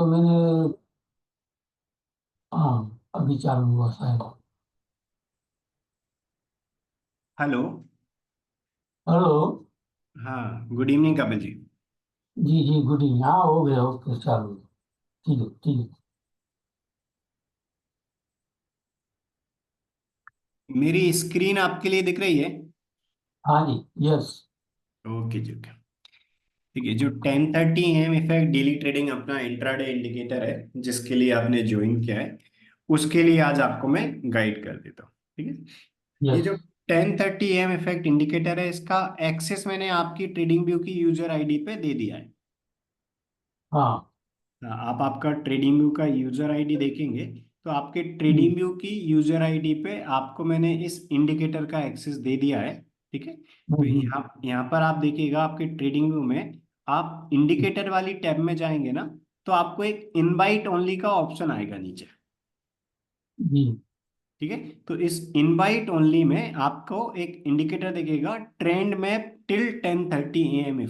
तो मैंने, हाँ अभी चालू हुआ शायद। हेलो। हेलो। हाँ, गुड इवनिंग कपिल जी। जी जी, गुड इवनिंग। हाँ हो गया, ओके चालू। ठीक है ठीक है। मेरी स्क्रीन आपके लिए दिख रही है? हाँ जी। यस। ओके जी, ओके। ठीक है, जो 10:30 AM इफेक्ट डेली ट्रेडिंग अपना इंट्राडे इंडिकेटर है जिसके लिए आपने ज्वाइन किया है, उसके लिए आज आपको मैं गाइड कर देता हूँ। ठीक है। ये यस। जो 10:30 AM इफेक्ट इंडिकेटर है, इसका एक्सेस मैंने आपकी ट्रेडिंग व्यू की यूजर आईडी पे दे दिया है। हाँ। हाँ, आप आपका ट्रेडिंग व्यू का यूजर आईडी देखेंगे तो आपके ट्रेडिंग हम्म। व्यू की यूजर आईडी पे आपको मैंने इस इंडिकेटर का एक्सेस दे दिया है। ठीक है। तो हम्म। यहाँ यहाँ पर आप देखिएगा आपके ट्रेडिंग व्यू में, आप इंडिकेटर वाली टैब में जाएंगे ना, तो आपको एक इनवाइट ओनली का ऑप्शन आएगा नीचे। जी। ठीक है। तो इस इनवाइट ओनली में आपको एक इंडिकेटर दिखेगा, ट्रेंड मैप टिल 10:30 AM।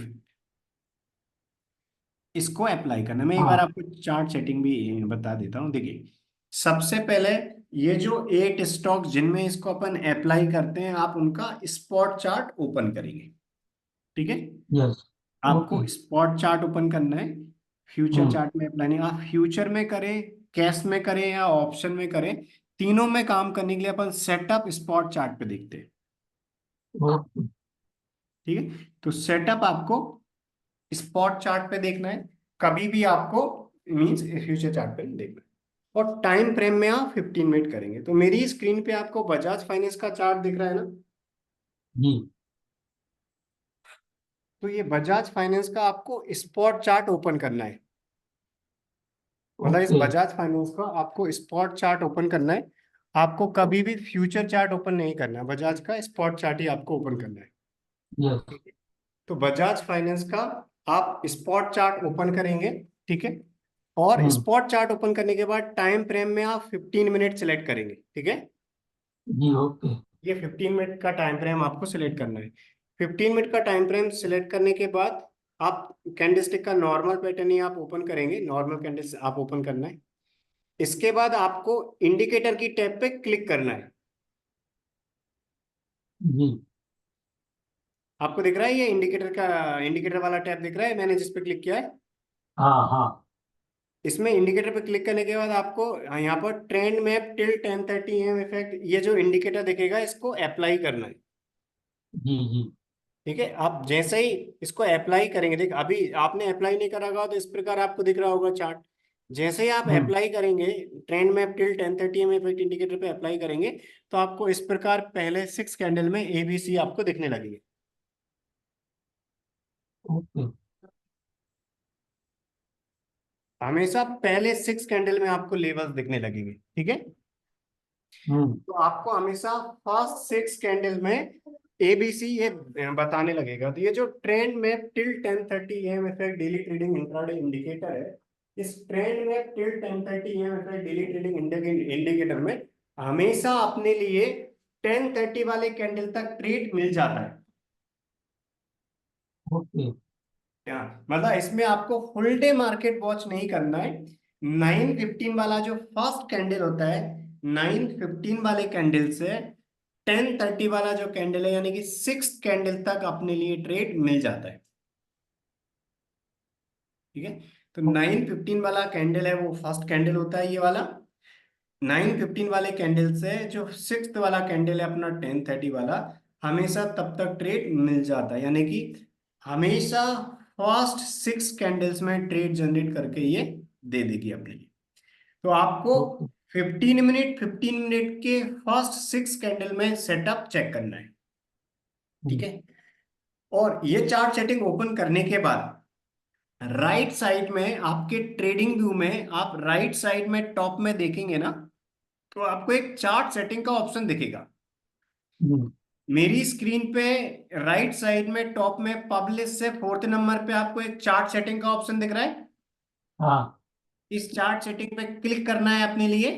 इसको अप्लाई करना, मैं एक बार हाँ। आपको चार्ट सेटिंग भी बता देता हूँ। देखिए, सबसे पहले ये जो 8 स्टॉक जिनमें इसको अपन अप्लाई करते हैं, आप उनका स्पॉट चार्ट ओपन करेंगे। ठीक है। यस। ओके। आपको स्पॉट चार्ट ओपन करना है, फ्यूचर हम्म। चार्ट में अप्लाई नहीं। आप फ्यूचर में करें, कैश में करें या ऑप्शन में करें, तीनों में काम करने के लिए अपन सेटअप स्पॉट चार्ट पे देखते हैं। ओके। ठीक है। तो सेटअप आपको स्पॉट चार्ट पे देखना है, कभी भी आपको मींस फ्यूचर चार्ट पे नहीं देखना है। और टाइम फ्रेम में आप 15 मिनट करेंगे। तो मेरी स्क्रीन पे आपको बजाज फाइनेंस का चार्ट दिख रहा है ना? जी। तो ये बजाज फाइनेंस का आपको स्पॉट चार्ट ओपन करना है। मतलब इस ओके। बजाज फाइनेंस का आपको स्पॉट चार्ट ओपन करना है। आपको कभी भी फ्यूचर चार्ट ओपन नहीं करना है, बजाज का स्पॉट चार्ट ही आपको ओपन करना है। यस। ठीक है। तो बजाज फाइनेंस का आप स्पॉट चार्ट ओपन करेंगे। ठीक है। और हम्म। स्पॉट चार्ट ओपन करने के बाद टाइम फ्रेम में आप 15 मिनट सेलेक्ट करेंगे। ठीक है। जी। ओके। ये 15 मिनट का टाइम फ्रेम आपको सिलेक्ट करना है। 15 मिनट का टाइम फ्रेम सिलेक्ट करने के बाद आप कैंडलस्टिक का नॉर्मल पैटर्न ही आप ओपन करेंगे, नॉर्मल कैंडल्स आप ओपन करना है। इसके बाद आपको इंडिकेटर की टैब पे क्लिक करना है। जी। आपको दिख रहा है ये इंडिकेटर का, इंडिकेटर वाला टैब दिख रहा है मैंने जिस पे क्लिक किया है? हाँ हाँ। इसमें इंडिकेटर पे क्लिक करने के बाद आपको यहाँ पर trend map till 10:30 AM effect, ये जो इंडिकेटर दिखेगा इसको अप्लाई करना है। जी जी। ठीक है। आप जैसे ही इसको अप्लाई करेंगे, देख अभी आपने अप्लाई नहीं करा होगा तो इस प्रकार आपको दिख रहा होगा चार्ट। जैसे ही आप हम्म। अप्लाई करेंगे, trend map till 10:30 AM effect indicator पे अप्लाई करेंगे, तो आपको इस प्रकार पहले 6 कैंडल में ABC आपको दिखने लगेंगे। ओके। हमेशा पहले 6 कैंडल में आपको लेवल्स दिखने लगेंगे। ठीक है। हम्म। तो आपको हमेशा फर्स्ट 6 कैंडल में ABC ये बताने लगेगा। तो ये जो ट्रेंड में till 10:30 AM effect daily trading intraday indicator है, इस ट्रेंड में till 10:30 AM effect daily trading indicator में हमेशा अपने लिए 10:30 वाले कैंडल तक ट्रेड मिल जाता है। ओके। मतलब इसमें आपको फुल डे मार्केट वॉच नहीं करना है। 9:15 वाला जो फर्स्ट कैंडल होता है, 9:15 वाले कैंडल से 10:30 वाला जो कैंडल है, यानी कि 6 कैंडल तक अपने लिए ट्रेड मिल जाता है। ठीक है। तो 9:15 वाला कैंडल है वो फर्स्ट कैंडल होता है, ये वाला। 9:15 वाले कैंडल से जो सिक्स वाला कैंडल है अपना 10:30 वाला, हमेशा तब तक ट्रेड मिल जाता है। यानी कि हमेशा फर्स्ट 6 कैंडल्स में ट्रेड जनरेट करके ये दे देगी अपने लिए। तो आपको ओके। 15 मिनट के फर्स्ट 6 कैंडल में सेटअप चेक करना है। ठीक हम्म। है। और ये चार्ट सेटिंग ओपन करने के बाद राइट साइड में आपके ट्रेडिंग व्यू में, आप राइट साइड में टॉप में देखेंगे ना, तो आपको एक चार्ट सेटिंग का ऑप्शन दिखेगा। हम्म। मेरी स्क्रीन पे राइट साइड में टॉप में पब्लिश से फोर्थ नंबर पे आपको एक चार्ट सेटिंग का ऑप्शन दिख रहा है। हाँ। इस चार्ट सेटिंग पे क्लिक करना है अपने लिए।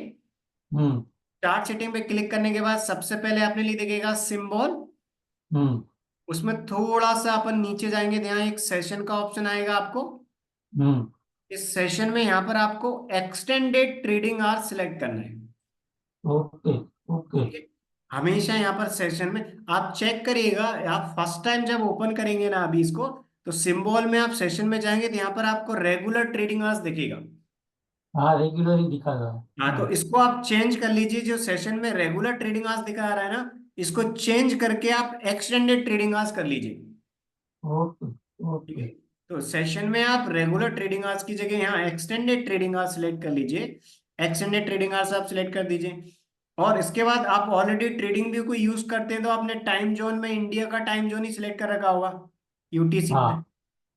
हम्म। चार्ट सेटिंग पे क्लिक करने के बाद सबसे पहले अपने लिए दिखेगा सिंबल। हम्म। उसमें थोड़ा सा अपन नीचे जाएंगे तो यहाँ एक सेशन का ऑप्शन आएगा आपको। हम्म। इस सेशन में यहाँ पर आपको एक्सटेंडेड ट्रेडिंग आवर सिलेक्ट करना है। Okay okay. ठीक है, हमेशा यहाँ पर सेशन में आप चेक करिएगा, आप फर्स्ट टाइम जब ओपन करेंगे ना अभी इसको, तो सिंबल में आप सेशन में जाएंगे तो यहाँ पर आपको रेगुलर ट्रेडिंग आवर्स दिखेगा। हाँ, रेगुलर ही दिखा रहा है। हाँ, तो हाँ। इसको आप चेंज कर लीजिए, जो सेशन में रेगुलर ट्रेडिंग आवर्स दिखा रहा है ना, इसको चेंज करके आप एक्सटेंडेड ट्रेडिंग आवर्स कर लीजिए। ओके ठीक ओके। है, तो सेशन में आप रेगुलर ट्रेडिंग आवर्स की जगह यहाँ एक्सटेंडेड ट्रेडिंग आवर्स सिलेक्ट कर लीजिए। एक्सटेंडेड ट्रेडिंग आवर्स आप सिलेक्ट कर दीजिए। और इसके बाद आप ऑलरेडी ट्रेडिंग व्यू को यूज करते हैं तो आपने टाइम जोन में इंडिया का टाइम जोन ही सिलेक्ट कर रखा होगा, यूटीसी में। हाँ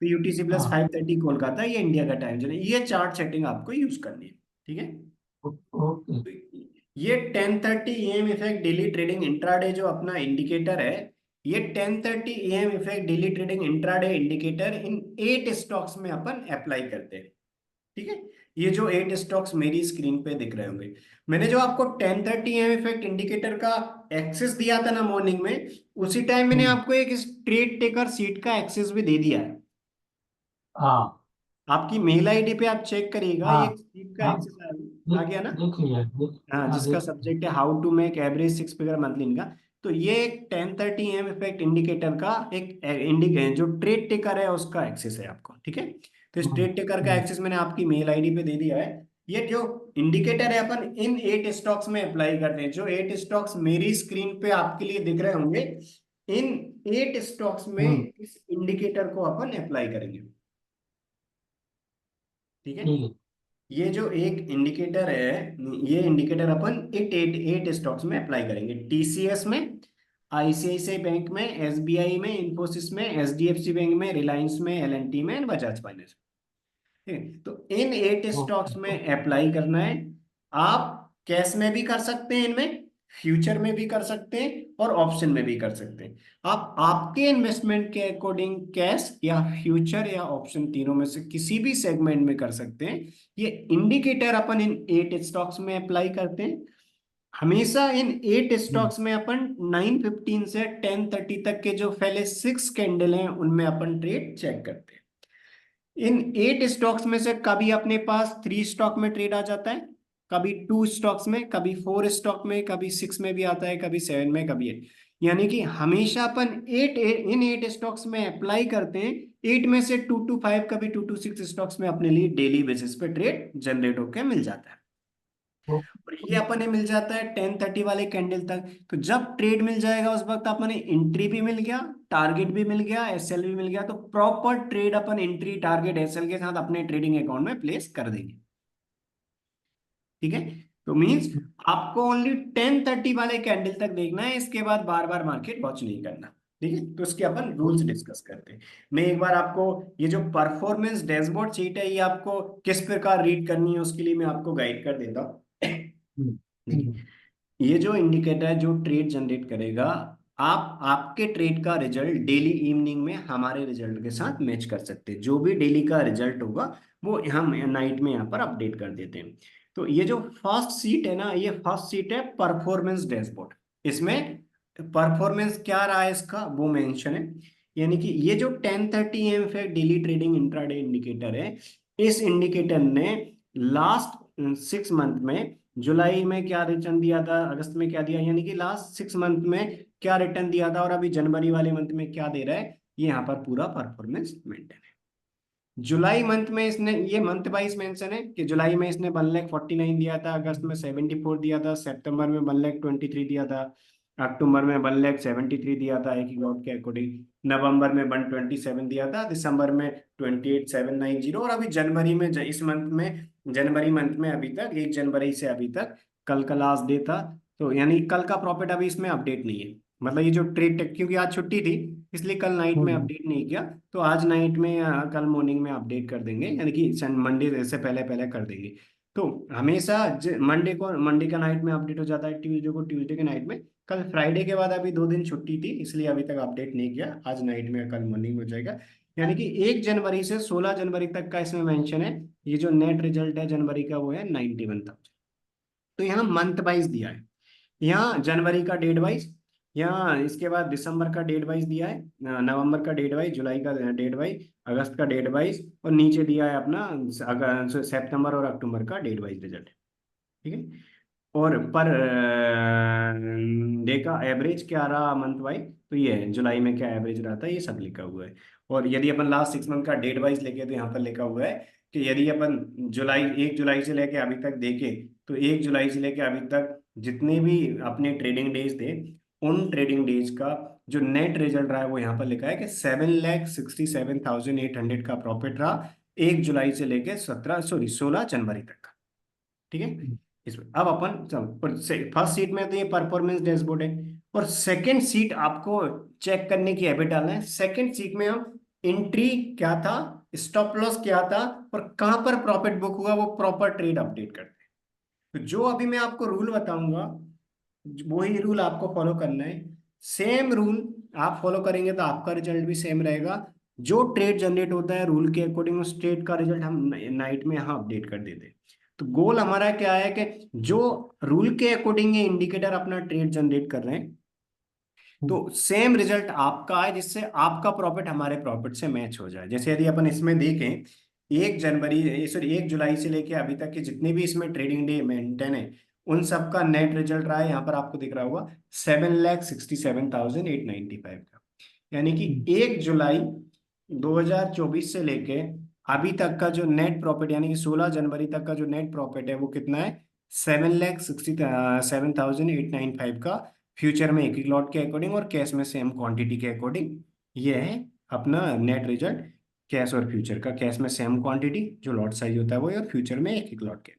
तो यूटीसी प्लस हाँ। 5:30 कोलकाता, ये इंडिया का टाइम जोन है। ये चार्ट सेटिंग आपको यूज करनी है। ठीक है, ओके। तो ये 10:30 AM effect daily trading intraday जो अपना इंडिकेटर है, ये 10:30 AM effect daily trading intraday indicator in 8 stocks में अपन अप्लाई करते हैं। ठीक है, ये जो 8 स्टॉक्स मेरी स्क्रीन पे दिख रहे होंगे, मैंने जो आपको 10:30 AM इफेक्ट इंडिकेटर का एक्सेस दिया था ना मॉर्निंग में, उसी टाइम मैंने हम्म, आपको एक ट्रेड टेकर सीट का एक्सेस भी दे दिया है। हाँ आपकी मेल आईडी पे आप चेक करिएगा, हाँ ये सीट का हाँ। एक्सेस आ देख गया ना। देख लिया, देख। हाँ, हाँ जिसका देख। सब्जेक्ट है how to make average 6 figure monthly income. तो ये एक 10:30 AM इफेक्ट इंडिकेटर का एक इंडिकेटर जो ट्रेड टेकर है उसका एक्सेस है आपको। ठीक है, तो इस हम्म, ट्रेड टेकर का हम्म, एक्सेस मैंने आपकी मेल आईडी पे दे दिया है। ये जो इंडिकेटर है अपन इन 8 स्टॉक्स में अप्लाई करते हैं, जो 8 स्टॉक्स मेरी स्क्रीन पे आपके लिए दिख रहे होंगे, इन 8 स्टॉक्स में हम्म, इस इंडिकेटर को अपन अप्लाई करेंगे। ठीक है, ठीक है। ये जो एक इंडिकेटर है, ये इंडिकेटर अपन एट एट एट स्टॉक्स में अप्लाई करेंगे। टीसीएस में, आईसीआईसीआई बैंक में, एसबीआई में, इंफोसिस में, एचडीएफसी बैंक में, रिलायंस में, एलएनटी में एंड बजाज फाइनेंस। ठीक है, तो इन 8 ओके स्टॉक्स में अप्लाई करना है। आप कैश में भी कर सकते हैं इनमें, फ्यूचर में भी कर सकते हैं और ऑप्शन में भी कर सकते हैं। आप आपके इन्वेस्टमेंट के अकॉर्डिंग कैश या फ्यूचर या ऑप्शन तीनों में से किसी भी सेगमेंट में कर सकते हैं। ये इंडिकेटर अपन इन 8 स्टॉक्स में अप्लाई करते हैं। हमेशा इन 8 हम्म, स्टॉक्स में अपन 9:15 से 10:30 तक के जो पहले 6 कैंडल हैं उनमें अपन ट्रेड चेक करते हैं। इन 8 स्टॉक्स में से कभी अपने पास 3 स्टॉक में ट्रेड आ जाता है, कभी 2 स्टॉक्स में, कभी 4 स्टॉक में, कभी 6 में भी आता है, कभी 7 में, कभी 8। यानी कि हमेशा अपन इन 8 स्टॉक्स में अप्लाई करते हैं। 8 में से 2 to 5, कभी 2 to 6 स्टॉक्स में अपने लिए डेली बेसिस पे ट्रेड जनरेट होकर मिल जाता है। और ये ओके। अपने मिल जाता है 10:30 वाले कैंडल तक। तो जब ट्रेड मिल जाएगा उस वक्त अपने एंट्री भी मिल गया, टारगेट भी मिल गया, एसएल भी मिल गया, तो प्रॉपर ट्रेड अपन एंट्री टारगेट एसएल के साथ अपने ट्रेडिंग अकाउंट में प्लेस कर देंगे। ठीक है, तो मींस आपको ओनली 10:30 वाले कैंडल तक देखना है, इसके बाद बार बार मार्केट वॉच नहीं करना। ठीक है, तो इसके अपन रूल्स डिस्कस करते हैं। मैं एक बार आपको ये जो परफॉर्मेंस डैशबोर्ड शीट है ये आपको किस प्रकार रीड करनी है उसके लिए मैं आपको गाइड कर देता हूँ। हम्म, हम्म, देखिए, ये जो इंडिकेटर है जो ट्रेड जनरेट करेगा, आप आपके ट्रेड का रिजल्ट डेली इवनिंग में हमारे रिजल्ट के साथ मैच कर सकते हैं। जो भी डेली का रिजल्ट होगा वो हम नाइट में यहाँ पर अपडेट कर देते हैं। तो ये जो फर्स्ट सीट है ना, ये फर्स्ट सीट है परफॉर्मेंस डैशबोर्ड। इसमें परफॉर्मेंस क्या रहा है इसका वो मेंशन है। यानी कि ये जो 10:30 AM daily trading intraday indicator है, इस इंडिकेटर ने लास्ट 6 मंथ में, जुलाई में क्या रिटर्न दिया था, अगस्त में क्या दिया, यानी कि लास्ट 6 मंथ में क्या रिटर्न दिया था, और अभी जनवरी वाले मंथ में क्या दे रहा है, ये यहाँ पर पूरा परफॉर्मेंस मेंटेन है। जुलाई मंथ में इसने, ये मंथ वाइज मेंशन है कि जुलाई में इसने 1,49,000 दिया था, अगस्त में 74 दिया था, सितंबर में 1,23,000 दिया था, अक्टूबर में 1,73,000 दिया था एक ही लॉट के अकॉर्डिंग, नवंबर में 127 दिया था, दिसंबर में 28,790, और अभी जनवरी में इस मंथ में, जनवरी मंथ में अभी तक 1 जनवरी से अभी तक, कल का लास्ट डे था, तो यानी कल का प्रॉफिट अभी इसमें अपडेट नहीं है। मतलब ये जो ट्रेड, क्योंकि आज छुट्टी थी इसलिए कल नाइट में हम्म, अपडेट नहीं किया, तो आज नाइट में या कल मॉर्निंग में अपडेट कर देंगे, यानी कि मंडे से पहले पहले कर देंगे। तो हमेशा मंडे को, मंडे का नाइट में अपडेट हो जाता है, ट्यूसडे को ट्यूसडे के नाइट में। कल फ्राइडे के बाद अभी 2 दिन छुट्टी थी इसलिए अभी तक अपडेट नहीं किया, आज नाइट में कल मॉर्निंग हो जाएगा। यानी कि 1 जनवरी से 16 जनवरी तक का इसमें मेंशन है। ये जो नेट रिजल्ट है जनवरी का वो है 91,000। तो यहाँ मंथ वाइज दिया है, यहाँ जनवरी का डेट वाइज, यहाँ इसके बाद दिसंबर का डेट वाइज दिया है, नवंबर का डेट वाइज, जुलाई का डेट वाइज, अगस्त का डेट वाइज, और नीचे दिया है अपना सितंबर और अक्टूबर का डेट वाइज रिजल्ट। ठीक है। और पर डे का एवरेज क्या रहा मंथ वाइज, तो ये है जुलाई में क्या एवरेज रहा था, ये सब लिखा हुआ है। और यदि अपन लास्ट 6 मंथ का डेट वाइज लेके, तो यहाँ पर लिखा हुआ है कि यदि अपन जुलाई 1 जुलाई से लेके अभी तक देखें, तो 1 जुलाई से लेके अभी तक जितने भी अपने ट्रेडिंग डेज थे, उन ट्रेडिंग डेज का जो नेट रिजल्ट रहा है, वो यहाँ पर लिखा है कि 7,67,800 का प्रॉफिट रहा 1 जुलाई से लेके 16 जनवरी तक का। ठीक है। इसमें अब अपन फर्स्ट सीट में तो ये परफॉर्मेंस डैशबोर्ड है, और सेकंड सीट आपको चेक करने की हैबिट डालना है। सेकंड सीट में हम एंट्री क्या था, स्टॉप लॉस क्या था, और कहां पर प्रॉफिट बुक हुआ, वो प्रॉपर ट्रेड अपडेट करते हैं। तो जो अभी मैं आपको रूल बताऊंगा, वही रूल आपको फॉलो करना है। सेम रूल आप फॉलो करेंगे तो आपका रिजल्ट भी सेम रहेगा। जो ट्रेड जनरेट होता है रूल के अकॉर्डिंग, उस ट्रेड का रिजल्ट हम नाइट में यहाँ अपडेट कर देते हैं। तो गोल हमारा क्या है कि जो रूल के अकॉर्डिंग ये इंडिकेटर अपना ट्रेड जनरेट कर रहे हैं, तो सेम रिजल्ट आपका आए, जिससे आपका प्रॉफिट हमारे प्रॉफिट से मैच हो जाए। जैसे यदि अपन इसमें देखें, 1 जुलाई से लेके अभी तक के जितने भी इसमें ट्रेडिंग डे मेंटेन है, उन सब का नेट रिजल्ट रहा है, यहाँ पर आपको दिख रहा होगा 7,67,895 का। यानी कि 1 जुलाई 2024 से लेके अभी तक का जो नेट प्रॉफिट, यानी कि 16 जनवरी तक का जो नेट प्रॉफिट है, वो कितना है, 7,67,895 का। फ्यूचर में एक एक लॉट के अकॉर्डिंग और कैश में सेम क्वांटिटी के अकॉर्डिंग। ये है अपना नेट रिजल्ट, कैश और फ्यूचर का। कैश में सेम क्वांटिटी जो लॉट साइज होता है वो, और फ्यूचर में एक एक लॉट के।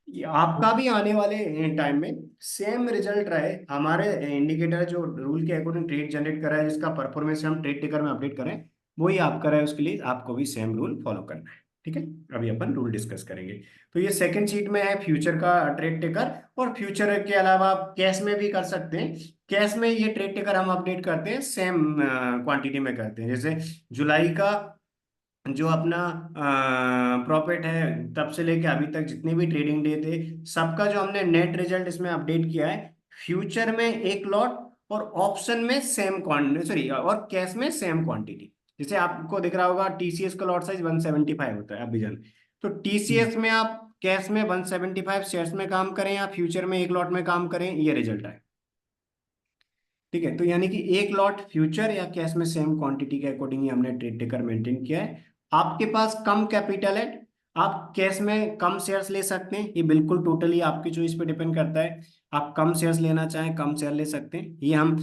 ये आपका भी आने वाले टाइम में सेम रिजल्ट रहे। हमारे इंडिकेटर जो रूल के अकॉर्डिंग ट्रेड जनरेट कर रहा है, जिसका परफॉर्मेंस हम ट्रेड टिकर में अपडेट करें, वही आपका रहे। उसके लिए आपको भी सेम रूल फॉलो करना है। ठीक है। अभी अपन रूल डिस्कस करेंगे। तो ये सेकंड शीट में है फ्यूचर का ट्रेड टिकर, और फ्यूचर के अलावा आप कैश में भी कर सकते हैं। कैश में ये ट्रेड टिकर हम अपडेट करते हैं, सेम क्वांटिटी में करते हैं। जैसे जुलाई का जो अपना प्रॉफिट है, तब से लेके अभी तक जितने भी ट्रेडिंग डे थे, सबका जो हमने नेट रिजल्ट इसमें अपडेट किया है, फ्यूचर में एक लॉट, और ऑप्शन में सेम क्वांटिटी, सॉरी, और कैश में सेम क्वांटिटी। जैसे आपको दिख रहा होगा टीसीएस का लॉट साइज 175 होता है, आप भी जानते हैं। तो टीसीएस में आप कैश में 175 शेयर्स में काम करें, या फ्यूचर में एक लॉट में काम करें, ये रिजल्ट आए। ठीक है। तो यानी कि एक लॉट फ्यूचर या कैश में सेम क्वांटिटी के अकॉर्डिंग ही हमने ट्रेड टेकर मेंटेन किया है। आपके पास कम कैपिटल है, आप कैश में कम शेयर्स ले सकते हैं। ये बिल्कुल टोटली आपकी चॉइस पे डिपेंड करता है। आप कम शेयर्स लेना चाहें, कम शेयर ले सकते हैं। ये हम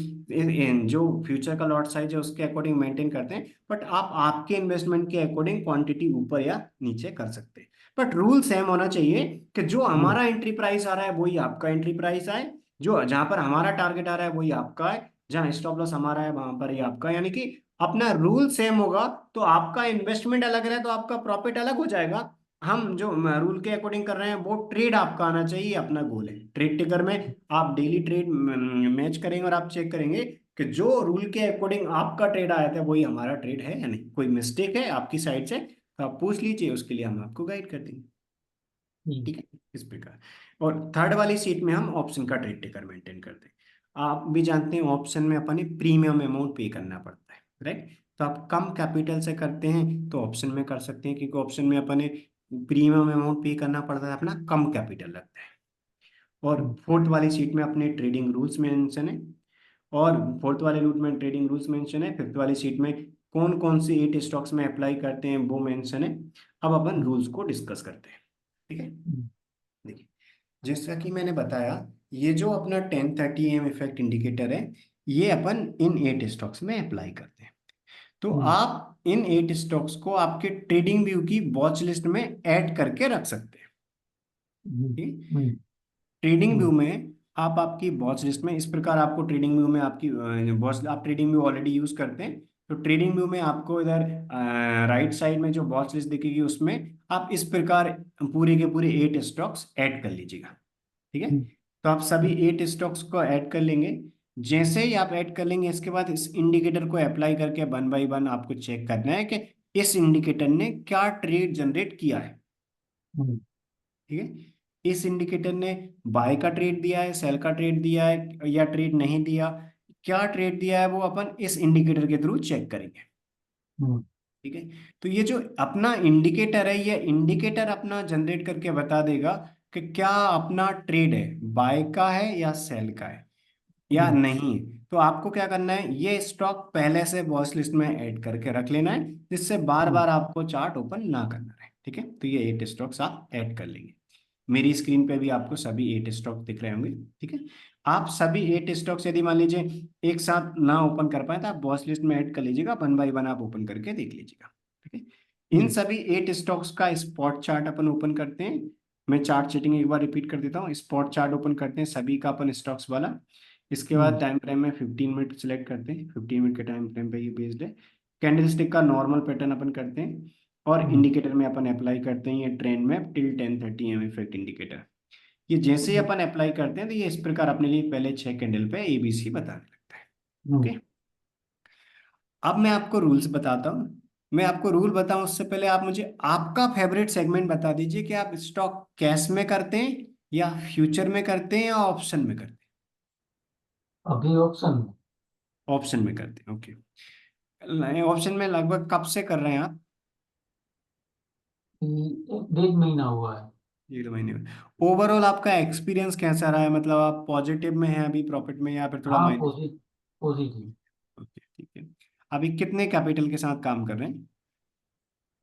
जो फ्यूचर का लॉट साइज है उसके अकॉर्डिंग मेंटेन करते हैं। बट आप आपके इन्वेस्टमेंट के अकॉर्डिंग क्वांटिटी ऊपर या नीचे कर सकते हैं। बट रूल सेम होना चाहिए कि जो हमारा एंट्री प्राइस आ रहा है वही आपका एंट्री प्राइस आए, जो जहां पर हमारा टारगेट आ रहा है वही आपका है, जहां स्टॉप लॉस हमारा है वहां पर ही आपका। यानी कि अपना रूल सेम होगा, तो आपका इन्वेस्टमेंट अलग रहे तो आपका प्रॉफिट अलग हो जाएगा। हम जो रूल के अकॉर्डिंग कर रहे हैं, वो ट्रेड आपका आना चाहिए, अपना गोल है। ट्रेड टिकर में आप डेली ट्रेड मैच करेंगे, और आप चेक करेंगे कि जो रूल के अकॉर्डिंग आपका ट्रेड आया था वही हमारा ट्रेड है या नहीं। कोई मिस्टेक है आपकी साइड से तो आप पूछ लीजिए, उसके लिए हम आपको गाइड कर देंगे। ठीक है। इस प्रकार। और थर्ड वाली सीट में हम ऑप्शन का ट्रेड टेकर मेंटेन करते हैं। आप भी जानते हैं ऑप्शन में अपने प्रीमियम अमाउंट पे करना पड़ता है, राइट। तो आप कम कैपिटल से करते हैं तो ऑप्शन में कर सकते हैं, क्योंकि ऑप्शन में अपने प्रीमियम अमाउंट पे करना पड़ता है, अपना कम कैपिटल लगता है। और फोर्थ वाली सीट में अपने ट्रेडिंग रूल्स मेंशन है, और फोर्थ वाले रूट में ट्रेडिंग रूल्स मेंशन है। फिफ्थ वाली सीट में कौन कौन से 8 स्टॉक्स में अप्लाई करते हैं वो मेंशन है। अब अपन रूल्स को डिस्कस करते हैं। ठीक है। देखिए, जैसा कि मैंने बताया, ये जो अपना 1030 AM इफेक्ट इंडिकेटर है, ये अपन इन 8 स्टॉक्स में अप्लाई करते हैं। तो आप इन 8 स्टॉक्स को आपके ट्रेडिंग व्यू की वॉच लिस्ट में ऐड करके रख सकते हैं। ट्रेडिंग व्यू में आप आपकी वॉच लिस्ट में इस प्रकार, आपको ट्रेडिंग व्यू में आपकी वॉच, आप ट्रेडिंग व्यू ऑलरेडी यूज करते हैं, तो ट्रेडिंग व्यू में आपको इधर राइट साइड में जो वॉच लिस्ट दिखेगी, उसमें आप इस प्रकार पूरे के पूरे 8 स्टॉक्स ऐड कर लीजिएगा। ठीक है। तो आप सभी 8 स्टॉक्स को ऐड कर लेंगे। जैसे ही आप ऐड कर लेंगे, इसके बाद इस इंडिकेटर को अप्लाई करके 1 बाय 1 आपको चेक करना है कि इस इंडिकेटर ने क्या ट्रेड जनरेट किया है। ठीक है। इस इंडिकेटर ने बाय का ट्रेड दिया है, सेल का ट्रेड दिया है या ट्रेड नहीं दिया, क्या ट्रेड दिया है वो अपन इस इंडिकेटर के थ्रू चेक करेंगे। हम्म, ठीक है, तो ये जो अपना इंडिकेटर है, ये इंडिकेटर अपना जनरेट करके बता देगा कि क्या अपना ट्रेड है बाय का है या सेल का है या हम्म, नहीं। तो आपको क्या करना है, ये स्टॉक पहले से वॉच लिस्ट में ऐड करके रख लेना है, जिससे बार हम्म, बार आपको चार्ट ओपन ना करना है। ठीक है, तो ये 8 स्टॉक्स आप ऐड कर लेंगे। मेरी स्क्रीन पे भी आपको सभी 8 स्टॉक दिख रहे होंगे। ठीक है, आप सभी 8 स्टॉक्स यदि मान लीजिए एक साथ ना ओपन कर पाए तो आप वॉच लिस्ट में ऐड कर लीजिएगा, वन बाई वन आप ओपन करके देख लीजिएगा। ठीक है, इन हम्म, सभी 8 स्टॉक्स का स्पॉट चार्ट अपन ओपन करते हैं। मैं चार्ट चीटिंग एक बार रिपीट कर देता हूँ, स्पॉट चार्ट ओपन करते हैं सभी का अपन स्टॉक्स वाला। इसके बाद हम्म, टाइम फ्रेम में 15 मिनट सेलेक्ट करते हैं, 15 मिनट के टाइम फ्रेम पे ये बेस्ड है। कैंडल स्टिक का नॉर्मल पैटर्न अपन करते हैं, और हम्म, इंडिकेटर में अपन अप्लाई करते हैं ये ट्रेंड में टिल 10:30 AM इफेक्ट इंडिकेटर। ये जैसे ही हम्म, अपन अप्लाई करते हैं तो ये इस प्रकार अपने लिए पहले 6 कैंडल पे ABC बताने लगता है। हम्म। ओके, अब मैं आपको रूल्स बताता हूँ। मैं आपको रूल बताऊं उससे पहले आप मुझे आपका फेवरेट सेगमेंट बता दीजिए कि आप स्टॉक कैश में करते हैं या फ्यूचर में करते हैं या ऑप्शन में करते अभी ऑप्शन में। हैं। ऑप्शन में करते हैं, ओके। ऑप्शन में लगभग कब से कर रहे हैं आप? कि एक डेढ़ महीना हुआ है। 1.5 महीने में। ओवरऑल आपका एक्सपीरियंस कैसा रहा है, मतलब आप पॉजिटिव में हैं अभी प्रॉफिट में, या फिर थोड़ा हाँ, माइनस? पॉजिटिव। ओके, ठीक है। अभी कितने कैपिटल के साथ काम कर रहे हैं?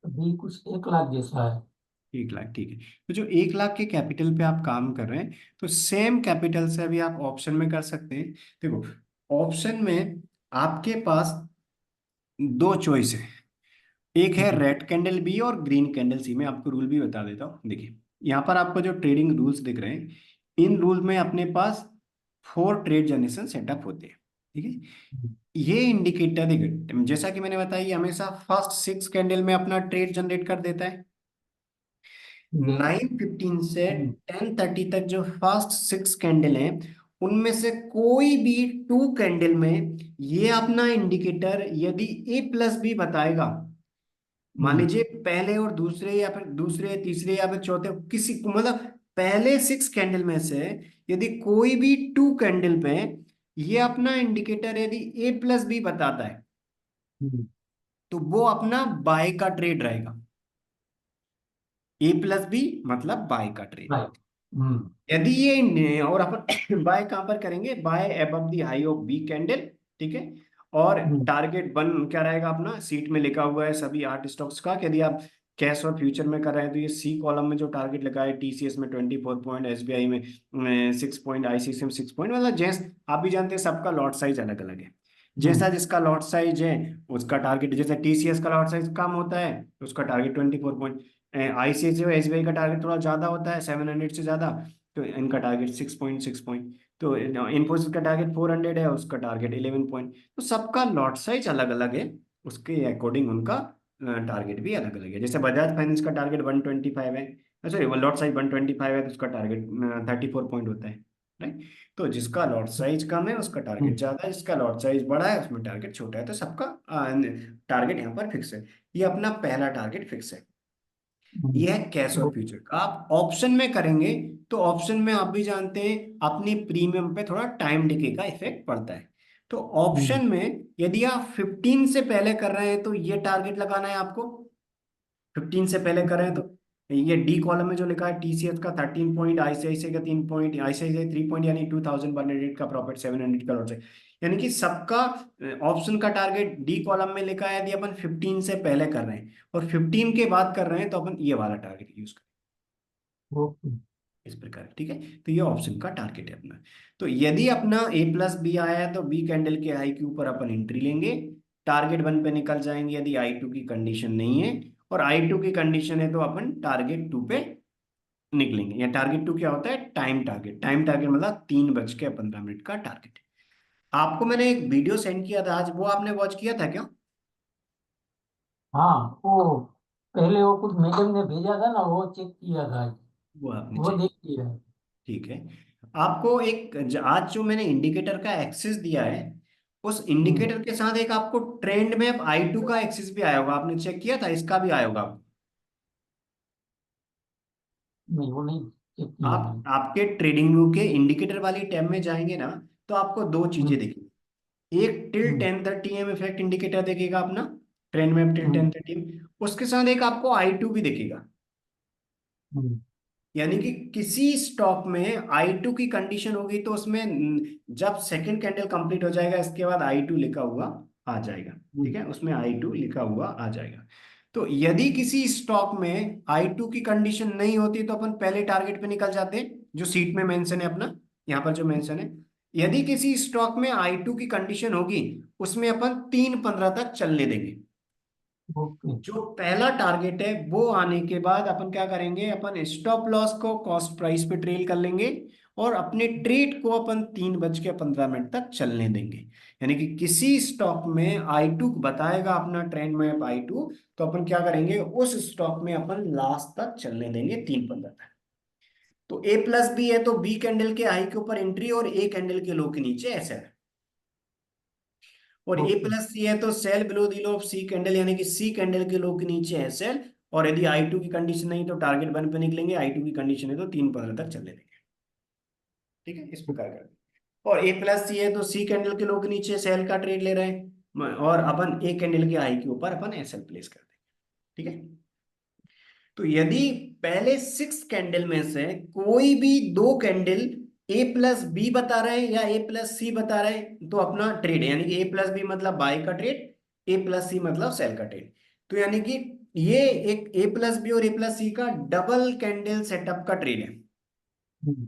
अभी कुछ 1 लाख जैसा है। 1 लाख, ठीक है। तो जो 1 लाख के कैपिटल पे आप काम कर रहे हैं, तो सेम कैपिटल से अभी आप ऑप्शन में कर सकते हैं। देखो, ऑप्शन में आपके पास दो चॉइस है, एक है हम्म, रेड कैंडल बी और ग्रीन कैंडल सी। मैं आपको रूल भी बता देता हूँ। देखिए, यहाँ पर आपको जो ट्रेडिंग रूल्स दिख रहे हैं, इन रूल में अपने पास 4 ट्रेड जनरेशन सेटअप होते हैं। ठीक है, हम्म, ये इंडिकेटर देखिए, जैसा कि मैंने बताया, ये हमेशा फर्स्ट 6 कैंडल में अपना ट्रेड जनरेट कर देता है। ठीक है। 9:15 से हम्म, 10:30 तक जो फर्स्ट 6 कैंडल हैं, उनमें से कोई भी 2 कैंडल में ये अपना इंडिकेटर यदि A+B बताएगा, मान हम्म, लीजिए पहले और दूसरे या फिर दूसरे तीसरे या फिर चौथे किसी को, मतलब पहले 6 कैंडल में से यदि कोई भी 2 कैंडल पे ये अपना इंडिकेटर यदि A+B बताता है, हम्म, तो वो अपना बाय का ट्रेड रहेगा। A+B मतलब बाय का ट्रेड। राइट। हम्म, यदि और अपन बाय कहां पर करेंगे, buy above the high of B candle. ठीक है, और हम्म, टारगेट वन क्या रहेगा अपना, सीट में लिखा हुआ है सभी 8 स्टॉक्स का, कि यदि आप कैश और फ्यूचर में कर रहे हैं तो ये सी कॉलम में जो टारगेट लगा है, TCS में 24 पॉइंट, SBI में 6 पॉइंट, ICICI में 6 पॉइंट, मतलब जैस आप भी जानते हैं सबका लॉट साइज अलग अलग है। जैसा हम्म, जिसका लॉट साइज है उसका टारगेट, जैसे TCS का लॉट साइज कम होता है तो उसका टारगेट 24 पॉइंट, ICICI और SBI का टारगेट थोड़ा ज्यादा होता है 700 से ज्यादा, तो इनका टारगेट 6.6 पॉइंट। तो इन्फोसिस का टारगेट 400 है, उसका टारगेट 11 पॉइंट। तो सबका लॉट साइज अलग अलग है, उसके अकॉर्डिंग उनका टारगेट भी अलग अलग है। जैसे बजाज फाइनेंस का टारगेट 125 है, सॉरी लॉट साइज 125 है, तो उसका टारगेट 34 पॉइंट होता है, राइट। तो जिसका लॉट साइज कम है उसका टारगेट हम्म, ज्यादा है, जिसका लॉट साइज बड़ा है उसमें टारगेट छोटा है। तो सबका टारगेट यहाँ पर फिक्स है। ये अपना पहला टारगेट फिक्स है। हम्म, ये है कैश और तो, फ्यूचर का। आप ऑप्शन में करेंगे तो ऑप्शन में आप भी जानते हैं अपनी प्रीमियम पे थोड़ा टाइम डिके का इफेक्ट पड़ता है। तो हम्म, ऑप्शन में यदि आप 15 से पहले कर रहे हैं तो ये टारगेट लगाना है आपको। 15 से पहले कर रहे हैं तो ये डी कॉलम में जो लिखा है TCS का 13 पॉइंट, ICICI का 3 पॉइंट, ICICI 3 पॉइंट, यानी 2100 का प्रॉफिट, 700 का लॉस है। यानी कि सबका ऑप्शन का टारगेट डी कॉलम में लिखा है, यदि अपन 15 से पहले कर रहे हैं और 15 के बाद कर रहे हैं तो अपन ये वाला टारगेट यूज करें, ओके। इस प्रकार। ठीक है, तो ये ऑप्शन का टारगेट है अपना। तो यदि अपना A+B आया है तो बी कैंडल के हाई के ऊपर अपन एंट्री लेंगे, टारगेट वन पे निकल जाएंगे यदि I2 की कंडीशन नहीं है, और I2 की कंडीशन है तो अपन टारगेट 2 पे निकलेंगे। या टारगेट 2 क्या होता है, टाइम टारगेट। टाइम टारगेट मतलब 3:15 का टारगेट है। आपको मैंने एक वीडियो सेंड किया था आज, वो आपने वॉच किया था क्या? हाँ, वो पहले वो कुछ मैडम ने भेजा था ना, वो चेक किया था। वो आपने वो चेक, देख लिया। ठीक है। आपको एक आज जो मैंने इंडिकेटर का एक्सेस दिया है, उस हम्म, इंडिकेटर के साथ एक आपको ट्रेंड में I2 का एक्सेस भी आया होगा, आपने चेक किया था, इसका भी आया होगा। नहीं, वो नहीं कितनी आप आपके ट्रेडिंग व्यू के इंडिकेटर वाली टैब में जाएंगे ना, तो आपको दो चीजें हम्म। दिखेगी। एक till hmm. 10:30 AM effect indicator देखेगा अपना, ट्रेंड मैप टिल हम्म। 10:30। उसके साथ एक आपको I2 भी दिखेगा। हम्म। यानी कि किसी स्टॉक में I2 की कंडीशन होगी तो उसमें जब सेकंड कैंडल कंप्लीट हो जाएगा इसके बाद I2 लिखा हुआ आ जाएगा। ठीक हम्म। है, उसमें I2 लिखा हुआ आ जाएगा। तो यदि किसी स्टॉक में I2 की कंडीशन नहीं होती तो अपन पहले टारगेट पे निकल जाते, जो सीट में मेंशन है अपना, यहाँ पर जो मेंशन है। यदि किसी स्टॉक में I2 की कंडीशन होगी, उसमें अपन 3:15 तक चलने देंगे। ओके। जो पहला टारगेट है वो आने के बाद अपन क्या करेंगे, अपन स्टॉप लॉस को कॉस्ट प्राइस पे ट्रेल कर लेंगे, और अपने ट्रेड को अपन 3:15 तक चलने देंगे। यानी कि किसी स्टॉक में I2 बताएगा अपना ट्रेंड मैप I2, तो अपन क्या करेंगे, उस स्टॉक में अपन लास्ट तक चलने देंगे 3:15 तक। तो A+B है तो बी कैंडल के हाई के ऊपर एंट्री, और ए कैंडल के लो के नीचे SL। और ओके। A+C है तो sell below the low of C candle, यानी कि सी कैंडल के लो के नीचे है सेल। और यदि I2 की कंडीशन नहीं तो टारगेट वन पे निकलेंगे, I2 की कंडीशन है तो 3:15 तक चलने देंगे। ठीक है, इस प्रकार कर। और A+C है तो सी कैंडल के लो के नीचे सेल का ट्रेड ले रहे हैं, और अपन ए कैंडल के हाई के ऊपर अपन SL प्लेस कर देंगे। ठीक है। तो यदि पहले 6 कैंडल में से कोई भी 2 कैंडल A+B बता रहे हैं या A+C बता रहे हैं, तो अपना ट्रेड है, यानी कि A+B मतलब बाय का ट्रेड, A+C मतलब सेल का ट्रेड। तो यानी कि ये एक A+B और A+C का डबल कैंडल सेटअप का ट्रेड है। हम्म।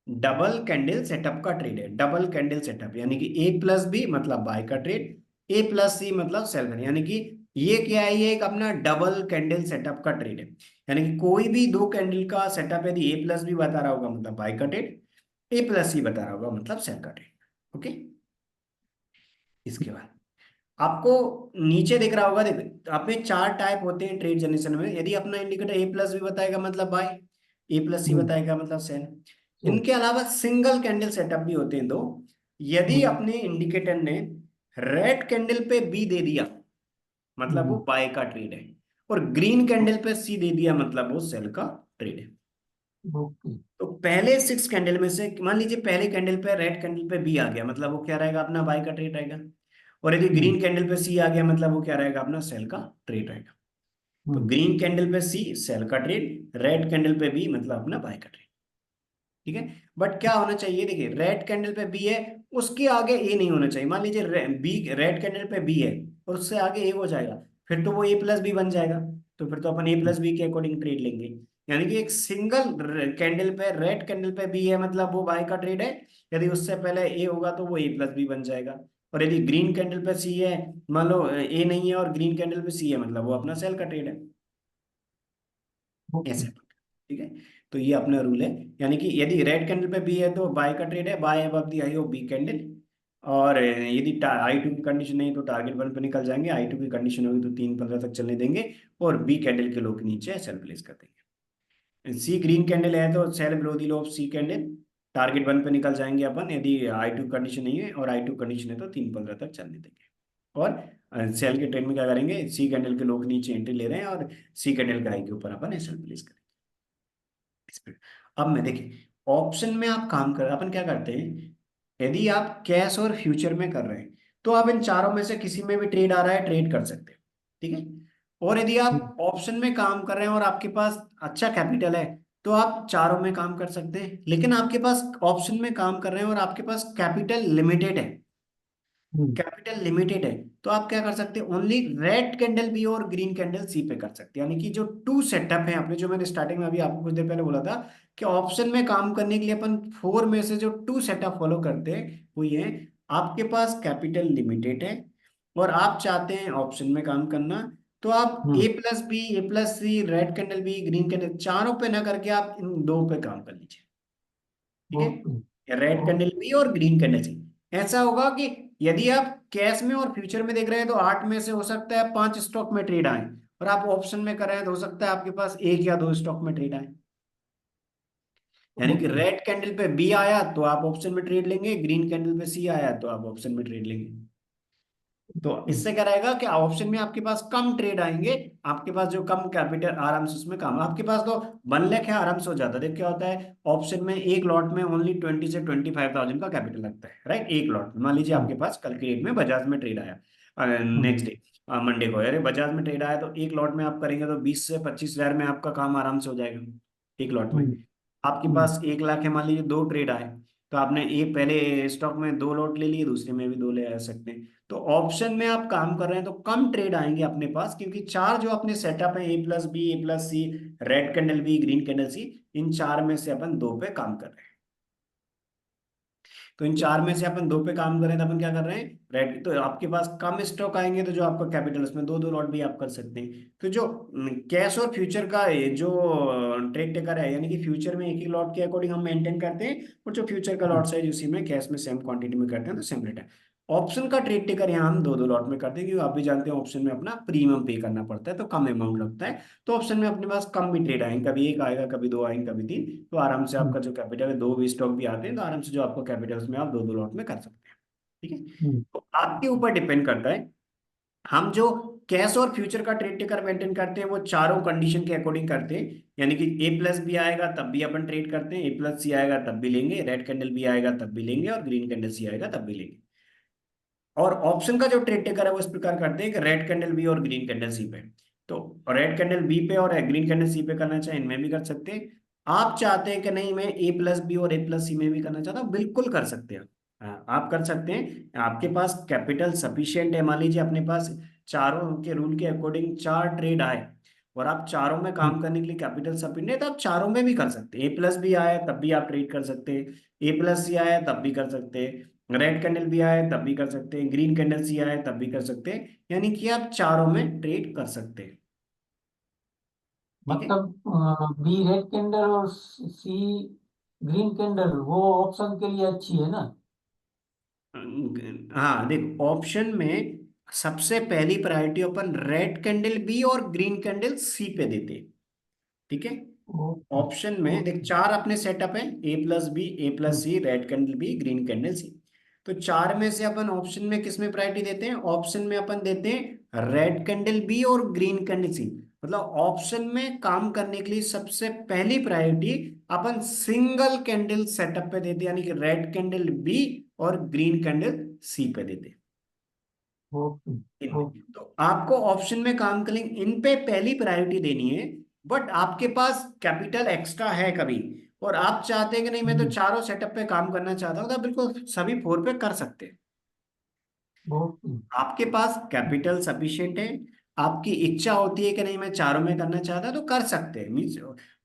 डबल कैंडल सेटअप का ट्रेड है, डबल कैंडल सेटअप, यानी कि A+B मतलब बाय का ट्रेड, A+C मतलब सेल का, यानी कि ये क्या है, ये एक अपना डबल कैंडल सेटअप का ट्रेड है। यानी कि कोई भी 2 कैंडल का सेटअप यदि A+B बता रहा होगा मतलब बाय का ट्रेड, A+C बता रहा होगा मतलब सेल का ट्रेड। ओके। इसके बाद आपको नीचे दिख रहा होगा, देख आप में 4 टाइप होते हैं ट्रेड जनरेशन में। यदि अपना इंडिकेटर A+B बताएगा मतलब बाय, A+C हम्म। बताएगा मतलब सेल। चल। इनके अलावा सिंगल कैंडल सेटअप भी होते हैं दो। यदि हम्म। अपने इंडिकेटर ने रेड कैंडल पे बी दे दिया मतलब वो हम्म। बाय का ट्रेड है, और ग्रीन कैंडल पे सी दे दिया मतलब वो सेल का ट्रेड है। ओके। तो पहले 6 कैंडल में से मान लीजिए पहले कैंडल पे रेड कैंडल पे बी आ गया मतलब वो क्या रहेगा, अपना बाय का ट्रेड रहेगा। और यदि हम्म। ग्रीन कैंडल पे सी आ गया मतलब वो क्या रहेगा, अपना सेल का ट्रेड रहेगा। तो हम्म। ग्रीन कैंडल पे सी सेल का ट्रेड, रेड कैंडल पे बी मतलब अपना बाय का ट्रेड। ठीक है। बट क्या होना चाहिए, देखिए रेड कैंडल पे बी है, उसके आगे ए नहीं होना चाहिए। मान लीजिए बी रेड कैंडल पे बी है और उससे आगे ए हो जाएगा, फिर तो वो A+B बन जाएगा। तो फिर तो अपन A+B के अकॉर्डिंग ट्रेड लेंगे। यानी कि एक सिंगल कैंडल पे रेड कैंडल पे बी है मतलब वो बाय का ट्रेड है, यदि उससे पहले ए होगा तो वो A+B बन जाएगा। और यदि ग्रीन कैंडल पे सी है, मान लो ए नहीं है और ग्रीन कैंडल पे सी है मतलब वो अपना सेल का ट्रेड है। ओके। ऐसे। ठीक है। तो ये अपना रूल है। यानी कि यदि रेड कैंडल पे बी है तो बाय का ट्रेड है, buy above the high of B candle. और यदि I2 की कंडीशन नहीं तो टारगेट वन पे निकल जाएंगे, I2 की कंडीशन होगी तो 3:15 तक चलने देंगे, और बी कैंडल के लो के नीचे सेल प्लेस कर देंगे। सी ग्रीन कैंडल है तो sell below the low of C candle, target one पे निकल जाएंगे अपन, यदि I2 कंडीशन नहीं है और I2 कंडीशन है तो 3:15 तक चलने देंगे। और सेल के ट्रेड में क्या करेंगे, सी कैंडल के लो के नीचे एंट्री ले रहे हैं और सी कैंडल के हाई के ऊपर अपन सेल प्लेस करेंगे। इस पे अब मैं देखिए, ऑप्शन में आप काम कर, अपन क्या करते हैं, यदि आप कैश और फ्यूचर में कर रहे हैं तो आप इन चारों में से किसी में भी ट्रेड आ रहा है ट्रेड कर सकते हैं। ठीक है। और यदि हम्म। आप ऑप्शन में काम कर रहे हैं और आपके पास अच्छा कैपिटल है तो आप चारों में काम कर सकते हैं। लेकिन आपके पास ऑप्शन में काम कर रहे हैं और आपके पास कैपिटल लिमिटेड है, हम्म। कैपिटल लिमिटेड है, तो आप क्या कर सकते हैं, ओनली रेड कैंडल बी और ग्रीन कैंडल सी पे कर सकते हैं। यानी कि जो टू सेटअप है आपने, जो मैंने स्टार्टिंग में अभी आपको कुछ देर पहले बोला था कि ऑप्शन में काम करने के लिए अपन 4 में से जो टू सेटअप फॉलो करते हैं वो ये है, आपके पास कैपिटल लिमिटेड है और आप चाहते हैं ऑप्शन में काम करना, तो आप हम्म। A+B A+C red candle B green candle चारों पे ना करके आप इन दो पे काम कर लीजिए। ठीक ओके। है, रेड कैंडल ओके। बी और ग्रीन कैंडल सी। ऐसा होगा कि यदि आप कैश में और फ्यूचर में देख रहे हैं तो 8 में से हो सकता है 5 स्टॉक में ट्रेड आए, और आप ऑप्शन में कर रहे हैं तो हो सकता है आपके पास 1 या 2 स्टॉक में ट्रेड आए। यानी कि ओके। रेड कैंडल पे बी आया तो आप ऑप्शन में ट्रेड लेंगे, ग्रीन कैंडल पे सी आया तो आप ऑप्शन में ट्रेड लेंगे। तो इससे क्या रहेगा कि ऑप्शन में आपके पास कम ट्रेड आएंगे, आपके पास जो कम कैपिटल आराम से उसमें काम, आपके पास तो 1 लाख है आराम से हो जाता है। देख क्या होता है, ऑप्शन में एक लॉट में ओनली 20 से 25,000 का कैपिटल लगता है, राइट, एक लॉट में। मान लीजिए हम्म, आपके पास कल के डेट में बजाज में ट्रेड आया, हम्म, नेक्स्ट डे मंडे को, अरे बजाज में ट्रेड आया, तो एक लॉट में आप करेंगे तो 20 से 25 हजार में आपका काम आराम से हो जाएगा एक लॉट में। हम्म, आपके हम्म, पास 1 लाख है, मान लीजिए दो ट्रेड आए, तो आपने एक पहले स्टॉक में दो लॉट ले लिए, दूसरे में भी दो ले आ सकते हैं। तो ऑप्शन में आप काम कर रहे हैं तो कम ट्रेड आएंगे अपने पास, क्योंकि चार जो अपने सेटअप है, A+B, A+C, red candle B, green candle C, इन चार में से अपन दो पे काम कर रहे हैं। तो इन चार में से अपन दो पे काम करें तो अपन क्या कर रहे हैं, रेड, तो आपके पास कम स्टॉक आएंगे तो जो आपका कैपिटल उसमें दो दो लॉट भी आप कर सकते हैं। तो जो कैश और फ्यूचर का ये जो ट्रेड टेकर है, यानी कि फ्यूचर में एक ही लॉट के अकॉर्डिंग हम मेंटेन करते हैं, और जो फ्यूचर का लॉट साइज उसी में कैश में सेम क्वांटिटी में करते हैं, तो सेम रेट है। ऑप्शन का ट्रेड टेकर यहाँ हम दो दो लॉट में करते हैं, क्योंकि आप भी जानते हैं ऑप्शन में अपना प्रीमियम पे करना पड़ता है, तो कम अमाउंट लगता है। तो ऑप्शन में अपने पास कम भी ट्रेड आएंगे, कभी एक आएगा, कभी दो आएंगे, कभी तीन, तो आराम से हम्म, आपका जो कैपिटल है, दो भी स्टॉक भी आते हैं तो आराम से जो आपका कैपिटल है उसमें आप दो दो लॉट में कर सकते हैं। ठीक है, हम्म, तो आपके ऊपर डिपेंड करता है। हम जो कैश और फ्यूचर का ट्रेड टेकर मेंटेन करते हैं वो चारों कंडीशन के अकॉर्डिंग करते हैं, यानी कि A+B आएगा तब भी अपन ट्रेड करते हैं, A+C आएगा तब भी लेंगे, रेड कैंडल भी आएगा तब भी लेंगे, और ग्रीन कैंडल सी आएगा तब भी लेंगे। और ऑप्शन का जो ट्रेड टेकर है वो इस प्रकार करते हैं कि रेड कैंडल बी और ग्रीन कैंडल सी पे, तो रेड कैंडल बी पे और ग्रीन कैंडल सी पे करना चाहे इनमें भी कर सकते हैं। आप चाहते हैं कि नहीं मैं A+B और A+C में भी करना चाहता हूँ, बिल्कुल कर सकते हैं। हाँ, आप कर सकते हैं, आपके पास कैपिटल सफिशिएंट है, मान लीजिए अपने पास चारों के रूल के अकॉर्डिंग चार ट्रेड आए, और आप चारों में हम्म, काम करने के लिए कैपिटल सफिशिएंट है, तो आप चारों में भी कर सकते हैं। A+B आया तब भी आप ट्रेड कर सकते हैं, A+C आया तब भी कर सकते हैं, रेड कैंडल भी आए तब भी कर सकते हैं, ग्रीन कैंडल सी आए तब भी कर सकते हैं, यानी कि आप चारों में ट्रेड कर सकते हैं। ठीक है, मतलब बी रेड कैंडल और सी ग्रीन कैंडल वो ऑप्शन के लिए अच्छी है ना? हाँ देख, ऑप्शन में सबसे पहली प्रायोरिटी अपन रेड कैंडल बी और ग्रीन कैंडल सी पे देते हैं। ठीक है, ओके, ऑप्शन में देख ओके, चार अपने सेटअप है, A+B, hmm, A+C, red candle B, green candle C. तो चार में से अपन ऑप्शन में किस में प्रायोरिटी देते हैं, ऑप्शन में अपन देते हैं रेड कैंडल बी और ग्रीन कैंडल सी। मतलब ऑप्शन में काम करने के लिए सबसे पहली प्रायोरिटी अपन सिंगल कैंडल सेटअप पे देते हैं, यानी कि रेड कैंडल बी और ग्रीन कैंडल सी पे देते हैं ओके, इनमें। ओके, तो आपको ऑप्शन में काम करने इन पे पहली प्रायोरिटी देनी है। बट आपके पास कैपिटल एक्स्ट्रा है कभी, और आप चाहते हैं कि नहीं मैं तो हम्म, चारों सेटअप पे काम करना चाहता हूँ, तो आप बिल्कुल सभी फोर पे कर सकते हैं। ओके, आपके पास कैपिटल सफिशिएंट है, आपकी इच्छा होती है कि नहीं मैं चारों में करना चाहता तो कर सकते हैं, मीन्स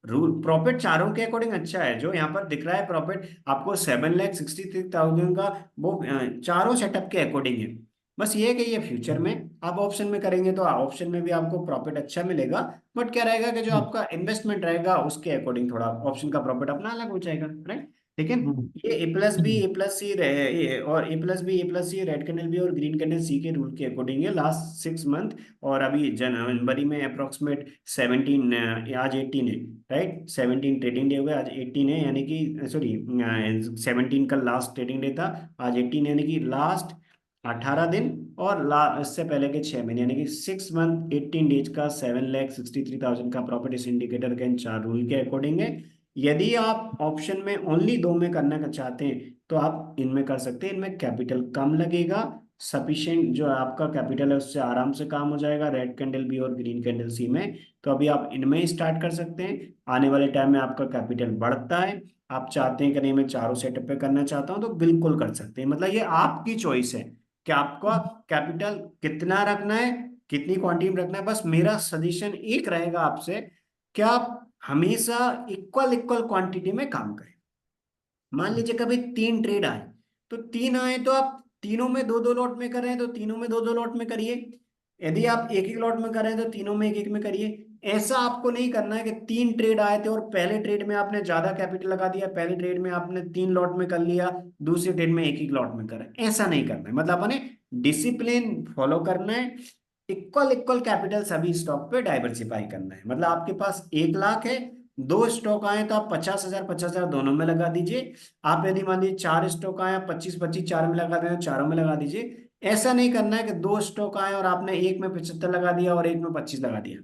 रूल प्रॉफिट चारों के अकॉर्डिंग अच्छा है। जो यहाँ पर दिख रहा है प्रॉफिट आपको 7,63,000 का, वो चारों सेटअप के अकॉर्डिंग है। बस ये है कि ये फ्यूचर हम्म, में आप ऑप्शन में करेंगे तो ऑप्शन में भी आपको प्रॉफिट अच्छा मिलेगा। बट क्या रहेगा कि जो हम्म, आपका इन्वेस्टमेंट रहेगा उसके अकॉर्डिंग थोड़ा ऑप्शन का प्रॉफिट अपना अलग हो जाएगा, राइट। लेकिन हम्म, ये A+B, हम्म, A+C और A+B, A+C, red candle B और ग्रीन कैंडल सी के रूल के अकॉर्डिंग है लास्ट 6 मंथ। और अभी जनवरी में अप्रोक्सीमेट 17, आज 18 है, राइट, 17 ट्रेडिंग डे हो गया, आज 18 है, यानी कि सॉरी 17 का लास्ट ट्रेडिंग डे था, आज 18 यानी कि लास्ट 18 दिन, और इससे पहले के 6 महीने, यानी कि 6 मंथ 18 डेज का 7,63,000 का प्रॉफिट इस इंडिकेटर के इन चार रूल के अकॉर्डिंग है। यदि आप ऑप्शन में ओनली दो में करना चाहते हैं तो आप इनमें कर सकते हैं, इनमें कैपिटल कम लगेगा, सफिशिएंट जो आपका कैपिटल है उससे आराम से काम हो जाएगा रेड कैंडल बी और ग्रीन कैंडल सी में। तो अभी आप इनमें ही स्टार्ट कर सकते हैं, आने वाले टाइम में आपका कैपिटल बढ़ता है, आप चाहते हैं कि नहीं मैं चारों सेटअप पे करना चाहता हूं तो बिल्कुल कर सकते हैं। मतलब ये आपकी चॉइस है कि आपका कैपिटल कितना रखना है, कितनी क्वांटिटी में रखना है। बस मेरा सजेशन एक रहेगा आपसे कि आप हमेशा इक्वल इक्वल क्वांटिटी में काम करें। मान लीजिए कभी तीन ट्रेड आए, तो तीन आए तो आप तीनों में दो दो लॉट में कर रहे हैं तो तीनों में दो दो लॉट में करिए। यदि आप एक एक लॉट में कर रहे हैं तो तीनों में एक एक में करिए। ऐसा आपको नहीं करना है कि तीन ट्रेड आए थे और पहले ट्रेड में आपने ज्यादा कैपिटल लगा दिया, पहले ट्रेड में आपने 3 लॉट में कर लिया, दूसरे ट्रेड में एक एक लॉट में कर, ऐसा नहीं करना है। मतलब अपने डिसिप्लिन फॉलो करना है, इक्वल इक्वल कैपिटल सभी स्टॉक पे डाइवर्सिफाई करना है। मतलब आपके पास 1 लाख है, दो स्टॉक आए तो आप 50,000 50,000 दोनों में लगा दीजिए। आप यदि मान लीजिए चार स्टॉक आए, 25 25 चार में लगा दें, चारों में लगा दीजिए। ऐसा नहीं करना है कि दो स्टॉक आए और आपने एक में 75 लगा दिया और एक में 25 लगा दिया।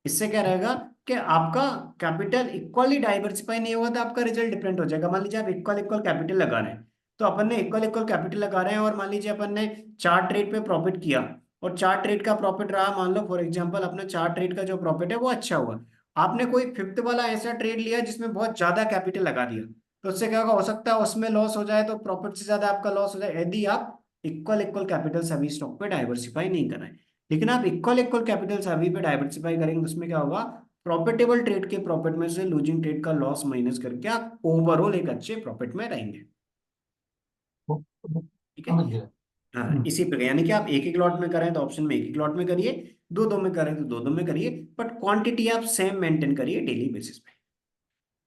इससे क्या रहेगा कि आपका कैपिटल इक्वली डाइवर्सिफाई नहीं होगा तो आपका रिजल्ट डिफरेंट हो जाएगा। मान लीजिए आप इक्वल इक्वल कैपिटल लगा रहे हैं, तो अपन ने इक्वल इक्वल कैपिटल लगा रहे हैं और मान लीजिए अपन ने चार ट्रेड पे प्रॉफिट किया और चार ट्रेड का प्रॉफिट रहा, मान लो फॉर एग्जांपल अपना चार ट्रेड का जो प्रॉफिट है वो अच्छा हुआ। आपने कोई फिफ्थ वाला ऐसा ट्रेड लिया जिसमें बहुत ज्यादा कैपिटल लगा दिया, तो उससे क्या होगा, हो सकता है उसमें लॉस हो जाए, तो प्रॉफिट से ज्यादा आपका लॉस हो जाए यदि आप इक्वल इक्वल कैपिटल सभी स्टॉक पे डाइवर्सिफाई नहीं कराएं। लेकिन आप इक्वल इक्वल कैपिटल सभी पे डाइवर्सिफाई करेंगे, उसमें क्या होगा, प्रॉफिटेबल ट्रेड के प्रॉफिट में से लूजिंग ट्रेड का लॉस माइनस करके आप ओवरऑल एक अच्छे प्रॉफिट में रहेंगे। वो- ठीक है। समझ गया। हाँ, हम्म। इसी प्रकार यानी कि आप एक एक लॉट में करें तो ऑप्शन में एक एक लॉट में करिए, दो दो में करें तो दो दो में करिए, बट क्वांटिटी आप सेम मेंटेन करिए डेली बेसिस पे।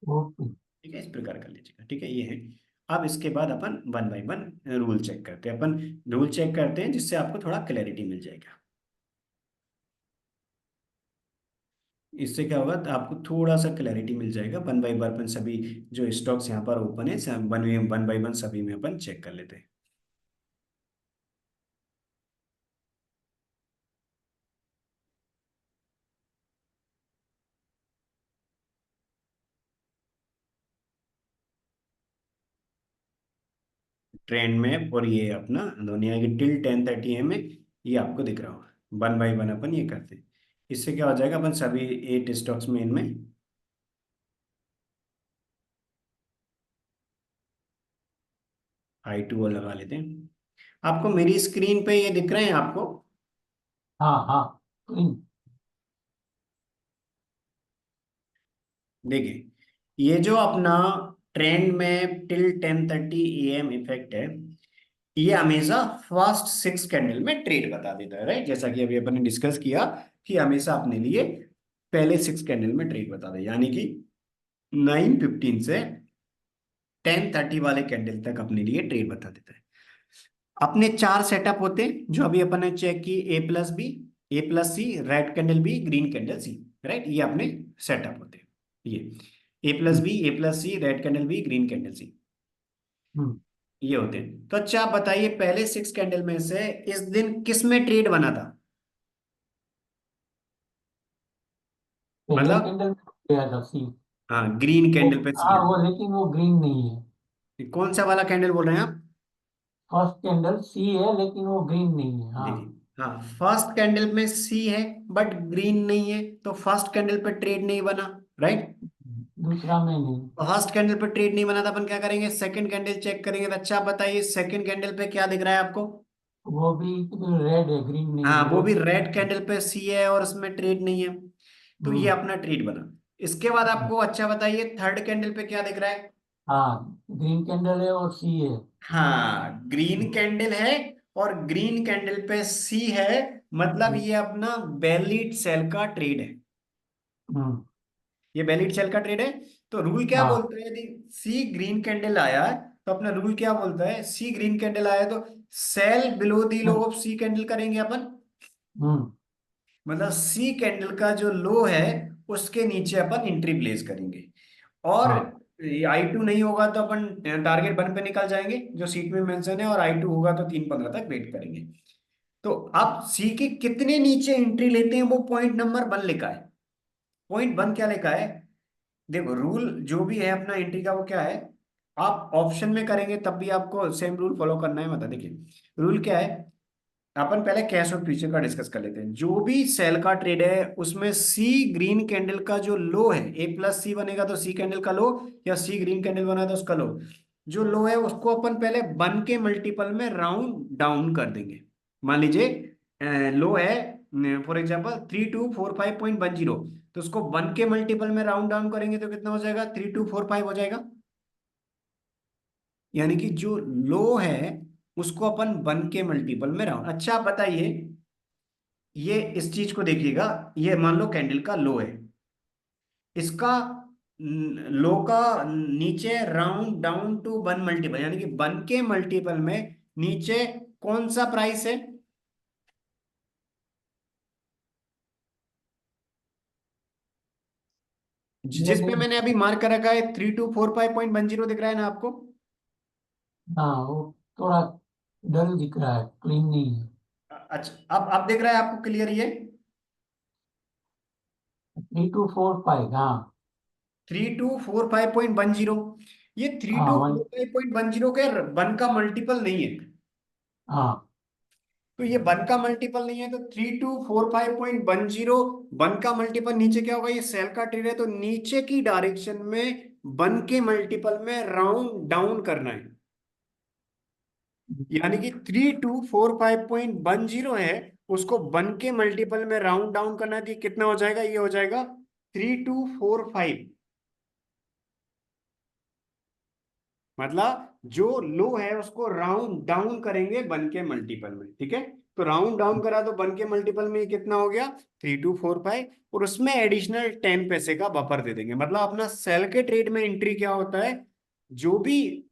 ओके। ठीक है, इस प्रकार कर लीजिएगा। ठीक है, ये है। अब इसके बाद अपन one by one rule check करते हैं। अपन रूल चेक करते हैं जिससे आपको थोड़ा क्लैरिटी मिल जाएगा। इससे क्या होगा, तो आपको थोड़ा सा क्लैरिटी मिल जाएगा। वन बाय वन अपन सभी जो स्टॉक्स यहाँ पर ओपन है वन बाय वन सभी में अपन चेक कर लेते हैं। ट्रेंड में और ये अपना दुनिया की टिल 10:30 AM में ये आपको दिख रहा होगा। वन बाय वन अपन ये करते हैं। इससे क्या हो जाएगा, अपन सभी 8 स्टॉक्स में इनमें I2 लगा लेते हैं। आपको मेरी स्क्रीन पे ये दिख रहे हैं आपको? हाँ हाँ। क्लीन। देखिए, ये जो अपना ट्रेंड में टिल 10:30 AM इफेक्ट है, ये हमेशा फर्स्ट 6 कैंडल में ट्रेड बता देता है, राइट? जैसा कि अभी अपन ने डिस्कस किया कि हमेशा अपने लिए पहले 6 कैंडल में ट्रेड बता दे, यानी कि 9:15 से 10:30 वाले कैंडल तक अपने लिए ट्रेड बता देता है। अपने चार सेटअप होते हैं जो अभी अपन ने चेक की, A+B, A+C, red candle B, green candle C, right? ये अपने सेटअप होते हैं। ये hmm. A+B, A+C, red candle B, green candle C, hmm. ये होते हैं। तो अच्छा आप बताइए, पहले 6 कैंडल में से इस दिन किस में ट्रेड बना था? पहले मतलब, कैंडल गया था सी। हाँ, ग्रीन वो, कैंडल पे सी हाँ है। वो, लेकिन वो ग्रीन नहीं है। कौन सा वाला कैंडल बोल रहे हैं आप? फर्स्ट कैंडल सी है लेकिन वो ग्रीन नहीं है। हाँ। देखिए, हाँ, फर्स्ट कैंडल में सी है बट ग्रीन नहीं है, तो फर्स्ट कैंडल पे ट्रेड नहीं बना, राइट? दूसरा में नहीं। फर्स्ट कैंडल पे ट्रेड नहीं बना था, अपन क्या करेंगे, सेकंड कैंडल चेक करेंगे। तो अच्छा आप बताइए, सेकंड कैंडल पे क्या दिख रहा है आपको? वो भी रेड है, ग्रीन नहीं हाँ, है, वो दो भी चीज। रेड कैंडल पे सी है और उसमें ट्रेड नहीं है, तो ये हम्म। अपना ट्रेड बना। इसके बाद आपको अच्छा बताइए, थर्ड कैंडल पे क्या दिख रहा है? हाँ, ग्रीन कैंडल है और सी है। हाँ, ग्रीन कैंडल है और ग्रीन कैंडल पे सी है, मतलब ये अपना वैलिड सेल का ट्रेड है। हम्म। ये वैलिड सेल का ट्रेड है। तो रूल क्या हाँ। बोलता है, यदि सी ग्रीन कैंडल आया है तो अपना रूल क्या बोलता है, सी ग्रीन कैंडल आया है तो sell below the low of C candle करेंगे अपन। हम्म। मतलब सी कैंडल का जो लो है उसके नीचे अपन एंट्री प्लेस करेंगे। और हाँ। I2 नहीं होगा तो अपन टारगेट वन पे निकल जाएंगे जो सीट में मेंशन है, और I2 होगा तो 3:15 तक वेट करेंगे। तो अब सी के कितने नीचे एंट्री लेते हैं वो पॉइंट नंबर वन लिखा है। पॉइंट वन क्या लिखा है, देखो रूल जो भी है अपना एंट्री का वो क्या है, आप ऑप्शन में करेंगे तब भी आपको सेम रूल फॉलो करना है। मतलब देखिए, रूल क्या है, अपन पहले कैश और फ्यूचर का डिस्कस कर लेते हैं। जो भी सेल का ट्रेड है उसमें सी ग्रीन कैंडल का जो लो है, A+C बनेगा तो सी कैंडल का लो, या सी ग्रीन कैंडल बना तो उसका लो, जो लो है उसको अपन पहले वन के मल्टीपल में राउंड डाउन कर देंगे। मान लीजिए लो है फॉर एग्जांपल 3245.10, तो उसको वन के मल्टीपल में राउंड डाउन करेंगे तो कितना हो जाएगा, 3245 हो जाएगा। यानी कि जो लो है उसको अपन वन के मल्टीपल में राउंड। अच्छा आप बताइए, ये इस चीज को देखिएगा, ये मान लो कैंडल का लो है, इसका लो का नीचे round down to one multiple, यानी कि वन के मल्टीपल में नीचे कौन सा प्राइस है, ये जिस पे देख। मैंने अभी मार्क कर रखा है 3245.10 दिख रहा है ना आपको? हाँ वो थोड़ा डल दिख रहा है, क्लीन नहीं है। अच्छा, अब दिख रहा है आपको क्लियर ये? 3245, हाँ। 3245.10। ये थ्री हाँ टू वही। Four five point one zero के वन का मल्टीपल नहीं है। हाँ। तो ये वन का मल्टीपल नहीं है, तो 3245.10 वन का मल्टीपल नीचे क्या होगा? ये सेल का ट्रेड है, तो नीचे की डायरेक्शन में वन के मल्टीपल में राउंड डाउन करना है। यानी कि 3245.10 है, उसको वन के मल्टीपल में राउंड डाउन करना है, तो ये कितना हो जाएगा? ये हो जाएगा 3245। मतलब जो लो है उसको राउंड डाउन करेंगे वन के मल्टीपल में, ठीक है? तो राउंड डाउन करा तो वन के मल्टीपल में ये कितना हो गया? 3245, और उसमें एडिशनल 10 पैसे का बफर दे देंगे। मतलब अपना सेल के ट्रेड में एंट्री क्या होता है? जो भी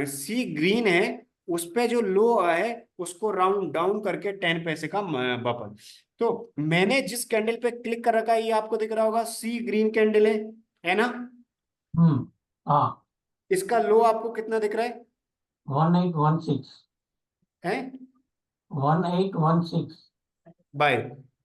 सी ग्रीन है उस पे जो लो है उसको राउंड डाउन करके 10 पैसे का बफर। तो मैंने जिस कैंडल पे क्लिक कर रखा है, ये आपको दिख रहा होगा, सी ग्रीन कैंडल है ना? हम्म। हाँ। इसका लो आपको कितना दिख रहा है? 1816। है 1816। बाय।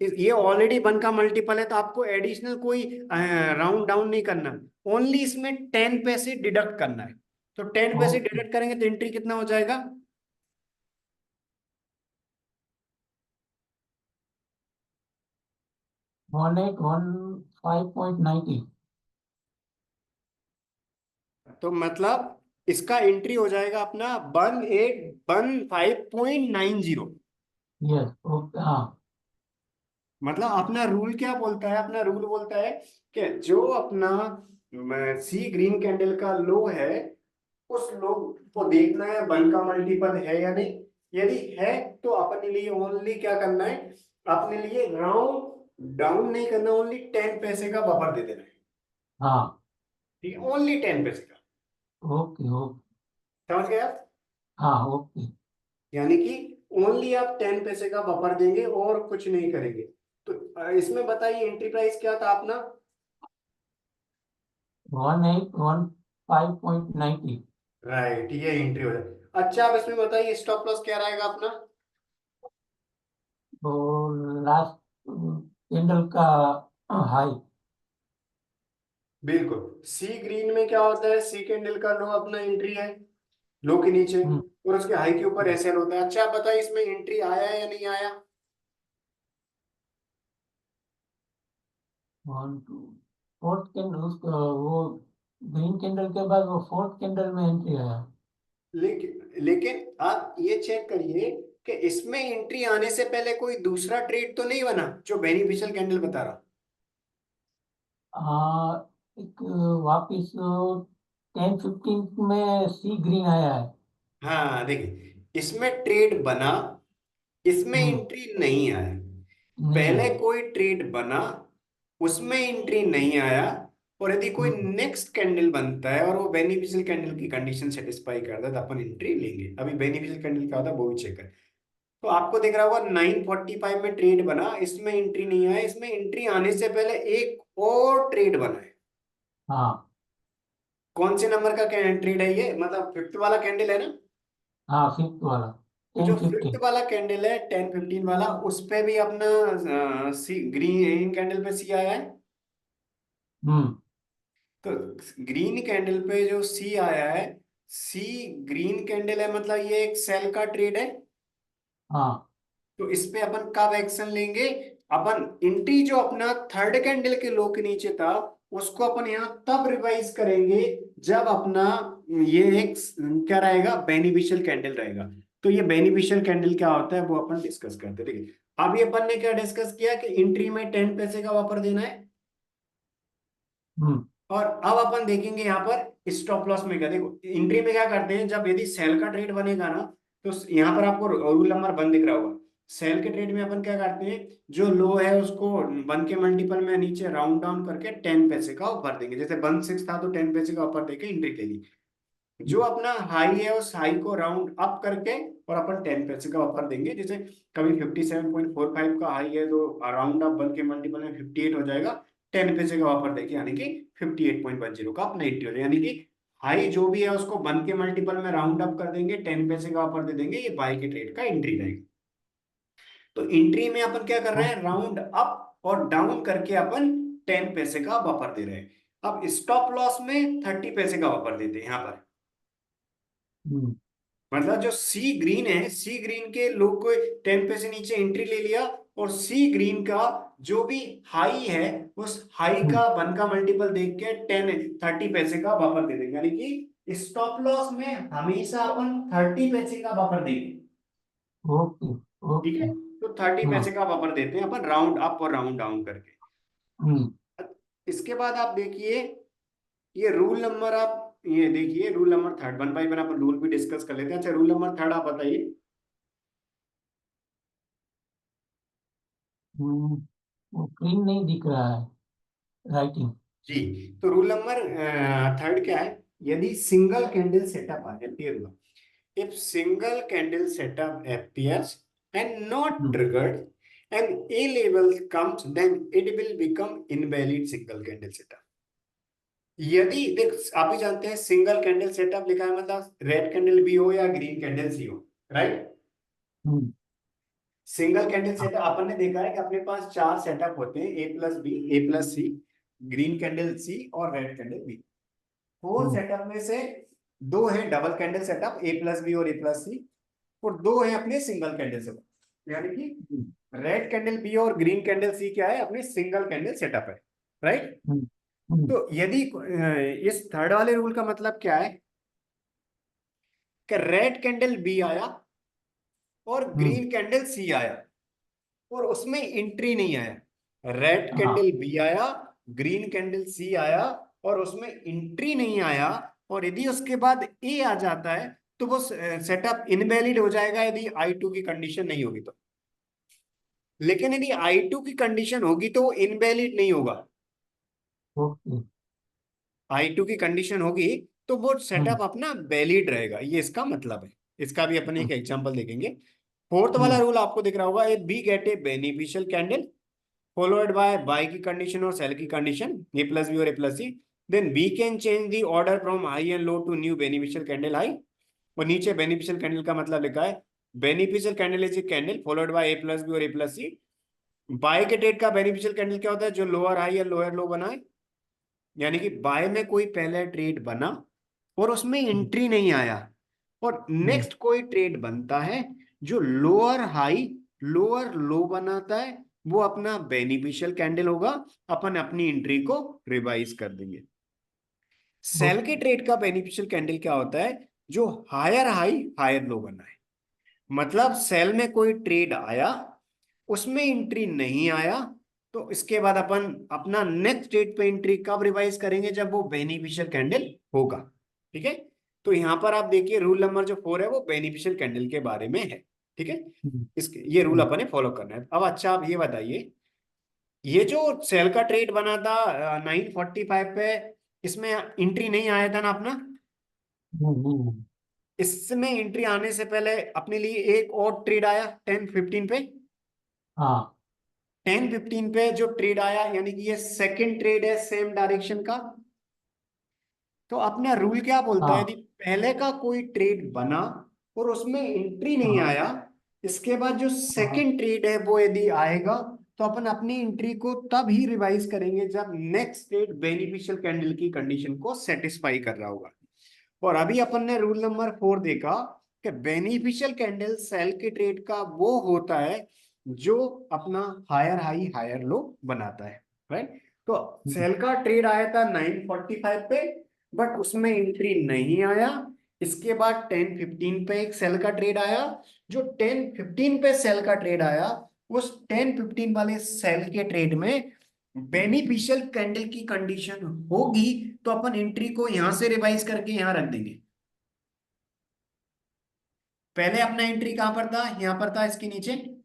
ये ऑलरेडी वन का मल्टीपल है, तो आपको एडिशनल कोई राउंड डाउन नहीं करना, ओनली इसमें 10 पैसे डिडक्ट करना है। तो 10 पैसे ओके। डिडक्ट करेंगे तो एंट्री कितना हो जाएगा? 1815.90। तो मतलब इसका एंट्री हो जाएगा अपना 1815.90। यस, ओके, हाँ। मतलब अपना रूल क्या बोलता है? अपना रूल बोलता है कि जो अपना सी ग्रीन कैंडल का लो है, उस लो को देखना है वन का मल्टीपल है या नहीं। यदि है तो अपने लिए ओनली क्या करना है? अपने लिए राउंड डाउन नहीं करना, ओनली 10 पैसे का बफर दे देना है। हाँ। ठीक है, ओनली 10 पैसे का। Okay okay. समझ गए आप? हाँ ओके। यानी कि ओनली आप 10 पैसे का बफर देंगे और कुछ नहीं करेंगे। तो इसमें बताइए एंट्री प्राइस क्या था अपना? 1815.90। राइट, ये एंट्री हो जाए। अच्छा, आप इसमें बताइए स्टॉप लॉस क्या रहेगा अपना? तो लास्ट कैंडल का हाई। बिल्कुल, सी ग्रीन में क्या होता है? सी कैंडल का लो अपना एंट्री है, लो के नीचे, हम्म। और उसके हाई के ऊपर एसएल होता है। अच्छा, आप बताइए इसमें एंट्री आया या नहीं आया? वन टू फोर्थ कैंडल, उसको वो ग्रीन कैंडल के बाद वो फोर्थ कैंडल में एंट्री आया। लेकिन आप ये चेक करिए कि इसमें एंट्री आने से पहले कोई दूसरा ट्रेड तो नहीं बना जो बेनिफिशियल कैंडल बता रहा। एक वापिस 10:15 में सी ग्रीन आया है। हाँ देखिए, इसमें ट्रेड बना, इसमें हम्म। एंट्री नहीं आया। नहीं पहले आया। कोई ट्रेड बना, उसमें एंट्री नहीं आया, और यदि कोई हम्म। नेक्स्ट कैंडल बनता है और वो बेनिफिशियल कैंडल की कंडीशन सेटिस्फाई करता है, तो अपन एंट्री लेंगे। अभी बेनिफिशियल कैंडल क्या होता है वो भी चेक करें। तो आपको दिख रहा होगा 945 में ट्रेड बना, इसमें एंट्री नहीं आया। इसमें एंट्री आने से पहले एक और ट्रेड बना है। हाँ। कौन से नंबर का ट्रेड है ये? मतलब फिफ्थ वाला कैंडल है ना? हाँ, फिफ्थ वाला। तो जो टेन फिफ्थ फिफ्टीन वाला कैंडल है 1015 वाला, उस पे भी अपना सी ग्रीन कैंडल पे सी आया है। हम्म। तो ग्रीन कैंडल पे जो सी आया है, सी ग्रीन कैंडल है, मतलब ये एक सेल का ट्रेड है। हाँ। तो इस पे अपन कब एक्शन लेंगे? अपन एंट्री जो अपना थर्ड कैंडल के लो के नीचे था, उसको अपन यहाँ तब रिवाइज करेंगे जब अपना ये एक क्या रहेगा? बेनिफिशियल कैंडल रहेगा। तो ये बेनिफिशियल कैंडल क्या होता है वो अपन डिस्कस करते हैं। देखिए, अभी अपन ने क्या डिस्कस किया कि एंट्री में 10 पैसे का ऑफर देना है। हम्म। और अब अपन देखेंगे यहाँ पर स्टॉप लॉस में क्या। देखो, एंट्री में क्या करते हैं, जब यदि सेल का ट्रेड बनेगा ना, तो यहाँ पर आपको रूल नंबर 1 दिख रहा होगा। सेल के ट्रेड में अपन क्या करते हैं, जो लो है उसको 1 के मल्टीपल में नीचे राउंड डाउन करके 10 पैसे का ऑफर देंगे। जैसे 1 6 था तो 10 पैसे का ऑफर देके एंट्री ले ली। जो अपना हाई है उस हाई को राउंड अप करके और अपन 10 पैसे का ऑफर देंगे। जैसे कभी 57.45 का हाई है तो राउंड अप 1 के मल्टीपल में 58 हो जाएगा, 10 पैसे का ऑफर देके, यानी कि 58.10 का अपना एंट्री हो जाएगा। यानी कि हाई जो भी है उसको 1 के मल्टीपल में राउंड अप कर देंगे, 10 पैसे का ऑफर दे देंगे, ये बाय के ट्रेड का एंट्री रहेगा। तो एंट्री में अपन क्या कर रहे हैं, ओके। राउंड अप और डाउन करके अपन 10 पैसे का बफर दे रहे हैं। अब स्टॉप लॉस में 30 पैसे का बफर देते हैं यहाँ पर। हम्म। मतलब जो सी ग्रीन है, सी ग्रीन के लोग को 10 पैसे नीचे एंट्री ले लिया, और सी ग्रीन का जो भी हाई है उस हाई हम्म। का 1 का मल्टीपल देख के 30 पैसे का बफर दे देंगे, यानी कि स्टॉप लॉस में हमेशा अपन 30 पैसे का बफर देंगे। ओके। ठीक ओके। है, तो 30 हाँ। पैसे का बफर देते हैं अपन राउंड अप और राउंड डाउन करके। हम्म। इसके बाद आप देखिए, ये रूल नंबर, आप ये देखिए रूल नंबर थर्ड, 1 बाय 1 अपन रूल भी डिस्कस कर लेते हैं। अच्छा, रूल नंबर थर्ड आप बताइए। हम्म। वो क्लीन नहीं दिख रहा है राइटिंग। जी, तो रूल नंबर थर्ड क्या है, यदि सिंगल कैंडल सेटअप appear हुआ, if single candle setup appears and not hmm. triggered and a level comes, then it will become invalid single candle setup। यदि देख, आप ही जानते हैं सिंगल कैंडल सेटअप लिखा है मतलब रेड कैंडल भी हो या ग्रीन कैंडल सी हो, राइट। हम्म। सिंगल कैंडल हाँ। सेटअप अपन ने देखा है कि अपने पास 4 सेटअप होते हैं, ए प्लस बी, ए प्लस सी, ग्रीन कैंडल सी और रेड कैंडल बी। 4 हम्म। सेटअप में से 2 है डबल कैंडल सेटअप, ए प्लस बी और ए प्लस सी, और 2 है अपने सिंगल कैंडल सेटअप, यानी कि हम्म। रेड कैंडल बी और ग्रीन कैंडल सी क्या है, अपने सिंगल कैंडल सेटअप है, राइट। हम्म। हम्म। तो यदि इस थर्ड वाले रूल का मतलब क्या है कि रेड कैंडल बी आया और हम्म। ग्रीन कैंडल सी आया और उसमें एंट्री नहीं आया, रेड हाँ। कैंडल बी आया, ग्रीन कैंडल सी आया और उसमें एंट्री नहीं आया, और यदि उसके बाद ए आ जाता है तो वो सेटअप इनवैलिड हो जाएगा यदि I2 की कंडीशन नहीं होगी तो। लेकिन यदि I2 की कंडीशन होगी तो वो इनवैलिड नहीं होगा। ओके। I2 की कंडीशन होगी तो वो हम्म। सेटअप अपना वैलिड रहेगा, ये इसका मतलब है। इसका भी अपन हम्म। एक एग्जांपल देखेंगे। फोर्थ वाला हम्म। रूल आपको दिख रहा होगा, A B get a beneficial candle followed by buy की कंडीशन और सेल की कंडीशन, ए प्लस बी और A plus C, then B can change the order from high and low to new beneficial candle high. और नीचे beneficial candle का मतलब लिखा है, beneficial candle is a candle followed by A plus B और A plus C. Buy के trade का beneficial candle क्या होता है, जो लोअर हाई या लोअर लो बनाए, यानी कि बाय में कोई पहले ट्रेड बना और उसमें हम्म। एंट्री नहीं आया, और हम्म। नेक्स्ट कोई ट्रेड बनता है जो लोअर हाई लोअर लो बनाता है, वो अपना बेनिफिशियल कैंडल होगा, अपन अपनी एंट्री को रिवाइज कर देंगे। सेल के ओके। ट्रेड का बेनिफिशियल कैंडल क्या होता है, जो हायर हाई हायर लो बना है, मतलब सेल में कोई ट्रेड आया, उसमें एंट्री नहीं आया, तो इसके बाद अपन अपना नेक्स्ट ट्रेड पे एंट्री कब रिवाइज करेंगे, जब वो बेनिफिशियल कैंडल होगा। ठीक है, तो यहां पर आप देखिए रूल नंबर जो 4 है वो बेनिफिशियल कैंडल के बारे में है। ठीक है, हम्म। इसके ये रूल हम्म। अपन ने फॉलो करना है। अब अच्छा आप ये बताइए, ये जो सेल का ट्रेड बना था 945 पे, इसमें एंट्री नहीं आया था ना अपना, हम्म। इसमें एंट्री आने से पहले अपने लिए एक और ट्रेड आया 1015 पे। हाँ। 1015 पे जो ट्रेड आया, यानी कि ये सेकंड ट्रेड है सेम डायरेक्शन का। तो अपना रूल क्या बोलता है, यदि हाँ। पहले का कोई ट्रेड बना और उसमें एंट्री नहीं हाँ। आया, इसके बाद जो हाँ। सेकंड ट्रेड है वो यदि आएगा, तो अपन अपनी एंट्री को तब ही रिवाइज करेंगे जब नेक्स्ट ट्रेड बेनिफिशियल कैंडल की कंडीशन को सेटिस्फाई कर रहा होगा। और अभी अपन ने रूल नंबर 4 देखा कि बेनिफिशियल कैंडल सेल के ट्रेड का वो होता है जो अपना हायर हाई हायर लो बनाता है, राइट। तो हम्म। सेल का ट्रेड आया था 945 पे, बट उसमें एंट्री नहीं आया। इसके बाद 1015 पे एक सेल का ट्रेड आया, जो 1015 पे सेल का ट्रेड आया, उस 1015 वाले सेल के ट्रेड में बेनिफिशियल कैंडल की कंडीशन होगी, तो अपन एंट्री को यहां से रिवाइज करके यहां रख देंगे। पहले अपना एंट्री कहां पर था, यहां पर था इसके नीचे। हम्म।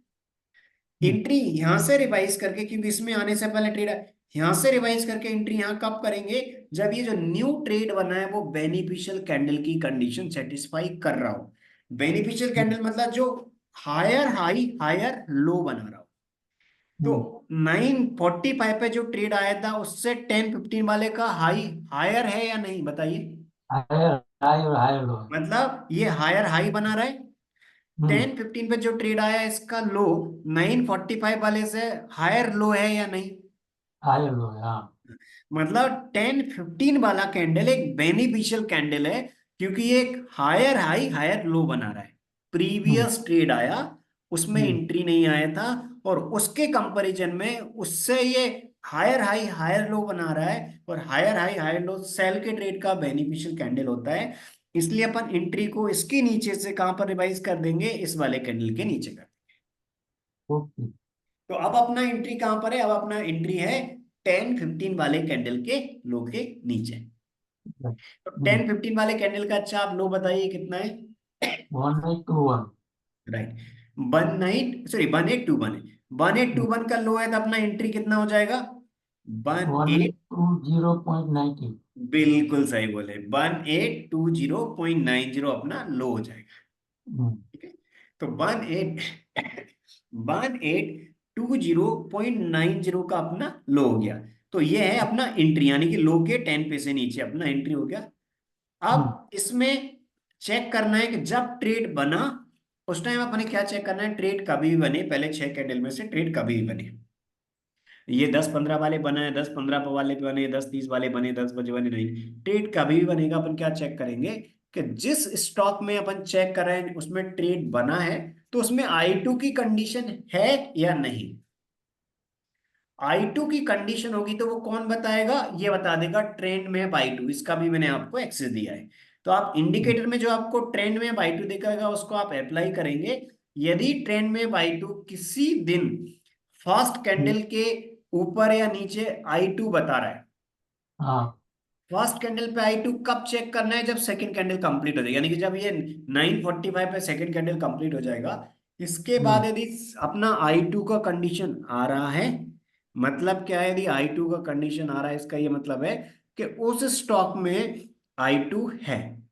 एंट्री यहां से रिवाइज करके, क्योंकि इसमें आने से पहले ट्रेड है, यहां से रिवाइज करके एंट्री यहां कब करेंगे, जब ये जो न्यू ट्रेड बना है वो बेनिफिशियल कैंडल की कंडीशन सेटिस्फाई कर रहा हो। बेनिफिशियल हम्म। कैंडल मतलब जो हायर हाई हायर लो बना रहा हो। तो हम्म। 945 पे जो ट्रेड आया था उससे 1015 वाले का हाई हायर है या नहीं, बताइए। हायर हाई और हायर लो। मतलब ये हायर हाई बना रहा है। हम्म। 10:15 पे जो ट्रेड आया इसका लो 9:45 वाले से हायर लो है या नहीं? हायर लो है, हाँ। मतलब 10:15 वाला कैंडल एक बेनिफिशियल कैंडल है, क्योंकि ये एक हायर हाई हायर लो बना रहा है। हम्म। प्रीवियस ट्रेड आया, उसमें हम्म। एंट्री नहीं आया था, और उसके कंपैरिजन में उससे ये हायर हाई हायर लो बना रहा है, और higher high higher low sell के ट्रेड का बेनिफिशियल कैंडल होता है। इसलिए अपन एंट्री को इसके नीचे से कहां पर रिवाइज कर देंगे, इस वाले कैंडल के नीचे कर। ओके। तो अब अपना एंट्री कहां पर है? अब अपना एंट्री है 10:15 वाले कैंडल के लो के नीचे। तो हम्म। 10:15 वाले कैंडल का अच्छा आप लो बताइए कितना है? 1821। राइट, 1821 है। 1821 का लो है, तो अपना एंट्री कितना हो जाएगा? One one eight eight two zero point ninety. बिल्कुल सही बोले, 1820.90 अपना लो हो जाएगा। हम्म। ठीक है, तो 1820.90 का अपना लो हो गया। तो ये है अपना एंट्री, यानी कि लो के 10 पैसे नीचे अपना एंट्री हो गया। हम्म। अब इसमें चेक करना है कि जब ट्रेड बना उस टाइम अपने क्या चेक करना है, ट्रेड कभी भी बने, पहले 6 कैंडल में से ट्रेड कभी भी बने। ये 10-15 वाले बने, 10-15 वाले बने, 10-30 वाले बने, 10 बजे बने, नहीं, ट्रेड कभी भी बनेगा। अपन क्या चेक करेंगे कि जिस स्टॉक में अपन चेक कर रहे हैं उसमें ट्रेड बना है, तो उसमें I2 की कंडीशन है या नहीं। I2 की कंडीशन होगी तो वो कौन बताएगा? ये बता देगा ट्रेंड मैप I2। इसका भी मैंने आपको एक्सेस दिया है। तो आप हम्म। इंडिकेटर में जो आपको ट्रेंड मैप I2 दिखाएगा उसको आप अप्लाई करेंगे। यदि ट्रेंड मैप I2 किसी दिन फर्स्ट हम्म। कैंडल के ऊपर या नीचे I2 बता रहा है, हाँ। फर्स्ट कैंडल पे I2 कब चेक करना है? जब सेकंड कैंडल कंप्लीट हो जाएगी, यानी कि जब ये 9:45 पे सेकंड कैंडल कंप्लीट हो जाएगा, इसके बाद हम्म। यदि अपना I2 का कंडीशन आ रहा है, मतलब क्या है? यदि I2 का कंडीशन आ रहा है, इसका ये मतलब है कि उस स्टॉक में I2 है।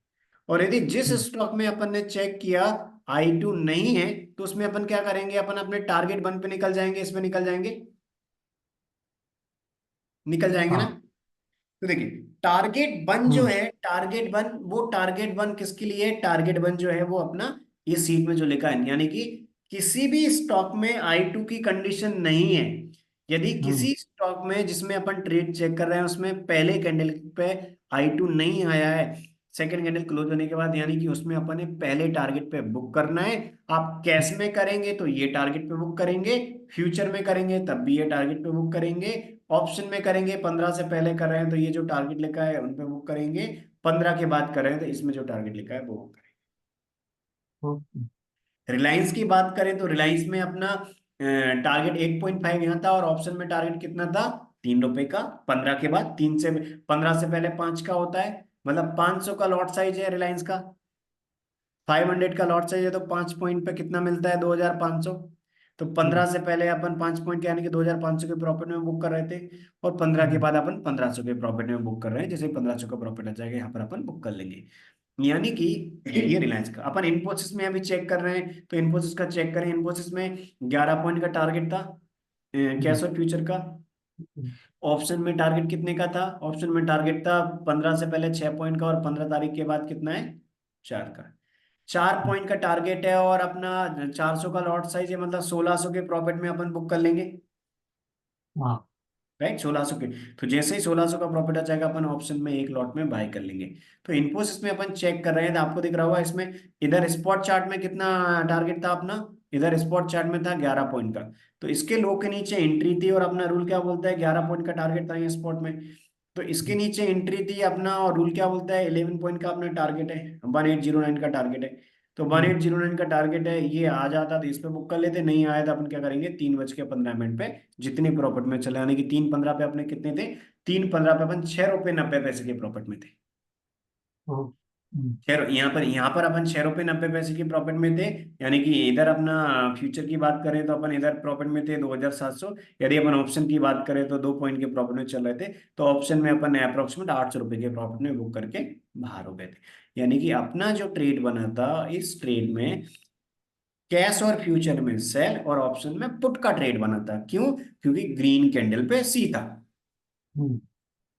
और यदि जिस हम्म। स्टॉक में अपन ने चेक किया I2 नहीं है, तो उसमें अपन क्या करेंगे? अपन अपने टारगेट वन पे निकल जाएंगे, इसमें निकल जाएंगे, निकल जाएंगे ना। हाँ। तो देखिए, टारगेट वन जो हम्म। है, टारगेट वन, वो टारगेट वन किसके लिए है? टारगेट वन जो है वो अपना ये सीट में जो लिखा है, यानी कि किसी भी स्टॉक में I2 की कंडीशन नहीं है। यदि हम्म। किसी स्टॉक में जिसमें अपन ट्रेड चेक कर रहे हैं उसमें पहले कैंडल पे I2 नहीं आया है, सेकंड कैंडल क्लोज होने के बाद, यानी कि उसमें अपन ने पहले टारगेट पे बुक करना है। आप कैश में करेंगे तो ये टारगेट पे बुक करेंगे, फ्यूचर में करेंगे तब भी ये टारगेट पे बुक करेंगे, ऑप्शन में करेंगे 15 से पहले कर रहे हैं तो ये जो टारगेट लिखा है उन पे बुक करेंगे, 15 के बाद कर रहे हैं तो इसमें जो टारगेट लिखा है वो बुक करेंगे। ओके। रिलायंस की बात करें तो रिलायंस में अपना टारगेट 1.5 यहाँ था, और ऑप्शन में टारगेट कितना था? 3 रुपए का। 15 के बाद 15 से पहले 5 का होता है, मतलब 500 का लॉट साइज है रिलायंस का। 500 का लॉट चाहिए तो 5 पॉइंट पे कितना मिलता है? 2500। तो 15 हम्म। से पहले अपन 5 पॉइंट के यानी कि 2500 के प्रॉफिट में बुक कर रहे थे, और 15 के हम्म। बाद अपन 1500 के प्रॉफिट में बुक कर रहे हैं। जैसे 1500 का प्रॉफिट आ जाएगा यहाँ पर अपन बुक कर लेंगे। यानी कि ये रिलायंस का अपन इन्फोसिस में अभी चेक कर रहे हैं, तो इन्फोसिस का चेक करें। इन्फोसिस में 11 पॉइंट का टारगेट था हम्म। कैश और फ्यूचर का। हम्म। ऑप्शन में टारगेट कितने का था? ऑप्शन में टारगेट था 15 से पहले 6 पॉइंट का, और 15 तारीख के बाद कितना है? 4 का। 4 पॉइंट का टारगेट है, और अपना 400 का लॉट साइज है, मतलब 1600 के प्रॉफिट में अपन बुक कर लेंगे। हाँ। राइट, 1600 के। तो जैसे ही 1600 का प्रॉफिट आ जाएगा अपन ऑप्शन में एक लॉट में बाय कर लेंगे। तो इन्फोसिस में अपन चेक कर रहे हैं तो आपको दिख रहा होगा इसमें, इधर स्पॉट चार्ट में कितना टारगेट था अपना? इधर स्पॉट चार्ट में था 11 पॉइंट का। तो इसके लो के नीचे एंट्री थी, और अपना रूल क्या बोलता है? 11 पॉइंट का टारगेट था ये स्पॉट में। तो इसके नीचे एंट्री थी अपना, और रूल क्या बोलता है? 11 पॉइंट का अपना टारगेट है, 1809 का टारगेट है। तो वन हम्म। एट जीरो नाइन का टारगेट है, ये आ जाता तो इस पे बुक कर लेते, नहीं आया तो अपन क्या करेंगे? 3:15 पे जितनी प्रॉफिट में चले, यानी कि 3:15 पे अपने कितने थे? 3:15 पे अपन 6 रुपये 90 पैसे के प्रॉफिट में थे। ओ। हम्म। यहाँ पर अपन 6 रुपये 90 पैसे की प्रॉफिट में थे। यानी कि इधर अपना फ्यूचर की बात करें तो अपन इधर प्रॉफिट में थे 2700। यदि अपन ऑप्शन की बात करें तो 2 पॉइंट के प्रॉफिट में चल रहे थे, तो ऑप्शन में अपन अप्रोक्सीमेट 800 रुपये के प्रॉफिट में बुक करके बाहर हो गए थे। यानी कि अपना जो ट्रेड बना था इस ट्रेड में कैश और फ्यूचर में सेल, और ऑप्शन में पुट का ट्रेड बना था। क्यों? क्योंकि ग्रीन कैंडल पे सी था। हम्म।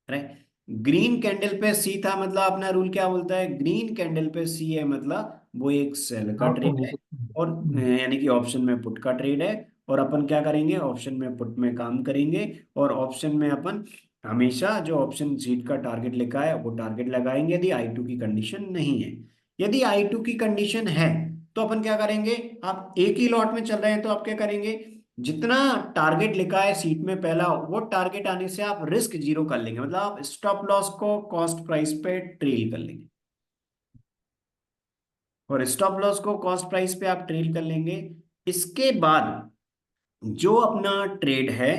राइट, ग्रीन कैंडल पे सी था, मतलब अपना रूल क्या बोलता है, ग्रीन कैंडल पे सी है मतलब वो एक सेल का ओके ट्रेड है, मुझे। और यानी कि ऑप्शन में पुट का ट्रेड है। और अपन क्या करेंगे, ऑप्शन में पुट में काम करेंगे, और ऑप्शन में अपन हमेशा जो ऑप्शन सीट का टारगेट लिखा है वो टारगेट लगाएंगे, यदि आई टू की कंडीशन नहीं है। यदि आई टू की कंडीशन है तो अपन क्या करेंगे, आप एक ही लॉट में चल रहे हैं तो आप क्या करेंगे, जितना टारगेट लिखा है सीट में पहला वो टारगेट आने से आप रिस्क जीरो कर लेंगे, मतलब आप स्टॉप लॉस को कॉस्ट प्राइस पे ट्रेल कर लेंगे। और स्टॉप लॉस को कॉस्ट प्राइस पे आप ट्रेल कर लेंगे। इसके बाद जो अपना ट्रेड है,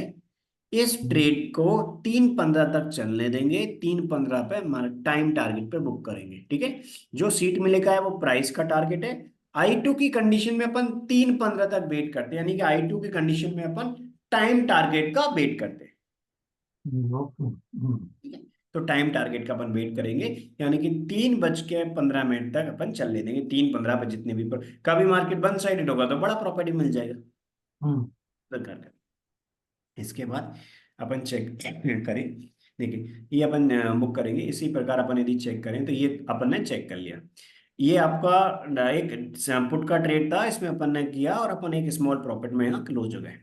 इस ट्रेड को 3:15 तक चलने देंगे, 3:15 पे टाइम टारगेट पे बुक करेंगे, ठीक है। जो सीट में लिखा है वो प्राइस का टारगेट है। आई टू की कंडीशन में अपन 3:15 तक वेट करते हैं, यानी कि आई टू की कंडीशन में अपन टाइम टारगेट का वेट करते हैं, ओके। ठीक है। तो टाइम टारगेट का अपन वेट करेंगे, यानी कि 3:15 तक अपन चलने देंगे, 3:15 पे जितने भी पर कभी मार्केट वन साइडेड होगा तो बड़ा प्रॉफिट मिल जाएगा। हम्म। तो कर लें। इसके बाद अपन चेक करें, देखिए ये अपन बुक करेंगे, इसी प्रकार अपन यदि चेक करें तो ये अपन ने चेक कर लिया। ये आपका एक पुट का ट्रेड था, इसमें अपन ने किया और अपन एक स्मॉल प्रॉफिट में यहाँ क्लोज हो गए।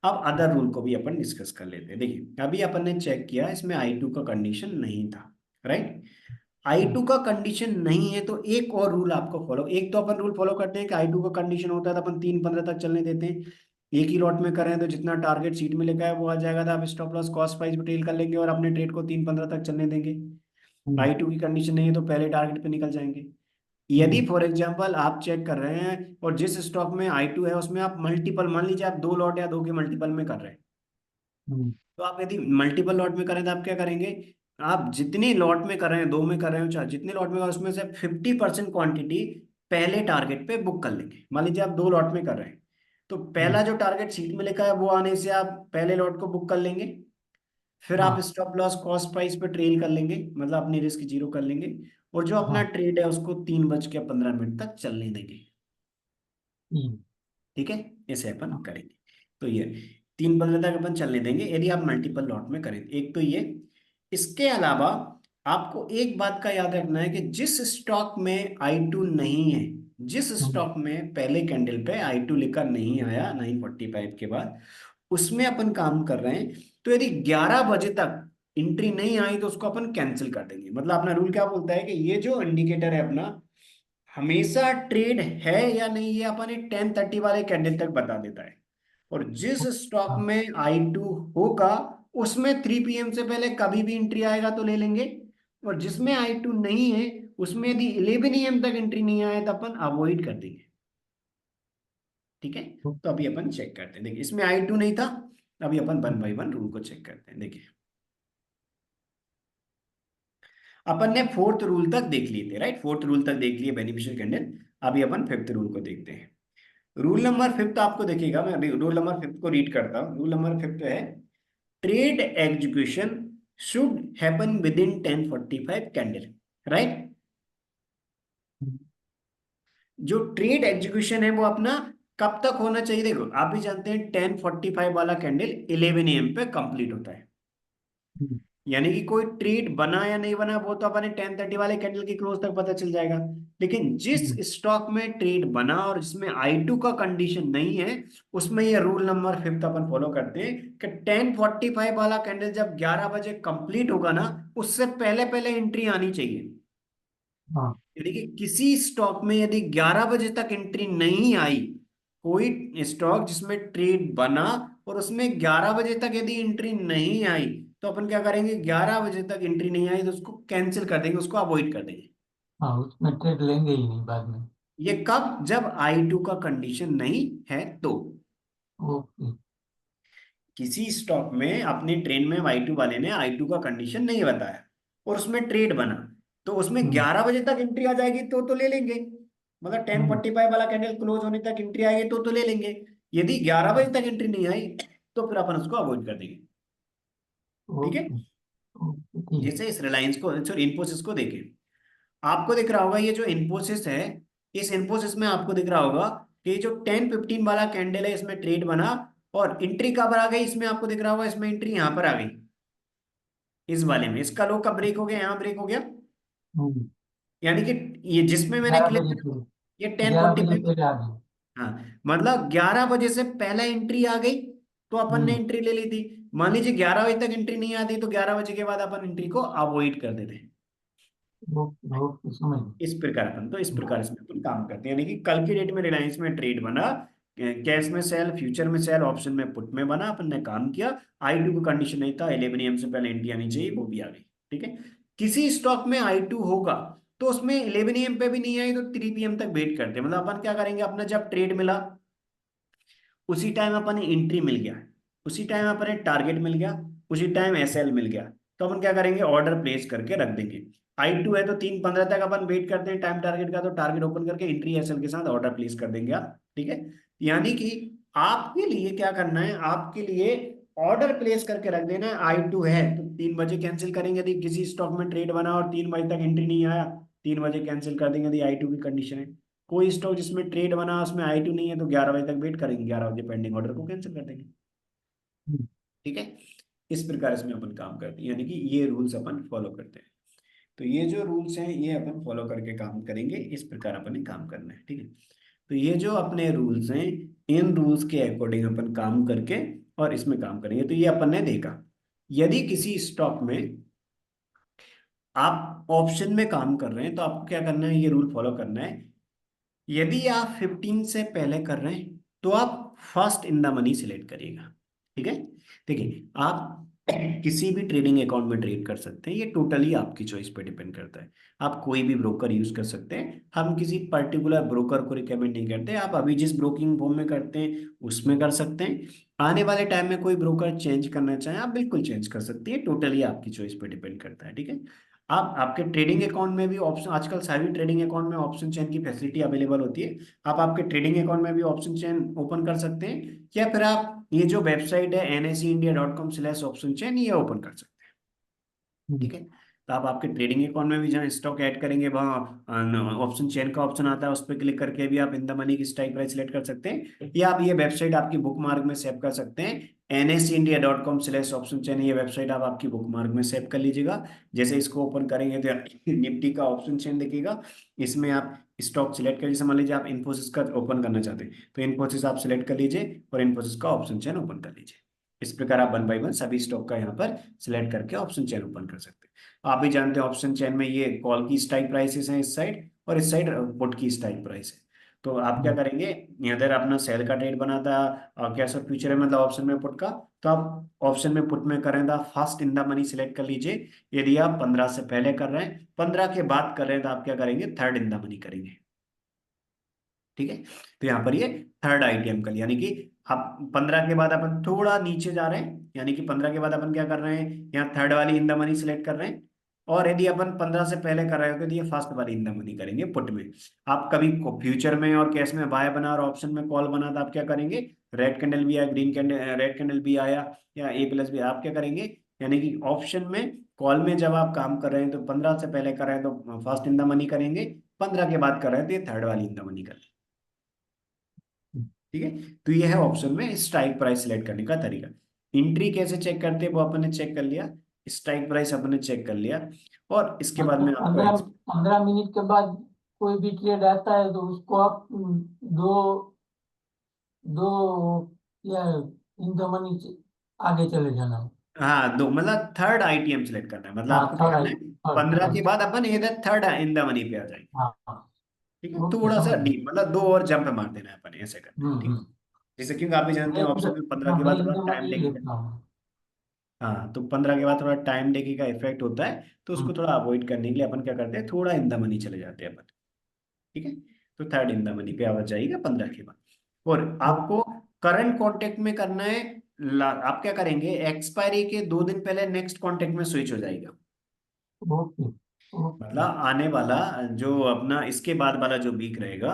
अब अदर रूल को भी अपन डिस्कस कर लेते हैं। देखिए अभी अपन ने चेक किया, इसमें आई टू का कंडीशन नहीं था, राइट। आई टू का कंडीशन नहीं है तो एक और रूल आपको फॉलो, एक तो अपन रूल फॉलो करते हैं कि आई टू का कंडीशन होता है तो अपन 3:15 तक चलने देते हैं। एक ही लॉट में करें तो जितना टारगेट सीट में लिखा है वो आ जाएगा, तो आप स्टॉप लॉस कॉस्ट प्राइस पे ट्रेल कर लेंगे और अपने ट्रेड को 3:15 तक चलने देंगे। हम्म। आई टू की कंडीशन नहीं है तो पहले टारगेट पे निकल जाएंगे। यदि हम्म। फॉर एग्जांपल आप चेक कर रहे हैं और जिस स्टॉक में आई टू है उसमें आप मल्टीपल, मान लीजिए आप 2 लॉट या 2 के मल्टीपल में कर रहे हैं, हम्म। तो आप यदि मल्टीपल लॉट में करें तो आप क्या करेंगे, आप जितनी लॉट में कर रहे हैं, 2 में कर रहे हो चाहे जितने लॉट में कर रहे हो, उसमें से 50% क्वांटिटी पहले टारगेट पे बुक कर लेंगे। मान लीजिए आप 2 लॉट में कर रहे हैं, तो हम्म। पहला जो टारगेट सीट में लिखा है वो आने से आप पहले लॉट को बुक कर लेंगे। फिर आप हाँ। स्टॉप लॉस कॉस्ट प्राइस पे ट्रेल कर लेंगे, मतलब अपनी रिस्क जीरो कर लेंगे। और जो अपना हाँ। ट्रेड है उसको 3:15 तक चलने देंगे, हम्म। ठीक है। ऐसे अपन हाँ। करेंगे। तो ये 3:15 तक अपन चलने देंगे यदि आप मल्टीपल लॉट में करें, एक तो ये। इसके अलावा आपको एक बात का याद रखना है कि जिस स्टॉक में आई टू नहीं है, जिस हम्म। स्टॉक में पहले कैंडल पे आई टू लिखा नहीं आया 9:45 के बाद, उसमें अपन काम कर रहे हैं, तो यदि 11 बजे तक एंट्री नहीं आई तो उसको अपन कैंसिल कर देंगे। मतलब अपना रूल क्या बोलता है कि ये जो इंडिकेटर है अपना, हमेशा ट्रेड है या नहीं ये अपन एक 10:30 वाले कैंडल तक बता देता है। और जिस स्टॉक हाँ। में आई टू होगा उसमें 3 PM से पहले कभी भी एंट्री आएगा तो ले लेंगे। और जिसमें आई टू नहीं है उसमें यदि 11 AM तक एंट्री नहीं आए तो अपन अवॉइड कर देंगे, ठीक है। तो अभी अपन चेक करते हैं, देखिए इसमें आई टू नहीं था, अभी अपन 1 बाय 1 रूल को चेक करते हैं। देखिए अपन ने फोर्थ रूल तक देख लिए थे, राइट, फोर्थ रूल तक देख लिए बेनिफिशियल कैंडल। अभी अपन फिफ्थ रूल को देखते हैं। रूल नंबर फिफ्थ आपको देखिएगा, मैं अभी रूल नंबर फिफ्थ को रीड करता हूँ। रूल नंबर फिफ्थ है, trade execution should happen with in 10:45 candle, right. जो ट्रेड एग्जीक्यूशन है वो अपना कब तक होना चाहिए, देखो आप भी जानते हैं 10:45 वाला कैंडल 11 AM पे कंप्लीट होता है। हम्म। यानी कि कोई ट्रेड बना या नहीं बना वो तो अपने 10:30 वाले कैंडल की क्लोज तक पता चल जाएगा। लेकिन जिस हम्म। स्टॉक में ट्रेड बना और जिसमें आई टू का कंडीशन नहीं है, उसमें ये रूल नंबर फिफ्थ अपन फॉलो करते हैं कि 10:45 वाला कैंडल जब 11 बजे कंप्लीट होगा ना, उससे पहले पहले एंट्री आनी चाहिए। हाँ। यानी कि किसी स्टॉक में यदि 11 बजे तक एंट्री नहीं आई, कोई स्टॉक जिसमें ट्रेड बना और उसमें 11 बजे तक यदि एंट्री नहीं आई, तो अपन क्या करेंगे, 11 बजे तक एंट्री नहीं आई तो उसको कैंसिल कर देंगे, उसको अवॉइड कर देंगे। हाँ, उसमें ट्रेड लेंगे ही नहीं बाद में। ये कब, जब आई टू का कंडीशन नहीं है तो। ओके। किसी स्टॉक में अपने ट्रेन में आई टू वाले ने आई टू का कंडीशन नहीं बताया और उसमें ट्रेड बना, तो उसमें हम्म। 11 बजे तक एंट्री आ जाएगी तो ले लेंगे। मतलब टेन हम्म। फोर्टी फाइव वाला कैंडल क्लोज होने तक एंट्री आएगी तो ले लेंगे। यदि 11 बजे तक एंट्री नहीं आई तो फिर अपन उसको अवॉइड कर देंगे, ठीक है। ओके। ओके ठीक है। जैसे इस रिलायंस को, सॉरी इन्फोसिस को देखें, आपको दिख रहा होगा ये जो इन्फोसिस है, इस इन्फोसिस में आपको दिख रहा होगा कि ये जो 10:15 वाला कैंडल है इसमें ट्रेड बना और एंट्री कब आ गई, इसमें आपको दिख रहा होगा, इसमें एंट्री यहां पर आ गई। इस वाले में इसका लो कब ब्रेक हो गया, यहाँ ब्रेक हो गया, हम्म, यानी कि ये जिसमें मैंने 11 क्लिक बजे करा, से, ये टेन 11 फोर्टी बजे फाइव पहले आ गए। हाँ मतलब 11 बजे से पहले एंट्री आ गई तो अपन ने हम्म, एंट्री ले ली थी। मान लीजिए 11 बजे तक एंट्री नहीं आती तो 11 बजे के बाद अपन एंट्री को अवॉइड कर देते हैं। ओके समझ इस प्रकार अपन, तो इस गए। प्रकार इसमें अपन काम करते हैं, यानी कि कल की डेट में रिलायंस में ट्रेड बना, कैश में सेल, फ्यूचर में सेल, ऑप्शन में पुट में बना, अपन ने काम किया। आई टू का कंडीशन नहीं था, 11 AM से पहले एंट्री आनी चाहिए, वो भी आ गई। ठीक है, किसी स्टॉक में आई टू होगा तो उसमें 11 AM पे भी नहीं आई तो 3 PM तक वेट करते हैं। मतलब अपन क्या करेंगे, अपना जब ट्रेड मिला उसी टाइम अपन एंट्री मिल गया, उसी टाइम अपन टारगेट मिल गया, उसी टाइम एसएल मिल गया, तो अपन क्या करेंगे, ऑर्डर प्लेस करके रख देंगे। आई टू है तो 3:15 तक अपन वेट करते हैं टाइम टारगेट का, तो टारगेट ओपन करके एंट्री एसएल के साथ ऑर्डर प्लेस कर देंगे आप। ठीक है, यानी कि आपके लिए क्या करना है, आपके लिए ऑर्डर प्लेस करके रख देना है। आई टू है तो 3 बजे कैंसिल करेंगे, यदि किसी स्टॉक में ट्रेड बना और 3 बजे तक एंट्री नहीं आया, 3 बजे कैंसिल कर देंगे, यदि आई टू की कंडीशन है। कोई स्टॉक जिसमें ट्रेड बना उसमें आई टू नहीं है तो 11 बजे तक वेट करेंगे, 11 बजे पेंडिंग ऑर्डर को कैंसिल कर देंगे। हम्म, ठीक है, इस प्रकार इसमें अपन काम करते हैं, यानी कि ये रूल्स अपन फॉलो करते हैं। तो ये जो रूल्स हैं ये अपन फॉलो करके काम करेंगे, इस प्रकार अपन ने काम करना है। ठीक है, तो ये जो अपने रूल्स हैं, इन रूल्स के अकॉर्डिंग अपन काम करके और इसमें काम करेंगे। तो ये अपन ने देखा, यदि किसी स्टॉक में आप ऑप्शन में काम कर रहे हैं तो आपको क्या करना है, ये रूल फॉलो करना है। यदि आप 15 से पहले कर रहे हैं तो आप first in the money select करिएगा। ठीक है, देखिए आप किसी भी ट्रेडिंग अकाउंट में ट्रेड कर सकते हैं, ये टोटली आपकी चॉइस पे डिपेंड करता है। आप कोई भी ब्रोकर यूज कर सकते हैं, हम किसी पर्टिकुलर ब्रोकर को रिकमेंड नहीं करते। आप अभी जिस ब्रोकिंग फॉर्म में करते हैं उसमें कर सकते हैं, आने वाले टाइम में कोई ब्रोकर चेंज करना चाहें आप बिल्कुल चेंज कर सकते हैं, टोटली आपकी चॉइस पे डिपेंड करता है। ठीक है, आप आपके ट्रेडिंग अकाउंट में भी ऑप्शन, आजकल सारी ट्रेडिंग अकाउंट में ऑप्शन चेन की फैसिलिटी अवेलेबल होती है। आप आपके ट्रेडिंग अकाउंट में भी ऑप्शन चेन ओपन कर सकते हैं, या फिर आप ये जो वेबसाइट है NSEindia.com/ऑप्शन चेन ये ओपन कर सकते हैं। हम्म, ठीक है, तो आप आपके ट्रेडिंग अकाउंट में भी जहाँ स्टॉक ऐड करेंगे वहाँ ऑप्शन चेन का ऑप्शन आता है, उस पर क्लिक करके भी आप इन द मनी की स्ट्राइक प्राइस सिलेक्ट कर सकते हैं, या आप ये वेबसाइट आपकी बुक मार्क में सेव कर सकते हैं। NSEindia.com/ऑप्शन चेन ये वेबसाइट आप आपकी बुक मार्क में सेव कर लीजिएगा। जैसे इसको ओपन करेंगे तो निफ्टी का ऑप्शन चेन दिखेगा, इसमें आप स्टॉक सिलेक्ट कर, जैसे मान लीजिए आप इन्फोसिस का ओपन करना चाहते हैं तो इन्फोसिस आप सिलेक्ट कर लीजिए और इन्फोसिस का ऑप्शन चेन ओपन कर लीजिए। इस प्रकार आप 1 बाय 1 सभी स्टॉक का यहाँ पर सिलेक्ट करके ऑप्शन चेन ओपन कर सकते हैं। आप भी जानते हैं ऑप्शन चेन में ये कॉल की स्ट्राइक प्राइसेस हैं इस साइड, और इस साइड पुट की स्ट्राइक प्राइस है। तो आप क्या हम्म, करेंगे, इधर अपना सेल का ट्रेड बना था और कैसा फ्यूचर है मतलब ऑप्शन में पुट का, तो आप ऑप्शन में पुट में करें तो first in the money select कर लीजिए। यदि आप 15 से पहले कर रहे हैं, 15 के बाद कर रहे हैं तो आप क्या करेंगे, थर्ड इन द मनी करेंगे। ठीक है, तो यहाँ पर ये थर्ड आइटम कल, यानी कि आप 15 के बाद अपन थोड़ा नीचे जा रहे हैं, यानी कि 15 के बाद अपन क्या कर रहे हैं, यहाँ थर्ड वाली इन द मनी सिलेक्ट कर रहे हैं। और यदि अपन 15 से पहले कर रहे होते तो ये फर्स्ट वाली इन द मनी करेंगे पुट में। आप कभी फ्यूचर में और कैश में बाय बना और ऑप्शन में कॉल बना तो आप क्या करेंगे, रेड कैंडल भी आया, ग्रीन कैंडल, रेड कैंडल भी आया या A+ भी, आप क्या करेंगे, यानी कि ऑप्शन में कॉल में जब आप काम कर रहे हैं तो 15 से पहले कर रहे हैं तो फर्स्ट इन द मनी करेंगे, 15 के बाद कर रहे हैं तो ये थर्ड वाली इन द मनी करेंगे। ठीक है, तो ये है ऑप्शन में स्ट्राइक प्राइस सिलेक्ट करने का तरीका। एंट्री कैसे चेक करते हैं वो अपन ने चेक कर लिया, स्ट्राइक प्राइस अपन ने चेक कर लिया, और इसके बाद मतलब में आपको 15 मिनट के बाद कोई भी ट्रेड आता है तो उसको आप दो दो या इन द मनी आगे चले जाना है। हाँ दो मतलब थर्ड आईटीएम सिलेक्ट करना है, मतलब हाँ आपको क्या थर्ड करना आई है, थर्ड 15 के थर्ड बाद अपन इधर थर्ड इन द मनी पे आ जाएंगे। हाँ हाँ, ठीक है, ओके थोड़ा सा समझ गया। डीप मतलब दो और जंप मार देना है अपन, ऐसे करना है। ठीक है, हम्म, जैसे क्योंकि आप भी जानते मैं हैं इन ऑप्शन में 15 हाँ के मैं बाद इन थोड़ा द टाइम मनी ही लेके, लेता हूँ। हाँ तो 15 के बाद थोड़ा टाइम लेके का इफेक्ट होता है, तो उसको हम्म, थोड़ा अवॉइड करने के लिए अपन क्या करते हैं, थोड़ा इन द मनी चले जाते हैं अपन। ठीक है, तो थर्ड इन द मनी पे आवाज जाएगा 15 के बाद। और ओ- आपको करंट कॉन्टेक्ट में करना है, आप क्या करेंगे, एक्सपायरी के 2 दिन पहले नेक्स्ट कॉन्टेक्ट में स्विच हो जाएगा। ओके ओके मतलब आने वाला जो अपना इसके बाद वाला जो वीक रहेगा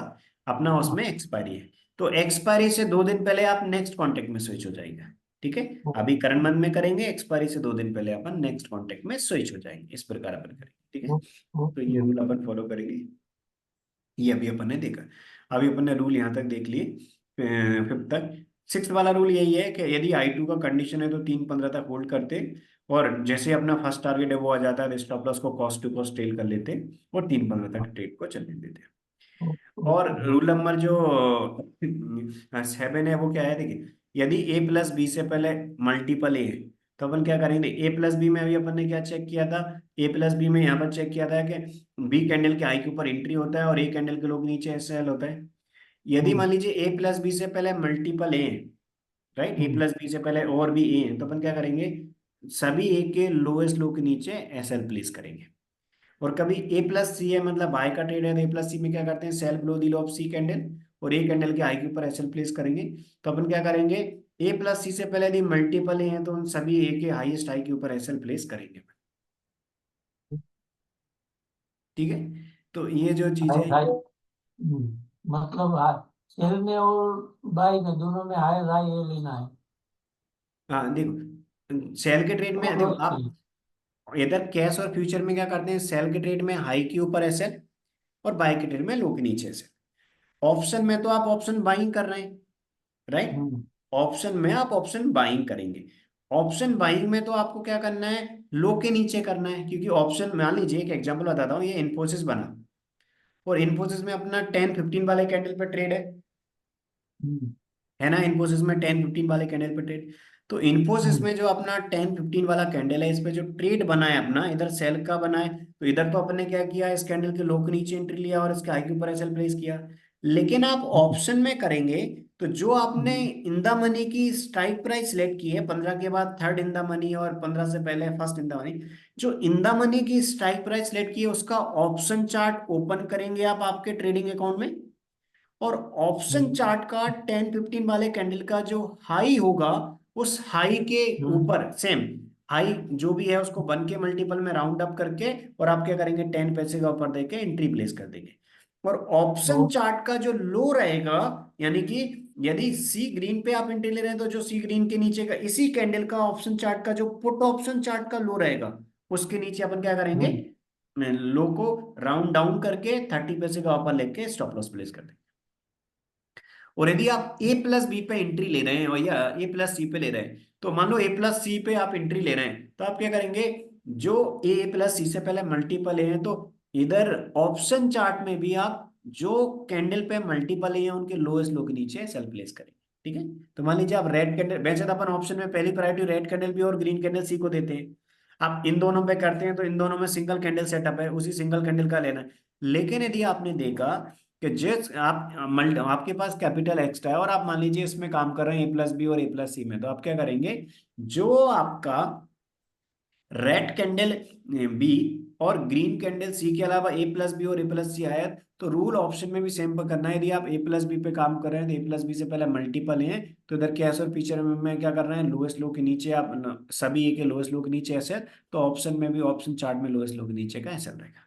अपना हाँ उसमें एक्सपायरी है, तो एक्सपायरी से 2 दिन पहले आप नेक्स्ट कॉन्टेक्ट में स्विच हो जाएगा। ठीक है, अभी करंट मंथ में करेंगे, एक्सपायरी से 2 दिन पहले अपन नेक्स्ट कॉन्टेक्ट में स्विच हो जाएंगे, इस प्रकार अपन करेंगे। ठीक है, तो ओके ये रूल ओके अपन फॉलो करेंगे। ये अभी अपन ने देखा, अभी अपन ने रूल यहाँ तक देख लिए, फिफ्थ तक। सिक्स्थ वाला रूल यही है कि यदि आई टू का कंडीशन है तो 3:15 तक होल्ड करते, और जैसे अपना फर्स्ट टारगेट है वो आ जाता है तो स्टॉप लॉस को कॉस्ट टू कॉस्ट टेल कर लेते हैं और 3-15 तक ट्रेड को चलने देते हैं। और ओके। रूल नंबर जो 7 है वो क्या है, देखिए, यदि ए प्लस बी से पहले मल्टीपल ए है तो अपन क्या करेंगे, ए प्लस बी में अभी अपन ने क्या चेक किया था, ए प्लस बी में यहाँ पर चेक किया था कि बी कैंडल के हाई के ऊपर एंट्री होता है और ए कैंडल के लोग नीचे सेल होता है। यदि हम्म मान लीजिए ए प्लस बी से पहले मल्टीपल ए है, राइट, ए हम्म प्लस बी से पहले और भी ए है, तो अपन क्या करेंगे, सभी ए के लोएस्ट लो के नीचे एस एल प्लेस करेंगे। और कभी ए प्लस सी है मतलब बाय का ट्रेड है तो ए प्लस सी में क्या करते हैं, sell below the low of C candle और ए कैंडल के हाई के ऊपर एस एल प्लेस करेंगे। तो अपन क्या करेंगे, ए प्लस सी से पहले यदि मल्टीपल ए हैं तो उन सभी ए के हाईएस्ट हाई के ऊपर एस एल प्लेस करेंगे। ठीक है, तो ये जो चीज हाई है, हाई। मतलब सेल में और बाई में दोनों में हाई हाई ये लेना है। हाँ देखो, सेल के ट्रेड स्टॉप में देखो लॉस के आप लिए। इधर कैश और फ्यूचर में क्या करते हैं, सेल के ट्रेड में हाई के ऊपर एसएल और बाय के ट्रेड में लो के नीचे एसएल। ऑप्शन में तो आप ऑप्शन बाइंग कर रहे हैं, राइट, हम्म ऑप्शन में आप ऑप्शन बाइंग करेंगे। ऑप्शन बाइंग में तो आपको क्या करना है, लो के नीचे करना है, क्योंकि ऑप्शन, मान लीजिए एक एग्जांपल बताता हूँ, ये इन्फोसिस बना और इन्फोसिस में अपना 10-15 वाले कैंडल पे ट्रेड हम्म है ना, इन्फोसिस में 10-15 वाले कैंडल पे ट्रेड। तो इन्फोसिस हम्म में जो अपना 10-15 वाला कैंडल है इस पे जो ट्रेड बना है अपना, इधर सेल का बना है, तो इधर तो अपने क्या किया, इस कैंडल के लो के नीचे एंट्री लिया और इसके हाई के ऊपर एसएल प्लेस किया। लेकिन आप हम्म ऑप्शन में करेंगे तो जो आपने हम्म इन द मनी की स्ट्राइक प्राइस सिलेक्ट की है, 15 के बाद थर्ड इन द मनी और 15 से पहले फर्स्ट इन द मनी, जो इन द मनी की स्ट्राइक प्राइस सिलेक्ट की है उसका ऑप्शन चार्ट ओपन करेंगे आप आपके ट्रेडिंग अकाउंट में। और ऑप्शन हम्म चार्ट का 10-15 वाले कैंडल का जो हाई होगा उस हाई के हम्म ऊपर सेम हाई जो भी है उसको 1 के मल्टीपल में राउंड अप करके और आप क्या करेंगे, 10 पैसे का ऊपर देके एंट्री प्लेस कर देंगे। और ऑप्शन ओ, चार्ट का जो लो रहेगा, यानी कि यदि सी ग्रीन पे आप एंट्री ले रहे हैं तो जो सी ग्रीन के नीचे का इसी कैंडल का ऑप्शन चार्ट का जो पुट ऑप्शन चार्ट का लो रहेगा उसके नीचे अपन क्या करेंगे, हम्म लो को राउंड डाउन करके 30 पैसे का ऊपर लेके स्टॉप लॉस प्लेस कर देंगे। और यदि आप ए प्लस बी पे एंट्री ले रहे हैं और या ए प्लस सी पे ले रहे हैं, तो मान लो ए प्लस सी पे आप एंट्री ले रहे हैं तो आप क्या करेंगे, जो ए प्लस सी से पहले मल्टीपल ए है तो इधर ऑप्शन चार्ट में भी आप जो कैंडल पे मल्टीपल ए है उनके लोएस्ट लो के नीचे सेल प्लेस करेंगे। ठीक है, तो मान लीजिए आप रेड कैंडल, वैसे तो अपन ऑप्शन में पहली प्रायोरिटी रेड कैंडल भी और ग्रीन कैंडल सी को देते हैं, आप इन दोनों पे करते हैं तो इन दोनों में सिंगल कैंडल सेटअप है, उसी सिंगल कैंडल का लेना है। लेकिन यदि आपने देखा कि जिस आप मल्टी आपके पास कैपिटल एक्स्ट्रा है और आप मान लीजिए इसमें काम कर रहे हैं ए प्लस बी और ए प्लस सी में, तो आप क्या करेंगे, जो आपका रेड कैंडल बी और ग्रीन कैंडल सी के अलावा ए प्लस बी और ए प्लस सी आया, तो रूल ऑप्शन में भी सेम पर करना है। यदि आप ए प्लस बी पे काम कर रहे हैं तो ए प्लस बी से पहले मल्टीपल है तो इधर कैश और फीचर में क्या कर रहे हैं, लोएस्ट लो के नीचे आप सभी ए के लोएस्ट लो के नीचे ऐसे, तो ऑप्शन में भी ऑप्शन चार्ट में लोएस्ट लो के नीचे का ऐसा रहेगा।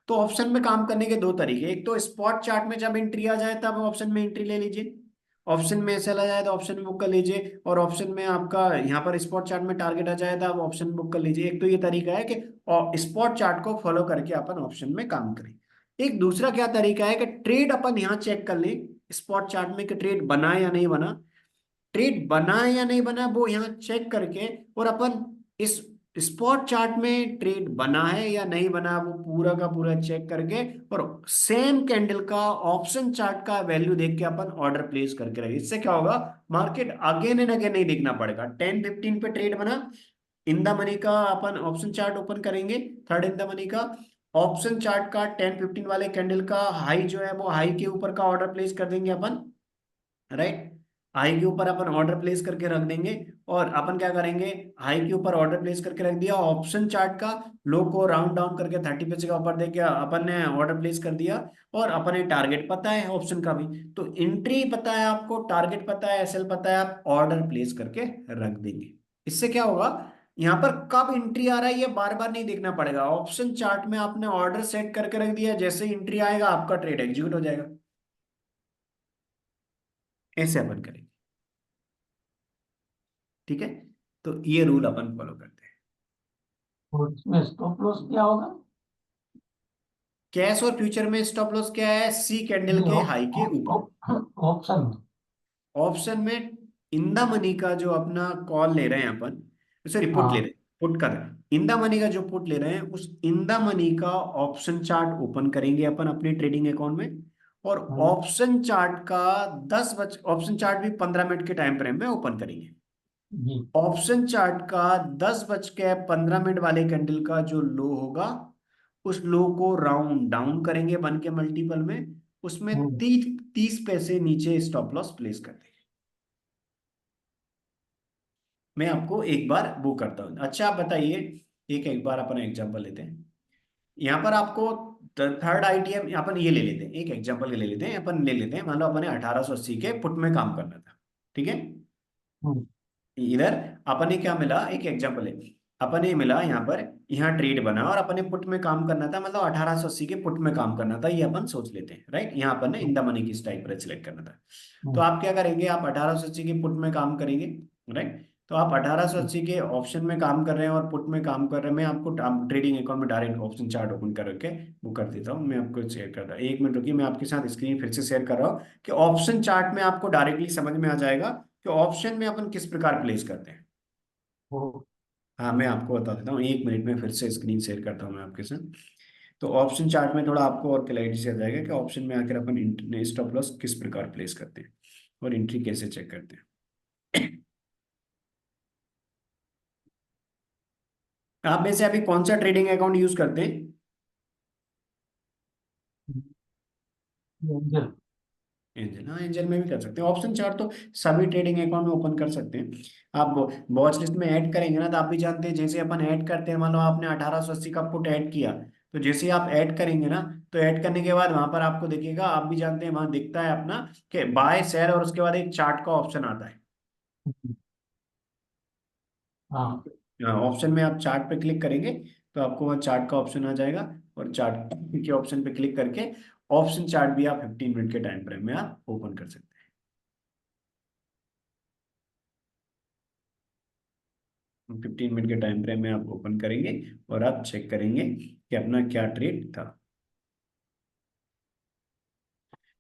तो ऑप्शन में काम करने के दो तरीके, एक तो स्पॉट चार्ट में जब एंट्री आ जाए तब ऑप्शन में एंट्री ले लीजिए, ऑप्शन में ऐसा आ जाए तो ऑप्शन बुक कर लीजिए, और ऑप्शन में आपका यहाँ पर स्पॉट चार्ट में टारगेट आ जाए तो आप ऑप्शन बुक कर लीजिए। एक तो ये तरीका है कि स्पॉट चार्ट को फॉलो करके अपन ऑप्शन में काम करें। एक दूसरा क्या तरीका है कि ट्रेड अपन यहाँ चेक कर लें स्पॉट चार्ट में कि ट्रेड बना या नहीं बना, ट्रेड बना या नहीं बना वो यहाँ चेक करके और अपन इस स्पॉट चार्ट में ट्रेड बना है या नहीं बना वो पूरा का पूरा चेक करके और सेम कैंडल का ऑप्शन चार्ट का वैल्यू देख के अपन ऑर्डर प्लेस करके रहे। इससे क्या होगा, मार्केट अगेन एंड अगेन नहीं देखना पड़ेगा। 10-15 पे ट्रेड बना, इन द मनी का अपन ऑप्शन चार्ट ओपन करेंगे, थर्ड इन द मनी का ऑप्शन चार्ट का 10-15 वाले कैंडल का हाई जो है वो हाई के ऊपर का ऑर्डर प्लेस कर देंगे अपन, राइट, हाई के ऊपर अपन ऑर्डर प्लेस करके रख देंगे। और अपन क्या करेंगे, हाई के ऊपर ऑर्डर प्लेस करके रख दिया, ऑप्शन चार्ट का लो को राउंड डाउन करके 30 पैसे का ऊपर देके अपन ने ऑर्डर प्लेस कर दिया, और अपने टारगेट पता है ऑप्शन का भी, तो एंट्री पता है आपको, टारगेट पता है, एसएल पता है, आप ऑर्डर प्लेस करके रख देंगे। इससे क्या होगा, यहाँ पर कब एंट्री आ रहा है ये बार बार नहीं देखना पड़ेगा, ऑप्शन चार्ट में आपने ऑर्डर सेट करके रख दिया, जैसे एंट्री आएगा आपका ट्रेड एग्जीक्यूट हो जाएगा। ऐसे अपन करेंगे। ठीक है, तो ये रूल अपन फॉलो करते हैं। और इसमें स्टॉप लॉस क्या होगा? कैश और फ्यूचर में स्टॉप लॉस क्या है, सी कैंडल नहीं के हाई के ऊपर। ऑप्शन। ऑप्शन में इन द मनी का जो अपना कॉल ले रहे हैं अपन, सॉरी पुट ले हाँ रहे हैं, पुट का इन द मनी का जो पुट ले रहे हैं उस इन द मनी का ऑप्शन चार्ट ओपन करेंगे अपन अपने ट्रेडिंग अकाउंट में, और हम्म, ऑप्शन चार्ट का 10 बज ऑप्शन चार्ट भी 15 मिनट के टाइम फ्रेम में ओपन करेंगे। जी। ऑप्शन चार्ट का 10 बज के 15 मिनट वाले कैंडल का जो लो होगा उस लो को राउंड डाउन करेंगे बन के मल्टीपल में, उसमें हम्म, 30 पैसे नीचे स्टॉप लॉस प्लेस कर देंगे। मैं आपको एक बार वो करता हूँ। अच्छा आप बताइए, एक बार अपन एग्जांपल लेते हैं। यहाँ पर आपको थर्ड आईटीएम अपन ये ले लेते हैं, एक एग्जांपल ले लेते हैं, अपन ले लेते हैं मान लो अपने 1880 के पुट में काम करना था, ठीक है। हम्म, इधर अपने क्या मिला, एक एग्जांपल है, अपने मिला यहाँ पर, यहाँ ट्रेड बना और अपने पुट में काम करना था, मतलब 1880 के पुट में काम करना था, ये अपन सोच लेते हैं, राइट। यहाँ अपन ने इन द मनी की स्ट्राइक प्राइस सिलेक्ट करना था। तो हम्म, आप क्या करेंगे, आप 1880 के पुट में काम करेंगे, राइट। तो आप 1880 के ऑप्शन में काम कर रहे हैं और पुट में काम कर रहे हैं। मैं आपको ट्रेडिंग अकाउंट में डायरेक्ट ऑप्शन चार्ट ओपन करके वो कर देता हूँ, मैं आपको शेयर कर रहा हूँ। 1 मिनट रुकिए, मैं आपके साथ स्क्रीन फिर से शेयर कर रहा हूँ कि ऑप्शन चार्ट में आपको डायरेक्टली समझ में आ जाएगा कि ऑप्शन में अपन किस प्रकार प्लेस करते हैं। वो, हाँ मैं आपको बता देता हूँ, 1 मिनट में फिर से स्क्रीन शेयर करता हूँ मैं आपके साथ। तो ऑप्शन चार्ट में थोड़ा आपको और क्लैरिटी से आ जाएगा कि ऑप्शन में आकर अपन स्टॉप लॉस किस प्रकार प्लेस करते हैं और एंट्री कैसे चेक करते हैं। आप में से अभी कौन सा ट्रेडिंग अकाउंट यूज करते हैं? एंजल। एंजल, हाँ एंजल में भी कर सकते हैं। ऑप्शन चार्ट तो सभी ट्रेडिंग अकाउंट में ओपन कर सकते हैं। आप वॉच लिस्ट में ऐड करेंगे ना, तो आप भी जानते हैं जैसे अपन ऐड करते हैं, मान लो आपने 1880 का पुट ऐड किया, तो जैसे ही आप ऐड करेंगे ना, तो ऐड करने के बाद वहां पर आपको दिखेगा, आप भी जानते हैं वहां दिखता है अपना कि बाय सेल, और उसके बाद एक चार्ट का ऑप्शन आता है। हाँ। ऑप्शन में आप चार्ट पे क्लिक करेंगे तो आपको वहाँ चार्ट का ऑप्शन आ जाएगा, और चार्ट के ऑप्शन पे क्लिक करके ऑप्शन चार्ट भी आप 15 मिनट के टाइम फ्रेम में आप ओपन कर सकते हैं। 15 मिनट के टाइम फ्रेम में आप ओपन करेंगे और आप चेक करेंगे कि अपना क्या ट्रेड था।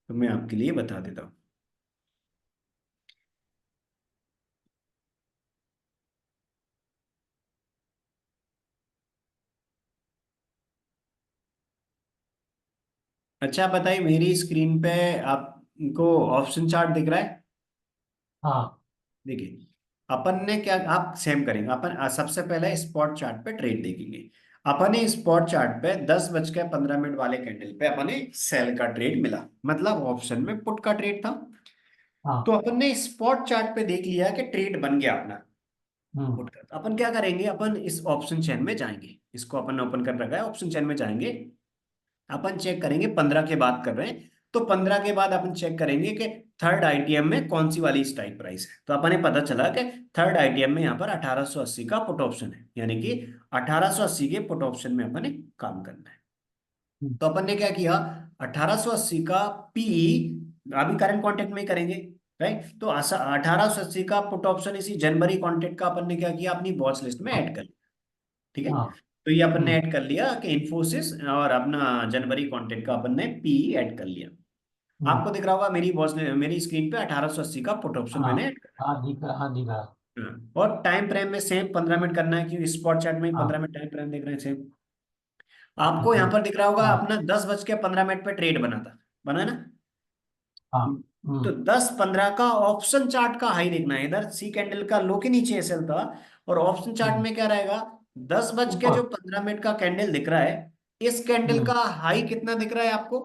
तो मैं आपके लिए बता देता हूँ। अच्छा आप बताइए, मेरी स्क्रीन पे आपको ऑप्शन चार्ट दिख रहा है? हाँ। देखिए, अपन ने क्या, आप सेम करेंगे, अपन सबसे पहले स्पॉट चार्ट पे ट्रेड देखेंगे। अपन ने स्पॉट चार्ट पे 10 बज के 15 मिनट वाले कैंडल पे अपन ने सेल का ट्रेड मिला, मतलब ऑप्शन में पुट का ट्रेड था। तो हाँ। अपन ने स्पॉट चार्ट पे देख लिया कि ट्रेड बन गया अपना हम्म, पुट का। तो अपन क्या करेंगे, अपन इस ऑप्शन चेन में जाएंगे, इसको अपन ने ओपन कर रखा है, ऑप्शन चेन में जाएंगे, अपन चेक करेंगे 15 के बाद कर रहे हैं, तो 15 के बाद अपन चेक करेंगे कि थर्ड आईटीएम में कौन सी वाली स्ट्राइक प्राइस है। तो अपन ने पता चला कि थर्ड आईटीएम में यहाँ पर 1880 का पुट ऑप्शन है, यानी कि 1880 के पुट ऑप्शन में अपन ने काम करना है। हम्म, तो अपन ने क्या किया, 1880 का पी, अभी करंट कॉन्टेक्ट में ही करेंगे, राइट। तो 1880 का पुट ऑप्शन इसी जनवरी कॉन्टेक्ट का अपन ने क्या किया, अपनी वॉच लिस्ट में ऐड कर लिया, ठीक है। हाँ। तो ये अपन ने हम्म, ऐड कर लिया कि इन्फोसिस और अपना जनवरी कॉन्टेक्ट का अपन ने पी ऐड कर लिया। हम्म, आपको दिख रहा होगा मेरी वॉच मेरी स्क्रीन पे 1880 का पुट ऑप्शन हाँ। मैंने ऐड कर हाँ दिख रहा, हाँ दिख रहा। दिया। और टाइम फ्रेम में सेम 15 मिनट करना है, क्योंकि स्पॉट चार्ट में ही हाँ। 15 मिनट टाइम फ्रेम देख रहे हैं सेम। आपको अच्छा। यहाँ पर दिख रहा होगा हाँ। अपना 10 बज के 15 मिनट पे ट्रेड बना था, बना है ना। हाँ। तो हम्म, 10-15 का ऑप्शन चार्ट का हाई देखना है, इधर सी कैंडल का लो के नीचे एसएल था, और ऑप्शन चार्ट हम्म, में क्या रहेगा, 10 बज के जो 15 मिनट का कैंडल दिख रहा है, इस कैंडल ऊपर। का हाई कितना दिख रहा है आपको?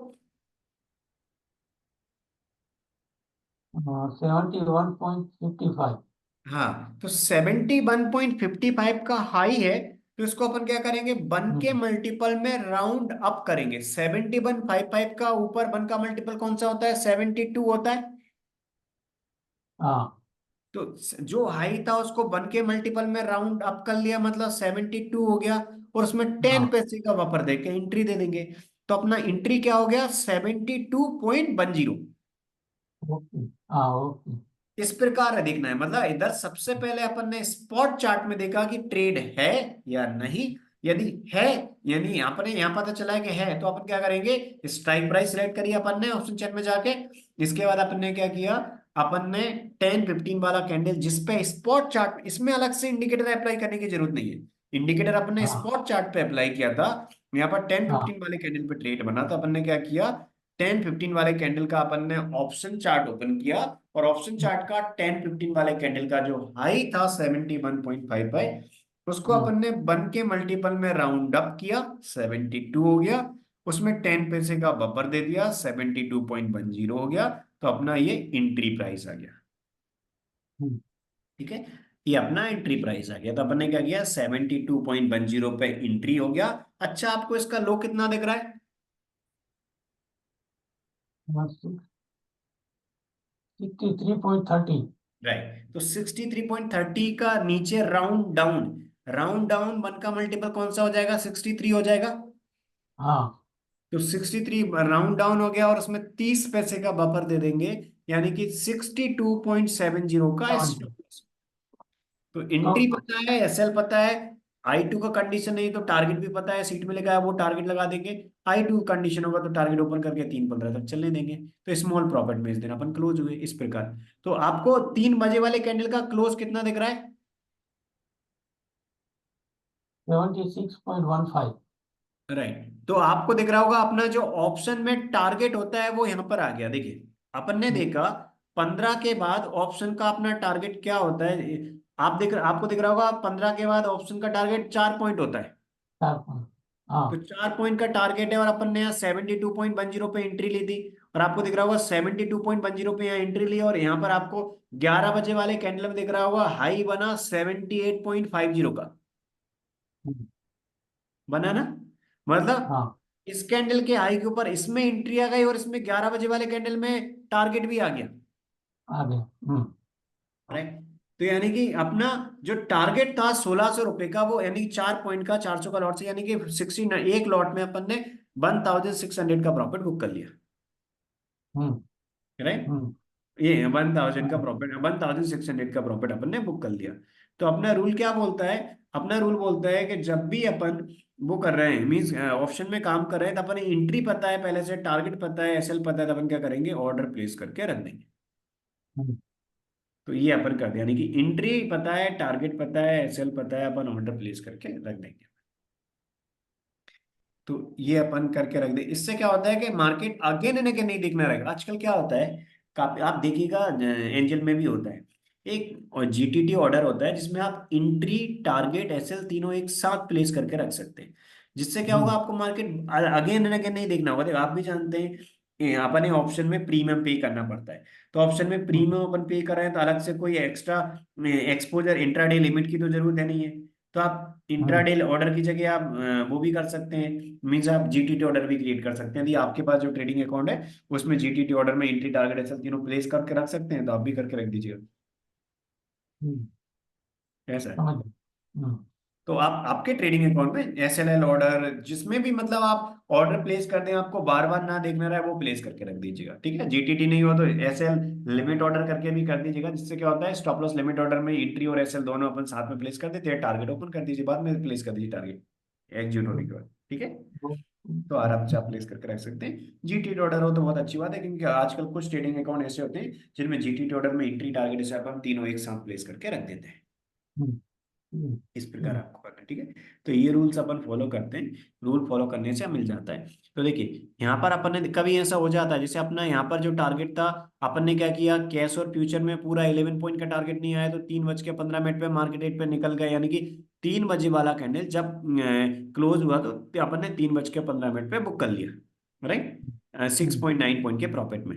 हाँ, 71.55। हाँ, तो 71.55 का हाई है, तो इसको अपन क्या करेंगे, वन के हम्म, मल्टीपल में राउंड अप करेंगे। 71.55 का ऊपर वन का मल्टीपल कौन सा होता है, 72 होता है। हाँ। तो जो हाई था उसको वन के मल्टीपल में राउंड अप कर लिया, मतलब 72 हो गया, और उसमें टेन हाँ। पैसे का बफर देके एंट्री दे देंगे। तो अपना एंट्री क्या हो गया, 72.10। ओके। हाँ। ओके। इस प्रकार देखना है, मतलब इधर सबसे पहले अपन ने स्पॉट चार्ट में देखा कि ट्रेड है या नहीं। यदि है, यानी यहाँ पर यहाँ पता चला है कि है, तो अपन क्या करेंगे, स्ट्राइक प्राइस सिलेक्ट करिए अपन ने ऑप्शन चेन में जाके। इसके बाद अपन ने क्या किया, अपन ने 10-15 वाला कैंडल जिसपे स्पॉट चार्ट, इसमें अलग से इंडिकेटर अप्लाई करने की जरूरत नहीं है, इंडिकेटर अपन ने हाँ स्पॉट चार्ट पे अप्लाई किया था, यहाँ पर टेन हाँ। फिफ्टीन वाले कैंडल पे ट्रेड बना, तो अपन ने क्या किया, 10-15 वाले कैंडल का अपन ने ऑप्शन चार्ट ओपन किया, और ऑप्शन चार्ट का 10-15 वाले कैंडल का जो हाई था 71.5 है, उसको हम्म, अपन ने 1 के मल्टीपल में राउंड अप किया, 72 हो गया, उसमें 10 पैसे का बफर दे दिया, 72.10 हो गया, तो अपना ये एंट्री प्राइस आ गया। हम्म। ठीक है, ये अपना एंट्री प्राइस आ गया, तो अपन ने क्या किया, 72.10 पे एंट्री हो गया। अच्छा, आपको इसका लो कितना दिख रहा है? 63.30। राइट, तो 63.30 का नीचे राउंड डाउन, राउंड डाउन 1 का मल्टीपल कौन सा हो जाएगा, 63 हो जाएगा। हाँ तो 63 राउंड डाउन हो गया, और उसमें 30 पैसे का बफर दे देंगे, यानी कि 62.70 का समझ स्टॉप। तो तो एंट्री पता है, एसएल पता है, I2 का कंडीशन नहीं तो टारगेट भी पता है, सीट में लिखा है वो टारगेट लगा देंगे। I2 कंडीशन होगा तो टारगेट ओपन करके 3:15 तक चलने देंगे, तो स्मॉल प्रॉफिट में इस दिन अपन क्लोज हुए इस प्रकार। तो आपको 3 बजे वाले कैंडल का क्लोज कितना दिख रहा है? 76.15। राइट, तो आपको दिख रहा होगा अपना जो ऑप्शन में टारगेट होता है वो यहाँ पर आ गया, देखिए अपन ने देखा 15 के बाद ऑप्शन का अपना टारगेट क्या होता है, आपको दिख रहा होगा 15 के बाद ऑप्शन का टारगेट 4 पॉइंट होता है। 4 पॉइंट। हाँ। तो 4 पॉइंट का टारगेट है, और अपन ने यहाँ 72.10 पे एंट्री ली थी, और आपको दिख रहा होगा 72.10 पे यहाँ एंट्री ली, और यहाँ पर आपको 11 बजे वाले कैंडल में दिख रहा होगा हाई बना 78.50 का, हम्म, बना ना, मतलब हाँ इस कैंडल के हाई के ऊपर इसमें एंट्री आ गई, और इसमें 11 बजे वाले कैंडल में टारगेट भी आ गया। आ गया। राइट, तो यानी कि अपना जो टारगेट था 1600 रुपए का, वो यानी 4 पॉइंट का 400 का लॉट से, यानी कि 16 एक लॉट में अपन ने 1600 का प्रॉफिट बुक कर लिया। हम्म राइट, हम्म। ये 1000 का हाँ, प्रॉफिट, 1600 का प्रॉफिट अपन ने बुक कर लिया। तो अपना रूल क्या बोलता है, अपना रूल बोलता है कि जब भी अपन वो कर रहे हैं, मीन्स ऑप्शन में काम कर रहे हैं, तो अपन एंट्री पता है पहले से, टारगेट पता है, एसएल पता है, तो अपन क्या करेंगे, ऑर्डर प्लेस करके रख देंगे। हम्म, तो ये अपन करते हैं, यानी कि एंट्री पता है, टारगेट पता है, एसएल पता है, अपन ऑर्डर प्लेस करके रख देंगे। तो ये अपन करके रख दे, इससे क्या होता है कि मार्केट अगेन एंड अगेन नहीं देखना रहेगा। आजकल क्या होता है, काफी आप देखिएगा, एंजल में भी होता है, एक जीटीटी ऑर्डर होता है जिसमें आप इंट्री टारगेट एसएल तीनों एक साथ प्लेस करके रख सकते हैं, जिससे क्या होगा, हम्म, आपको मार्केट अगेन एंड अगेन नहीं देखना होगा। देखो, आप भी जानते हैं, अपन ऑप्शन में प्रीमियम पे करना पड़ता है, तो ऑप्शन में हम्म, प्रीमियम अपन पे कर रहे हैं, तो अलग से कोई एक्स्ट्रा एक्सपोजर इंट्राडे लिमिट की तो जरूरत है नहीं है। तो आप हम्म, इंट्राडे ऑर्डर की जगह आप वो भी कर सकते हैं, मीन्स आप जीटीटी ऑर्डर भी क्रिएट कर सकते हैं, यदि आपके पास जो ट्रेडिंग अकाउंट है उसमें जीटीटी ऑर्डर में एंट्री टारगेट ऐसा तीनों प्लेस करके रख सकते हैं, तो आप भी करके रख दीजिएगा। हम्म, ऐसा है। समझ गए। तो आप आपके ट्रेडिंग अकाउंट में एसएलएल ऑर्डर जिसमें भी मतलब आप ऑर्डर प्लेस कर दें, आपको बार बार ना देखना रहा है, वो प्लेस करके रख दीजिएगा। ठीक है, जीटीटी नहीं हो तो एसएल लिमिट ऑर्डर करके भी कर दीजिएगा, जिससे क्या होता है, स्टॉप लॉस लिमिट ऑर्डर में एंट्री और एसएल दोनों अपन साथ में प्लेस कर देते हैं, टारगेट ओपन कर दीजिए, बाद में प्लेस कर दीजिए टारगेट एग्जीक्यूट होने के बाद। ठीक है, तो आराम से आप प्लेस करके रख सकते हैं। जीटीटी ऑर्डर हो तो बहुत अच्छी बात है, क्योंकि आजकल कुछ ट्रेडिंग अकाउंट ऐसे होते हैं जिनमें जीटीटी ऑर्डर में एंट्री टारगेट ऐसे अपन तीनों एक साथ प्लेस करके रख देते हैं। इस प्रकार आपको करना है। ठीक है, तो ये रूल्स अपन फॉलो करते हैं, रूल फॉलो करने से मिल जाता है। तो देखिए यहाँ पर अपन ने कभी ऐसा हो जाता है, जैसे अपना यहाँ पर जो टारगेट था, अपन ने क्या किया, कैश और फ्यूचर में पूरा 11 पॉइंट का टारगेट नहीं आया, तो 3:15 पे मार्केट रेट पे निकल गया, यानी कि 3 बजे वाला कैंडल जब क्लोज हुआ तो अपन ने 3:15 पे बुक कर लिया। राइट, 6.9 पॉइंट के प्रॉफिट में।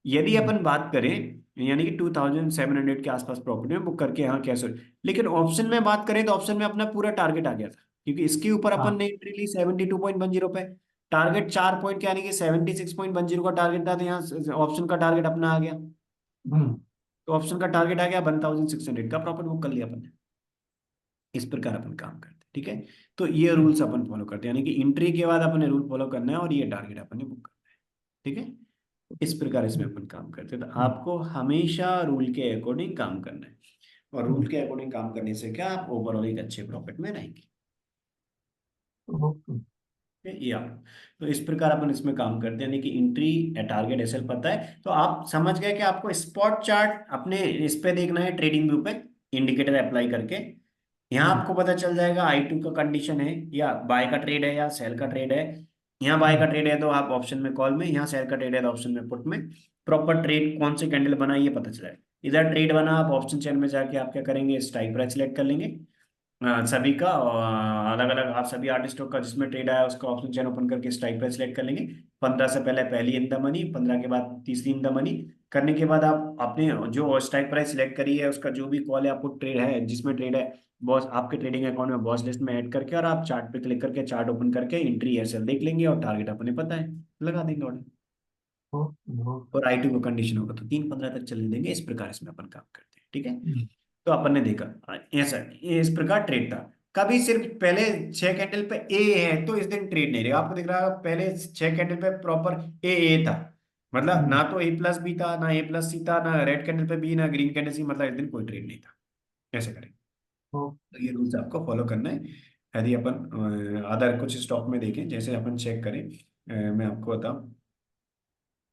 यदि अपन बात करें, यानी कि 2700 के आसपास प्रॉफिट में बुक करके यहाँ कैश, लेकिन ऑप्शन में बात करें तो ऑप्शन में अपना पूरा टारगेट आ गया था, क्योंकि इसके ऊपर अपन हाँ। ने एंट्री ली 72.10 पे, टारगेट 4 पॉइंट के यानी कि 76.10 का टारगेट था, तो यहाँ ऑप्शन का टारगेट अपना आ गया, हम्म तो ऑप्शन का टारगेट आ गया, 1600 का प्रॉफिट बुक कर लिया अपन ने। इस प्रकार अपन काम करते हैं। ठीक है, तो ये रूल्स अपन फॉलो करते हैं, यानी कि एंट्री के बाद अपन ने रूल फॉलो करना है, और ये टारगेट अपन ने बुक करना है। ठीक है, इस प्रकार इसमें अपन काम करते हैं, तो आपको हमेशा रूल के अकॉर्डिंग काम करना है, और रूल के अकॉर्डिंग काम करने से क्या, आप ओवरऑल एक अच्छे प्रॉफिट में रहेंगे। ओके। ठीक है, ये आप, तो इस प्रकार अपन इसमें काम करते हैं, यानी कि एंट्री टारगेट एसएल पता है, तो आप समझ गए कि आपको स्पॉट चार्ट अपने इस पे देखना है, ट्रेडिंग व्यू पे इंडिकेटर अप्लाई करके, यहाँ आपको पता चल जाएगा I2 का कंडीशन है या बाय का ट्रेड है या सेल का ट्रेड है। यहाँ बाय का हम्म, ट्रेड है तो आप ऑप्शन में कॉल में, यहाँ सेल का ट्रेड है तो ऑप्शन में पुट में। प्रॉपर ट्रेड कौन से कैंडल बना ये पता चला है। इधर ट्रेड बना, आप ऑप्शन चेन में जाके आप क्या करेंगे, स्ट्राइक प्राइस सिलेक्ट कर लेंगे सभी का, अलग अलग आप सभी आर्टिस्टों का जिसमें ट्रेड आया उसका ऑप्शन चेन ओपन करके स्ट्राइक प्राइस सिलेक्ट कर लेंगे। 15 से पहले पहली इन द मनी, 15 के बाद तीसरी इन द मनी। करने के बाद आप अपने जो स्ट्राइक प्राइस सिलेक्ट करी है उसका जो भी कॉल है आपको ट्रेड है जिसमें ट्रेड है बॉस आपके ट्रेडिंग अकाउंट में बॉस लिस्ट में ऐड करके, और आप चार्ट पे क्लिक करके चार्ट ओपन करके एंट्री एसएल देख लेंगे और टारगेट अपने पता है लगा देंगे ऑर्डर। Okay okay. और I2 का कंडीशन होगा तो 3-15 तक चलने देंगे। इस प्रकार इसमें अपन काम करते हैं, ठीक है। हम्म, तो अपन ने देखा ऐसा ये इस प्रकार ट्रेड था। कभी सिर्फ पहले 6 कैंडल पे ए है तो इस दिन ट्रेड नहीं रहेगा, आपको दिख रहा है पहले 6 कैंडल पे प्रॉपर ए था, मतलब हम्म, ना तो ए प्लस बी था ना ए प्लस सी था ना रेड कैंडल पे बी ना ग्रीन कैंडल सी, मतलब इस दिन कोई ट्रेड नहीं था। ऐसे करें ओके। तो ये रूल्स आपको फॉलो करना है। यदि अपन अदर कुछ स्टॉक में देखें जैसे अपन चेक करें, मैं आपको बताऊं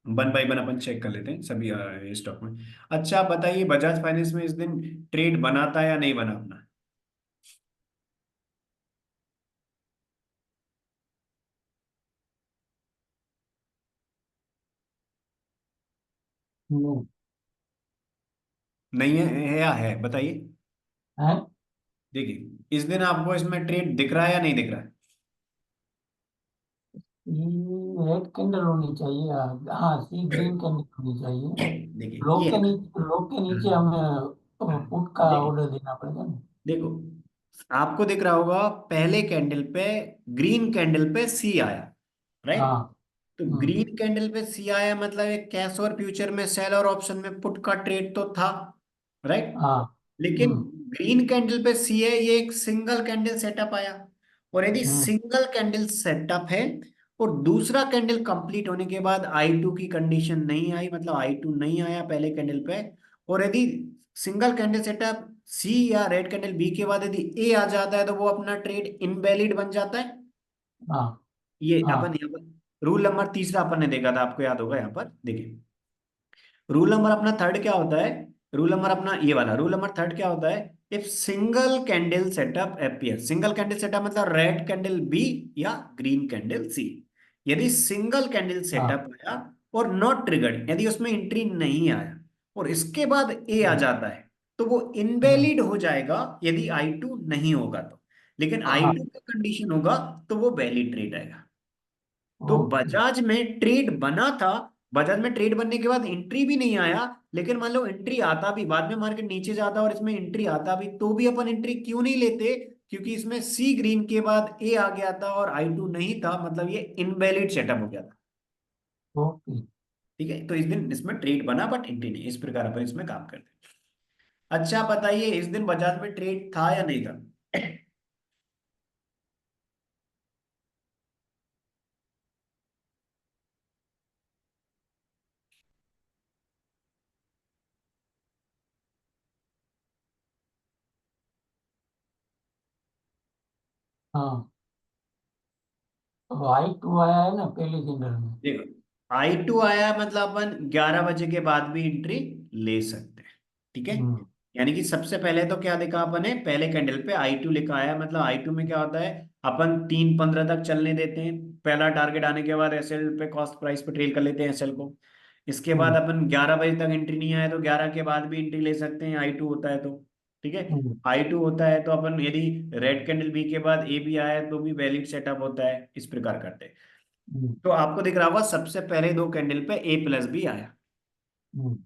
वन बाय वन अपन चेक कर लेते हैं सभी स्टॉक में। अच्छा आप बताइए बजाज फाइनेंस में इस दिन ट्रेड बनाता है या नहीं बना अपना। नहीं नहीं है या है बताइए। है। देखिए इस दिन आपको इसमें ट्रेड दिख रहा है या नहीं दिख रहा है। रेड कैंडल होनी चाहिए, हाँ सी ग्रीन कैंडल होनी चाहिए। देखिए ये है ना। लोग के नीचे हाँ, हमें पुट का देखिए ऑर्डर देना पड़ेगा ना। देखो आपको दिख रहा होगा पहले कैंडल पे ग्रीन कैंडल पे सी आया, राइट। हाँ। तो हम्म, ग्रीन कैंडल पे सी आया मतलब एक कैश और फ्यूचर में सेल और ऑप्शन में पुट का ट्रेड तो था, राइट। हाँ। लेकिन हम्म, ग्रीन कैंडल पे सी है, ये एक सिंगल कैंडल सेटअप आया। और यदि हम्म, सिंगल कैंडल सेटअप है और दूसरा कैंडल कंप्लीट होने के बाद I2 की कंडीशन नहीं आई, मतलब I2 नहीं आया पहले कैंडल पे, और यदि सिंगल कैंडल सेटअप सी या रेड कैंडल बी के बाद यदि ए आ जाता है तो वो अपना ट्रेड इनवैलिड बन जाता है। हाँ। ये अपन हाँ। यहाँ पर रूल नंबर तीसरा अपन ने देखा था, आपको याद होगा। यहाँ पर देखिए रूल नंबर अपना थर्ड क्या होता है, रूल नंबर अपना ये वाला रूल नंबर थर्ड क्या होता है, if single candle setup appear, single candle setup मतलब रेड कैंडल बी या ग्रीन कैंडल सी। यदि सिंगल कैंडल हाँ। सेटअप आया और नॉट ट्रिगर्ड, यदि उसमें एंट्री नहीं आया और इसके बाद ए आ हम्म, जाता है तो वो हम्म, इनवैलिड हो जाएगा यदि I2 नहीं होगा तो। लेकिन हाँ। I2 का कंडीशन होगा तो वो वैलिड ट्रेड आएगा। तो ओके। बजाज में ट्रेड बना था, बजाज में ट्रेड बनने के बाद एंट्री भी नहीं आया, लेकिन मान लो एंट्री आता भी, बाद में मार्केट नीचे जाता और इसमें एंट्री आता भी तो भी अपन एंट्री क्यों नहीं लेते, क्योंकि इसमें सी ग्रीन के बाद ए आ गया था और I2 नहीं था, मतलब ये इनवैलिड सेटअप हो गया था। ओके। ठीक है, तो इस दिन इसमें ट्रेड बना बट एंट्री नहीं, इस प्रकार अपन इसमें काम करते हैं। अच्छा बताइए इस दिन बजाज में ट्रेड था या नहीं था। हाँ। वाइट टू आया है ना पहले कैंडल में। देखो I2 आया मतलब अपन 11 बजे के बाद भी एंट्री ले सकते हैं, ठीक है। हम्म, यानी कि सबसे पहले तो क्या देखा अपन ने, पहले कैंडल पे I2 लिखा आया, मतलब I2 में क्या होता है, अपन 3:15 तक चलने देते हैं, पहला टारगेट आने के बाद एसएल पे कॉस्ट प्राइस पे ट्रेल कर लेते हैं एसएल को। इसके बाद हम्म, अपन 11 बजे तक एंट्री नहीं आया तो 11 के बाद भी एंट्री ले सकते हैं I2 होता है तो, ठीक है। हम्म, I2 होता है तो अपन यदि रेड कैंडल बी के बाद ए भी आया तो भी वैलिड सेटअप होता है, इस प्रकार करते हैं। हम्म, तो आपको दिख रहा होगा सबसे पहले दो कैंडल पे ए प्लस बी आया, हम्म,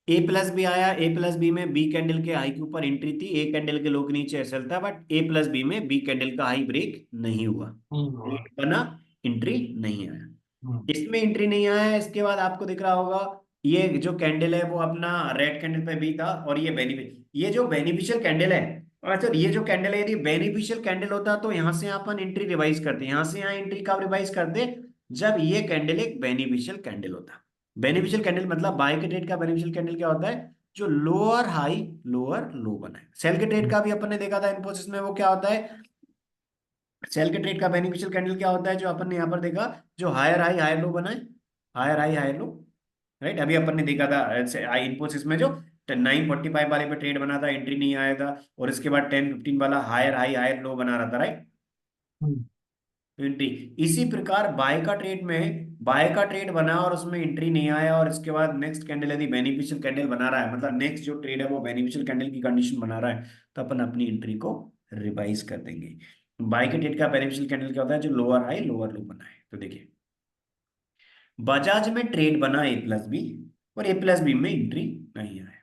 ए प्लस बी आया, ए प्लस बी में बी कैंडल के हाई के ऊपर एंट्री थी, ए कैंडल के लो के नीचे एसएल था, बट ए प्लस बी में बी कैंडल का हाई ब्रेक नहीं हुआ, नहीं हुआ। रेट बना, एंट्री नहीं आया। हम्म, इसमें एंट्री नहीं आया, इसके बाद आपको दिख रहा होगा ये जो कैंडल है वो अपना रेड कैंडल पे भी था और ये ये जो बेनिफिशियल कैंडल है, और अच्छा ये जो कैंडल है यदि बेनिफिशियल कैंडल होता तो यहाँ से अपन एंट्री रिवाइज करते, यहाँ से यहाँ एंट्री कब रिवाइज करते, जब ये कैंडल एक बेनिफिशियल कैंडल होता। बेनिफिशियल कैंडल मतलब बाय के ट्रेड का बेनिफिशियल कैंडल क्या होता है, जो लोअर हाई लोअर लो बनाए। सेल के ट्रेड हम्म, का भी अपन ने देखा था इन्फोसिस में, वो क्या होता है, सेल के ट्रेड का बेनिफिशियल कैंडल क्या होता है जो अपन ने यहाँ पर देखा, जो हायर हाई हायर लो बनाए, higher high higher low, right. अभी अपन ने देखा था इन्फोसिस में जो 945 वाले पे ट्रेड बना था, एंट्री नहीं आया था, और इसके बाद 1015 वाला हायर हाई हायर लो बना रहा था, राइट, हम्म, एंट्री। इसी प्रकार बाय का ट्रेड में बाय का ट्रेड बना और उसमें एंट्री नहीं आया, और इसके बाद नेक्स्ट कैंडल यदि बेनिफिशियल कैंडल बना रहा है, मतलब नेक्स्ट जो ट्रेड है वो बेनिफिशियल कैंडल की कंडीशन बना रहा है, तो अपन अपनी एंट्री को रिवाइज कर देंगे। बाय के ट्रेड का बेनिफिशियल कैंडल क्या होता है, जो लोअर हाई लोअर लो बना है। तो देखिए बजाज में ट्रेड बना ए प्लस बी, और ए प्लस बी में एंट्री नहीं आया,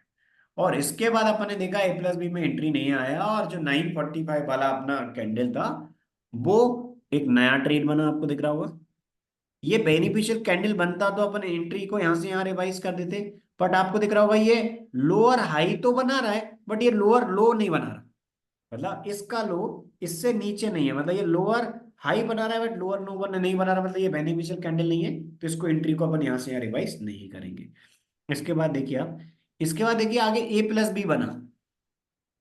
और इसके बाद अपन ने देखा ए प्लस बी में एंट्री नहीं आया, और जो 945 वाला अपना कैंडल था वो एक नया ट्रेड बना, आपको दिख रहा होगा। ये बेनिफिशियल कैंडल बनता तो अपन एंट्री को यहां से यहां रिवाइज कर देते, बट आपको दिख रहा होगा ये लोअर हाई तो बना रहा है, बट ये लोअर लो नहीं बना रहा, मतलब इसका लो इससे नीचे नहीं है, मतलब ये लोअर हाई बना रहा है बट लोअर लो नहीं बना रहा, मतलब ये बेनिफिशियल कैंडल नहीं है, तो इसको एंट्री को अपन यहां से यहां रिवाइज नहीं करेंगे। इसके बाद देखिए आप, इसके बाद देखिए आगे ए प्लस बी बना,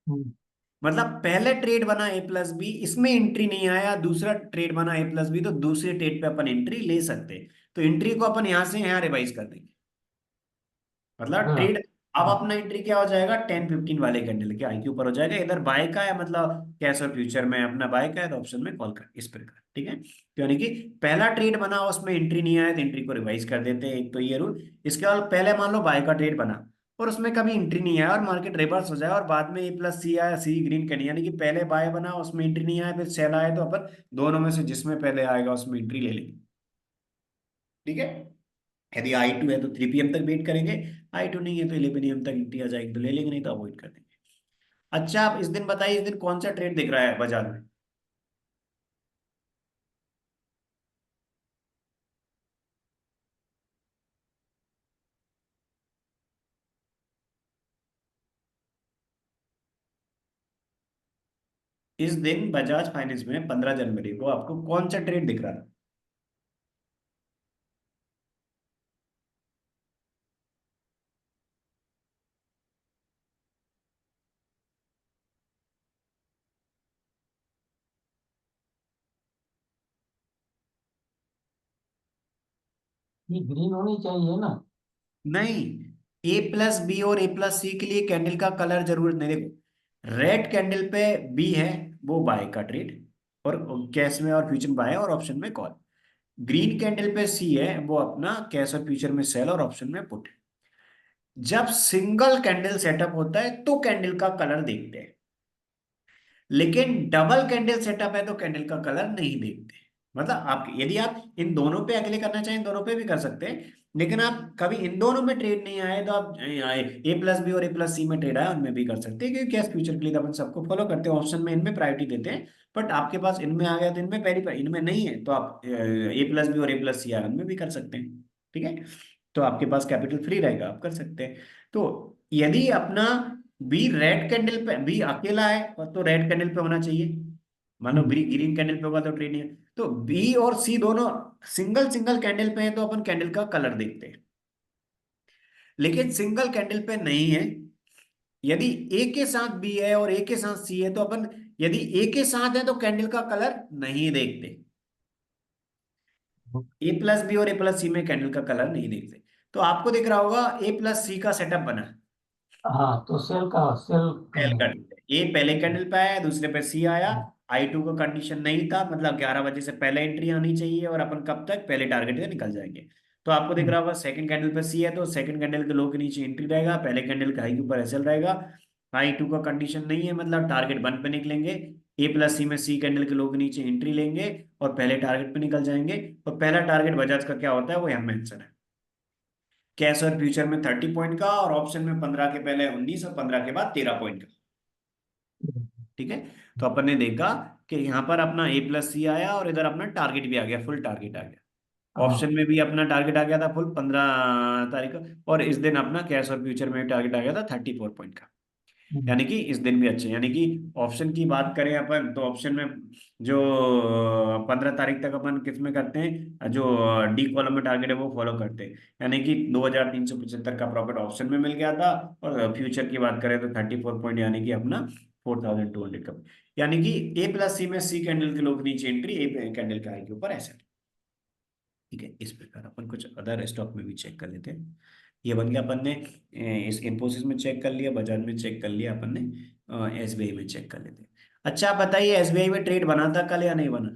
हम्म, मतलब पहले ट्रेड बना ए प्लस बी, इसमें एंट्री नहीं आया, दूसरा ट्रेड बना ए प्लस बी, तो दूसरे ट्रेड पे अपन एंट्री ले सकते हैं, तो एंट्री को अपन यहां से यहां रिवाइज कर देंगे, मतलब हाँ, ट्रेड। अब अपना एंट्री क्या हो जाएगा, 1015 वाले कैंडल के आई के ऊपर हो जाएगा, इधर बाय का है, मतलब कैश और फ्यूचर में अपना बाय का है, तो ऑप्शन में कॉल कर इस प्रकार, ठीक है। तो यानी कि पहला ट्रेड बना उसमें एंट्री नहीं आया, तो एंट्री को रिवाइज कर देते हैं, एक तो ये रूल। इसके बाद पहले मान लो बाय का ट्रेड बना और उसमें कभी एंट्री नहीं आया और मार्केट रिवर्स हो जाए और बाद में ए प्लस सी आया, सी ग्रीन कैंडल, यानी कि पहले बाय बना उसमें एंट्री नहीं आया, फिर सेल आया, तो अपन दोनों में से जिसमें पहले आएगा उसमें एंट्री ले लेंगे, ठीक है। यदि I2 है तो 3 PM तक वेट करेंगे, I2 नहीं है तो 11 AM तक एंट्री आ जाएगी तो ले लेंगे, नहीं तो अवॉइड कर देंगे। अच्छा आप इस दिन बताइए, इस दिन कौन सा ट्रेड दिख रहा है बाजार में। इस दिन बजाज फाइनेंस में 15 जनवरी को आपको कौन सा ट्रेड दिख रहा है। ये ग्रीन होनी चाहिए ना। नहीं, ए प्लस बी और ए प्लस सी के लिए कैंडल का कलर जरूरत नहीं, देखो रेड कैंडल पे बी है वो बाय का ट्रेड, और कैश में और फ्यूचर बाय और ऑप्शन में कॉल। ग्रीन कैंडल पे सी है वो अपना कैश और फ्यूचर में सेल और ऑप्शन में पुट। जब सिंगल कैंडल सेटअप होता है तो कैंडल का कलर देखते हैं, लेकिन डबल कैंडल सेटअप है तो कैंडल का कलर नहीं देखते। मतलब आप यदि आप इन दोनों पे अगले करना चाहें दोनों पे भी कर सकते हैं, लेकिन आप कभी इन दोनों में ट्रेड नहीं आए तो आप ए प्लस बी और ए प्लस सी में ट्रेड आए उनमें भी कर सकते हैं, क्योंकि कैश फ्यूचर के लिए तो अपन सबको फॉलो करते हैं, ऑप्शन में इनमें प्रायोरिटी देते हैं। बट आपके पास इनमें आ गया तो इनमें वेरीफाई, इनमें नहीं है तो आप ए प्लस बी और ए प्लस सी आए उनमें भी कर सकते हैं, ठीक है। तो आपके पास कैपिटल फ्री रहेगा, आप कर सकते हैं। तो यदि अपना बी रेड कैंडल पे, बी अकेला है और तो रेड कैंडल पे होना चाहिए, मान लो हम्म, बी ग्रीन कैंडल पे होगा तो ट्रेड नहीं है, तो बी और सी दोनों सिंगल सिंगल कैंडल पे है तो अपन कैंडल का कलर देखते हैं, लेकिन सिंगल कैंडल पे नहीं है। यदि ए के साथ बी है और ए के साथ सी है तो अपन, यदि ए के साथ है तो कैंडल का कलर नहीं देखते, ए प्लस बी और ए प्लस सी में कैंडल का कलर नहीं देखते। तो आपको दिख रहा होगा ए प्लस सी का सेटअप बना, हाँ, तो सेल सेल करना कर है। दिया, ए पहले कैंडल पे आया दूसरे पे सी आया, I2 का कंडीशन नहीं था, मतलब 11 बजे से पहले एंट्री आनी चाहिए, और अपन कब तक पहले टारगेट से निकल जाएंगे। तो आपको दिख हम्म, रहा होगा सेकंड कैंडल पे सी है तो सेकंड कैंडल के लो के नीचे एंट्री रहेगा, पहले कैंडल के हाई के ऊपर एसएल रहेगा। I2 का कंडीशन नहीं है, मतलब टारगेट 1 पे निकलेंगे, ए प्लस सी में सी कैंडल के लो के नीचे एंट्री लेंगे और पहले टारगेट पे निकल जाएंगे। और पहला टारगेट बजाज का क्या होता है वो यहाँ मेंशन है, कैश और फ्यूचर में 30 पॉइंट का, और ऑप्शन में 15 के पहले 19 और 15 के बाद 13 पॉइंट का, ठीक है। तो अपन ने देखा कि यहाँ पर अपना ए प्लस सी आया और इधर अपना टारगेट भी आ गया, फुल टारगेट आ गया, हाँ, ऑप्शन में भी अपना टारगेट आ गया था फुल 15 तारीख को, और इस दिन अपना कैश और फ्यूचर में टारगेट आ गया था 34 पॉइंट का। हम्म, यानी कि इस दिन भी अच्छे, यानी कि ऑप्शन की बात करें अपन तो ऑप्शन में जो 15 तारीख तक अपन किस में करते हैं, जो डी कॉलम में टारगेट है वो फॉलो करते हैं, यानी कि 2375 का प्रॉफिट ऑप्शन में मिल गया था, और फ्यूचर की बात करें तो 34 पॉइंट, यानी कि अपना 4200 का, यानी कि ए प्लस सी में सी कैंडल के लोग नीचे एंट्री, ए कैंडल के हाई के ऊपर ऐसे, ठीक है। इस प्रकार अपन कुछ अदर स्टॉक में भी चेक कर लेते हैं। ये बन गया अपन ने इस इन्फोसिस में चेक कर लिया, बजाज में चेक कर लिया, अपन ने एसबीआई में चेक कर लेते। अच्छा आप बताइए एसबीआई में ट्रेड बना था कल या नहीं बना?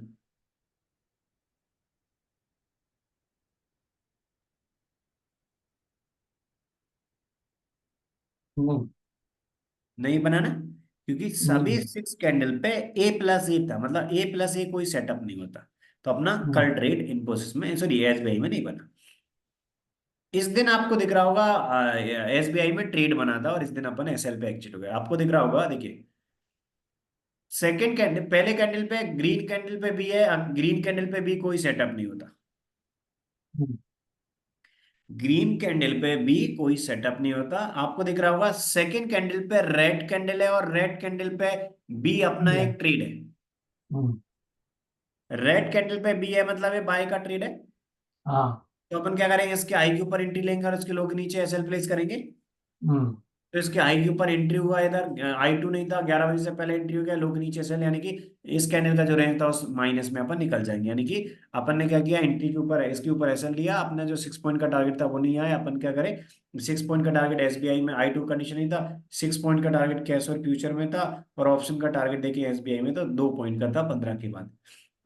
नहीं नहीं बना ना, क्योंकि सभी नहीं। 6 कैंडल पे ए प्लस ए था, मतलब ए प्लस ए कोई सेटअप नहीं होता। तो अपना हम्म, कल ट्रेड इन्फोसिस में, सॉरी एसबीआई में नहीं बना। इस दिन आपको दिख रहा होगा एसबीआई में ट्रेड बना था, और इस दिन अपन एसएल पे एग्जिट हो गए, आपको दिख रहा होगा, देखिए सेकंड कैंडल, पहले कैंडल पे ग्रीन कैंडल पे भी है, ग्रीन कैंडल पे भी कोई सेटअप नहीं होता। हम्म, ग्रीन कैंडल पे भी कोई सेटअप नहीं होता, आपको दिख रहा होगा सेकंड कैंडल पे रेड कैंडल है, और रेड कैंडल पे बी अपना या, एक ट्रेड है। हम्म, रेड कैंडल पे बी है मतलब ये बाय का ट्रेड है। हाँ, तो अपन क्या करेंगे, इसके आई के ऊपर एंट्री लेंगे और इसके लो के नीचे एसएल प्लेस करेंगे। हम्म, तो इसके हाई के ऊपर एंट्री हुआ, इधर आई 2 नहीं था, 11 बजे से पहले एंट्री हो गया, लो के नीचे सेल, यानी कि इस कैंडल का जो रेंज था उस माइनस में अपन निकल जाएंगे। यानी कि अपन ने क्या किया, एंट्री के ऊपर इसके ऊपर एसएल लिया, अपने जो 6 पॉइंट का टारगेट था वो नहीं आया, अपन क्या करें, 6 पॉइंट का टारगेट एसबीआई में आई 2 कंडीशन नहीं था, 6 पॉइंट का टारगेट कैश और फ्यूचर में था, और ऑप्शन का टारगेट देखिए एसबीआई में तो 2 पॉइंट का था 15 के बाद,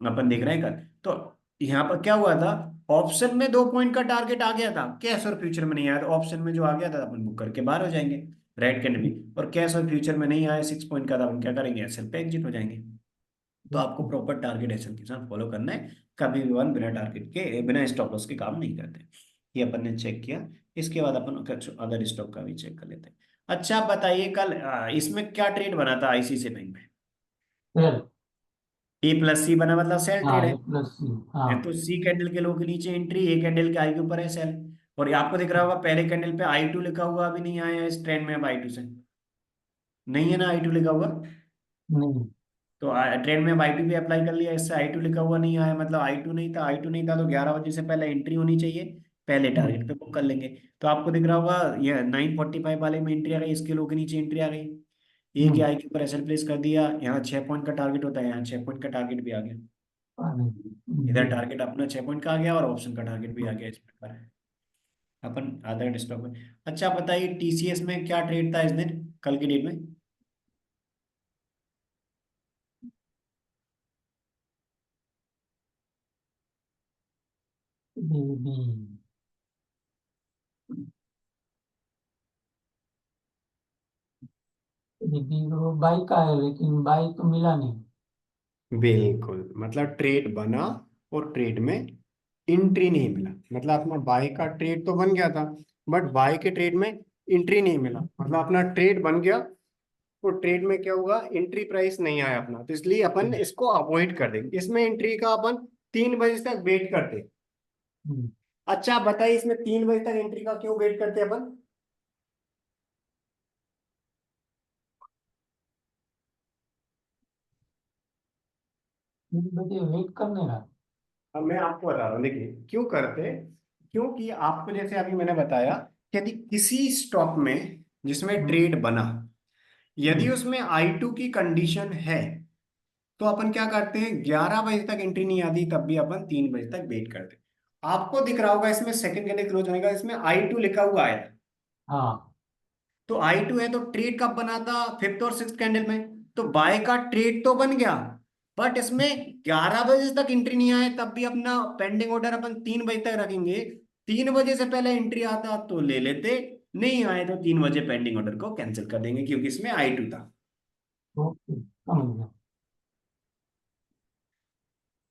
अपन देख रहे हैं कल। तो यहाँ पर क्या हुआ था, ऑप्शन में 2 पॉइंट का टारगेट आ गया था, कैश और फ्यूचर में नहीं आया, तो ऑप्शन में जो आ गया था अपन बुक करके बाहर हो जाएंगे, राइट कैंडल भी। और कैश और फ्यूचर में नहीं आया 6 पॉइंट का, तो अपन क्या करेंगे, एसएल पे एग्जिट हो जाएंगे। तो आपको प्रॉपर टारगेट एसएल के साथ फॉलो करना है, कभी भी वन बिना टारगेट के, बिना स्टॉप लॉस के काम नहीं करते। ये अपन ने चेक किया। इसके बाद अपन अदर स्टॉक का भी चेक कर लेते हैं। अच्छा आप बताइए कल इसमें क्या ट्रेड बना था आईसीआईसीआई बैंक में? सेल। ए प्लस सी बना, मतलब सेल हाँ, ट्रेड है। ए प्लस सी। हाँ, तो सी कैंडल के लो के नीचे एंट्री, ए कैंडल के आई के ऊपर है सेल। और ये आपको दिख रहा होगा पहले कैंडल पे आई 2 लिखा हुआ अभी नहीं आया इस ट्रेंड में, अब आई 2 से नहीं है ना, आई 2 लिखा हुआ। नहीं। तो ट्रेंड में अब आई 2 भी अप्लाई कर लिया, इससे आई 2 लिखा हुआ नहीं आया, मतलब आई 2 नहीं था, आई 2 नहीं था तो 11 बजे से पहले एंट्री होनी चाहिए, पहले हम्म, टारगेट पे बुक कर लेंगे। तो आपको दिख रहा होगा ये 9:45 वाले में एंट्री आ गई, इसके लो के नीचे एंट्री आ गई, ए के हम्म, आई के ऊपर एसएल प्लेस कर दिया, यहाँ 6 पॉइंट का टारगेट होता है, यहाँ 6 पॉइंट का टारगेट भी आ गया। इधर हम्म, टारगेट अपना 6 पॉइंट का आ गया और ऑप्शन का टारगेट भी आ गया इस पर, अपन आधा स्टॉक में। अच्छा आप बताइए टीसीएस में क्या ट्रेड था इस दिन, कल की डेट में? बी, वो बाई का है लेकिन बाई तो मिला नहीं। बिल्कुल, मतलब ट्रेड बना और ट्रेड में एंट्री नहीं मिला, मतलब अपना बाय का ट्रेड तो बन गया था, बट बाय के ट्रेड में एंट्री नहीं मिला, मतलब अपना ट्रेड बन गया तो ट्रेड में क्या होगा, एंट्री प्राइस नहीं आया अपना, तो इसलिए अपन इसको अवॉइड कर देंगे, इसमें एंट्री का अपन 3 बजे तक वेट करते हैं। हम्म, अच्छा आप बताइए इसमें 3 बजे तक एंट्री का क्यों वेट करते हैं अपन? 3 बजे वेट करने का। अब मैं आपको बता रहा हूँ, देखिए क्यों करते हैं। क्योंकि आपको जैसे अभी मैंने बताया कि यदि किसी स्टॉक में जिसमें हम्म, ट्रेड बना, यदि हम्म, उसमें I2 की कंडीशन है, तो अपन क्या करते हैं, 11 बजे तक एंट्री नहीं आती तब भी अपन 3 बजे तक वेट करते हैं। आपको दिख रहा होगा इसमें सेकंड कैंडल क्लोज होने का, इसमें I2 लिखा हुआ है। हाँ, तो I2 है तो ट्रेड कब बना था, फिफ्थ और सिक्स कैंडल में, तो बाय का ट्रेड तो बन गया, बट इसमें 11 बजे तक एंट्री नहीं आए तब भी अपना पेंडिंग ऑर्डर अपन 3 बजे तक रखेंगे। 3 बजे से पहले एंट्री आता तो ले लेते, नहीं आए तो 3 बजे पेंडिंग ऑर्डर को कैंसिल कर देंगे, क्योंकि इसमें I2 था। ओके, समझ गया।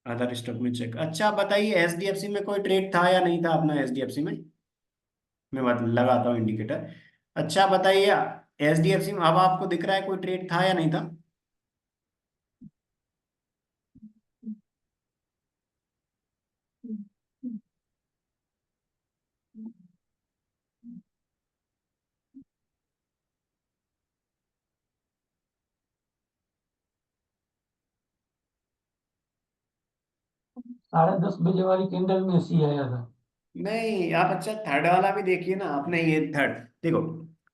अदर स्टॉक में चेक। अच्छा आप बताइए एचडीएफसी में कोई ट्रेड था या नहीं था अपना एचडीएफसी में? मैं बात लगाता हूँ इंडिकेटर। अच्छा बताइए एचडीएफसी में अब आपको दिख रहा है कोई ट्रेड था या नहीं था? 10:30 बजे वाली कैंडल में सी आया था। नहीं आप अच्छा थर्ड वाला भी देखिए ना आपने, ये थर्ड देखो,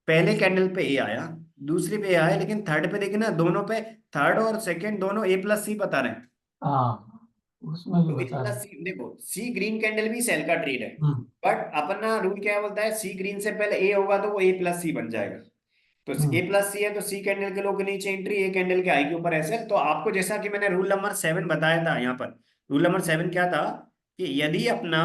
पहले कैंडल पे ए आया, दूसरी पे ए आया, लेकिन थर्ड पे देखिए ना दोनों पे, थर्ड और सेकंड दोनों ए प्लस सी बता रहे हैं। हाँ, उसमें भी तो ए बता प्लस रहे। सी देखो, सी ग्रीन कैंडल भी सेल का ट्रेड है, हम्म, बट अपना रूल क्या बोलता है, सी ग्रीन से पहले ए होगा तो वो ए प्लस सी बन जाएगा। तो ए प्लस सी है तो सी कैंडल के लो के नीचे एंट्री, ए कैंडल के हाई के ऊपर एसएल। तो आपको जैसा कि मैंने रूल नंबर 7 बताया था यहाँ पर, रूल नंबर 7 क्या था कि यदि अपना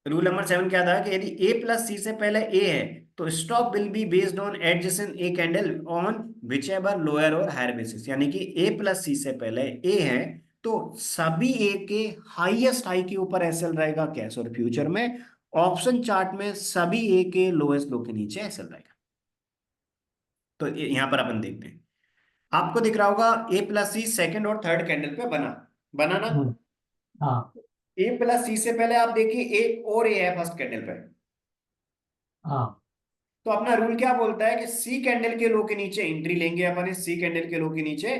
रूल नंबर 7 क्या था कि यदि ए प्लस सी से पहले ए है तो stop will be based on adjacent a candle on which ever lower और हायर बेसिस। यानी कि ए प्लस सी से पहले ए है तो सभी ए के हाईएस्ट हाई के ऊपर एसएल रहेगा कैश और फ्यूचर में। ऑप्शन चार्ट में सभी ए के लोएस्ट लो के नीचे एसएल रहेगा। तो यहां पर अपन देखते हैं, आपको दिख रहा होगा ए प्लस सी सेकेंड और थर्ड कैंडल पे बनाना। हाँ ए प्लस सी से पहले आप देखिए एक और ए है फर्स्ट कैंडल पे। हाँ तो अपना रूल क्या बोलता है कि सी कैंडल के लो के नीचे एंट्री लेंगे अपन इस सी कैंडल के लो के नीचे,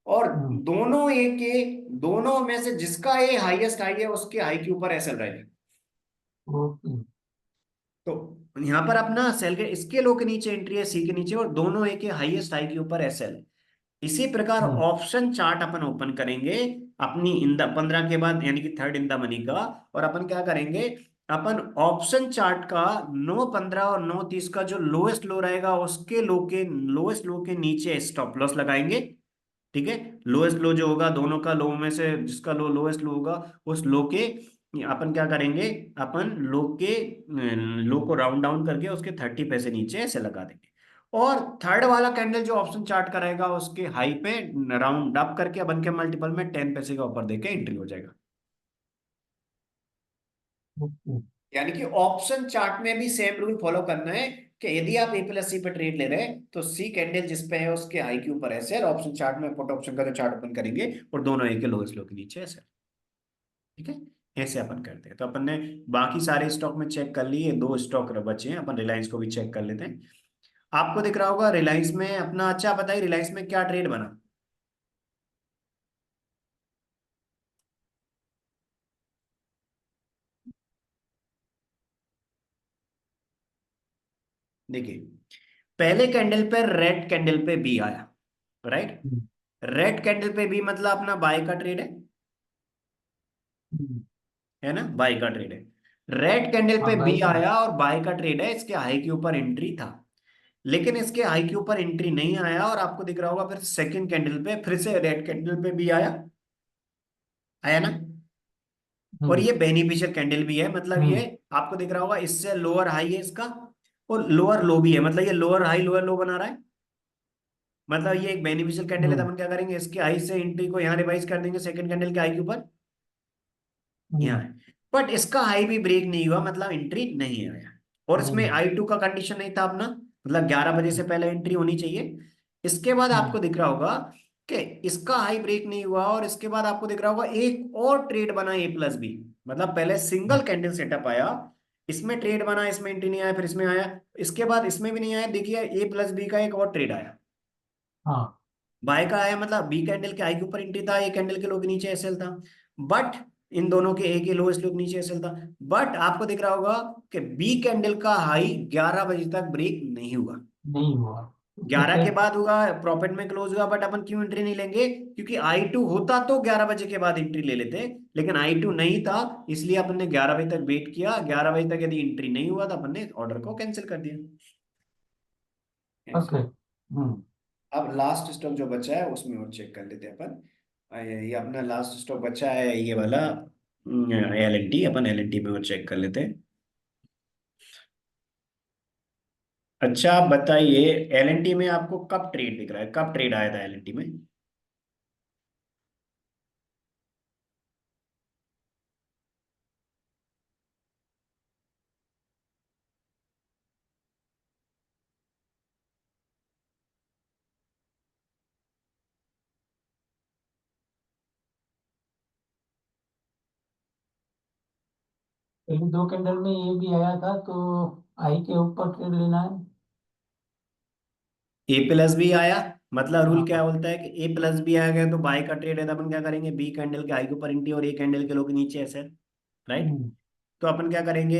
और दोनों ए के दोनों में से जिसका ए हाईएस्ट हाई है उसके हाई के ऊपर एसएल रहेगा। ओके तो यहां पर अपना सेल के इसके लो के नीचे एंट्री है सी के नीचे और दोनों ए के हाईएस्ट हाई के ऊपर एसएल। इसी प्रकार ऑप्शन चार्ट अपन ओपन करेंगे अपनी इन द 15 के बाद यानी कि थर्ड इन द मनी का, और अपन क्या करेंगे, अपन ऑप्शन चार्ट का 9-15 और 9-30 का जो लोएस्ट लो रहेगा उसके लो के लोएस्ट लो के नीचे स्टॉप लॉस लगाएंगे। ठीक है, लोएस्ट लो जो होगा दोनों का लो में से जिसका लो लोएस्ट लो होगा उस लो के अपन क्या करेंगे, अपन लो को राउंड डाउन करके उसके 30 पैसे नीचे ऐसे लगा देंगे। और थर्ड वाला कैंडल जो ऑप्शन चार्ट कराएगा उसके हाई पे राउंड अप करके अपन के मल्टीपल में 10 पैसे का ऊपर देके एंट्री हो जाएगा। ओके यानी कि ऑप्शन चार्ट में भी सेम रूल फॉलो करना है कि यदि आप ए प्लस सी पे ट्रेड ले रहे हैं तो सी कैंडल जिस पे है उसके हाई के ऊपर ऐसे, और ऑप्शन चार्ट में पुट ऑप्शन का जो चार्ट ओपन करेंगे और दोनों ए के लोएस्ट लो के नीचे ऐसे। ठीक है, ऐसे अपन करते हैं। तो अपन ने बाकी सारे स्टॉक में चेक कर लिए, 2 स्टॉक बचे हैं, अपन रिलायंस को भी चेक कर लेते हैं। आपको दिख रहा होगा रिलायंस में अपना, अच्छा बताइए रिलायंस में क्या ट्रेड बना। देखिए पहले कैंडल पे रेड कैंडल पे बी आया, राइट। रेड कैंडल पे बी मतलब अपना बाय का ट्रेड है ना, बाय का ट्रेड है। रेड कैंडल पे हाँ बी भाई आया और बाय का ट्रेड है, इसके हाई के ऊपर एंट्री था, लेकिन इसके हाई के ऊपर एंट्री नहीं आया और आपको दिख रहा होगा फिर सेकंड कैंडल पे फिर से रेड कैंडल पे भी आया, आया ना। और ये बेनिफिशियल कैंडल भी है, मतलब ये आपको दिख रहा होगा इससे लोअर हाई है इसका और लोअर लो भी है, मतलब ये लोअर लो बना रहा है, मतलब ये एक बेनिफिशियल कैंडल है। तो अपन क्या करेंगे, इसके हाई से एंट्री को यहाँ रिवाइज कर देंगे सेकंड कैंडल के हाई के ऊपर, यहाँ है। बट इसका हाई भी ब्रेक नहीं हुआ, मतलब एंट्री नहीं आया, और इसमें I2 का कंडीशन नहीं था अपना, मतलब 11 बजे से पहले एंट्री होनी चाहिए। इसके बाद आपको दिख रहा होगा कि इसका हाई ब्रेक नहीं हुआ और इसके बाद आपको दिख रहा होगा एक और ट्रेड बना ए प्लस बी, मतलब पहले सिंगल कैंडल सेटअप आया, इसमें ट्रेड बना, इसमें एंट्री नहीं आया, फिर इसमें आया, इसके बाद इसमें भी नहीं आया, देखिए ए प्लस बी का एक और ट्रेड आया, हाँ बाय का आया, मतलब बी कैंडल के हाई के ऊपर एंट्री था, ए कैंडल के लो के नीचे एसएल था, बट इन दोनों के ए के लो इस लो के नीचे एसएल था। बट आपको दिख रहा होगा कि बी कैंडल का हाई 11 बजे तक ब्रेक नहीं हुआ, नहीं हुआ 11 के बाद हुआ, प्रॉफिट में क्लोज हुआ, बट अपन क्यों एंट्री नहीं लेंगे, क्योंकि I2 होता तो 11 बजे के बाद एंट्री ले लेते, लेकिन I2 नहीं था, इसलिए अपन ने 11 बजे तक वेट किया, 11 बजे तक यदि एंट्री नहीं हुआ तो अपन ने ऑर्डर को कैंसिल कर दिया। ओके अब लास्ट स्टॉक जो बचा है उसमें और चेक कर लेते हैं अपन। ये अपना लास्ट स्टॉक बचा है ये वाला L&T, अपन L&T में और चेक कर लेते हैं। अच्छा आप बताइए L&T में आपको कब ट्रेड दिख रहा है, कब ट्रेड आया था L&T में। पहले 2 कैंडल में ये भी आया था तो आई के ऊपर ट्रेड लेना है। ए प्लस बी आया, मतलब रूल क्या हाँ बोलता है कि ए प्लस बी आ गया तो बाय का ट्रेड है, तो अपन क्या करेंगे, बी कैंडल के हाई के ऊपर एंट्री और ए कैंडल के लो के नीचे ऐसे, राइट। तो अपन क्या करेंगे,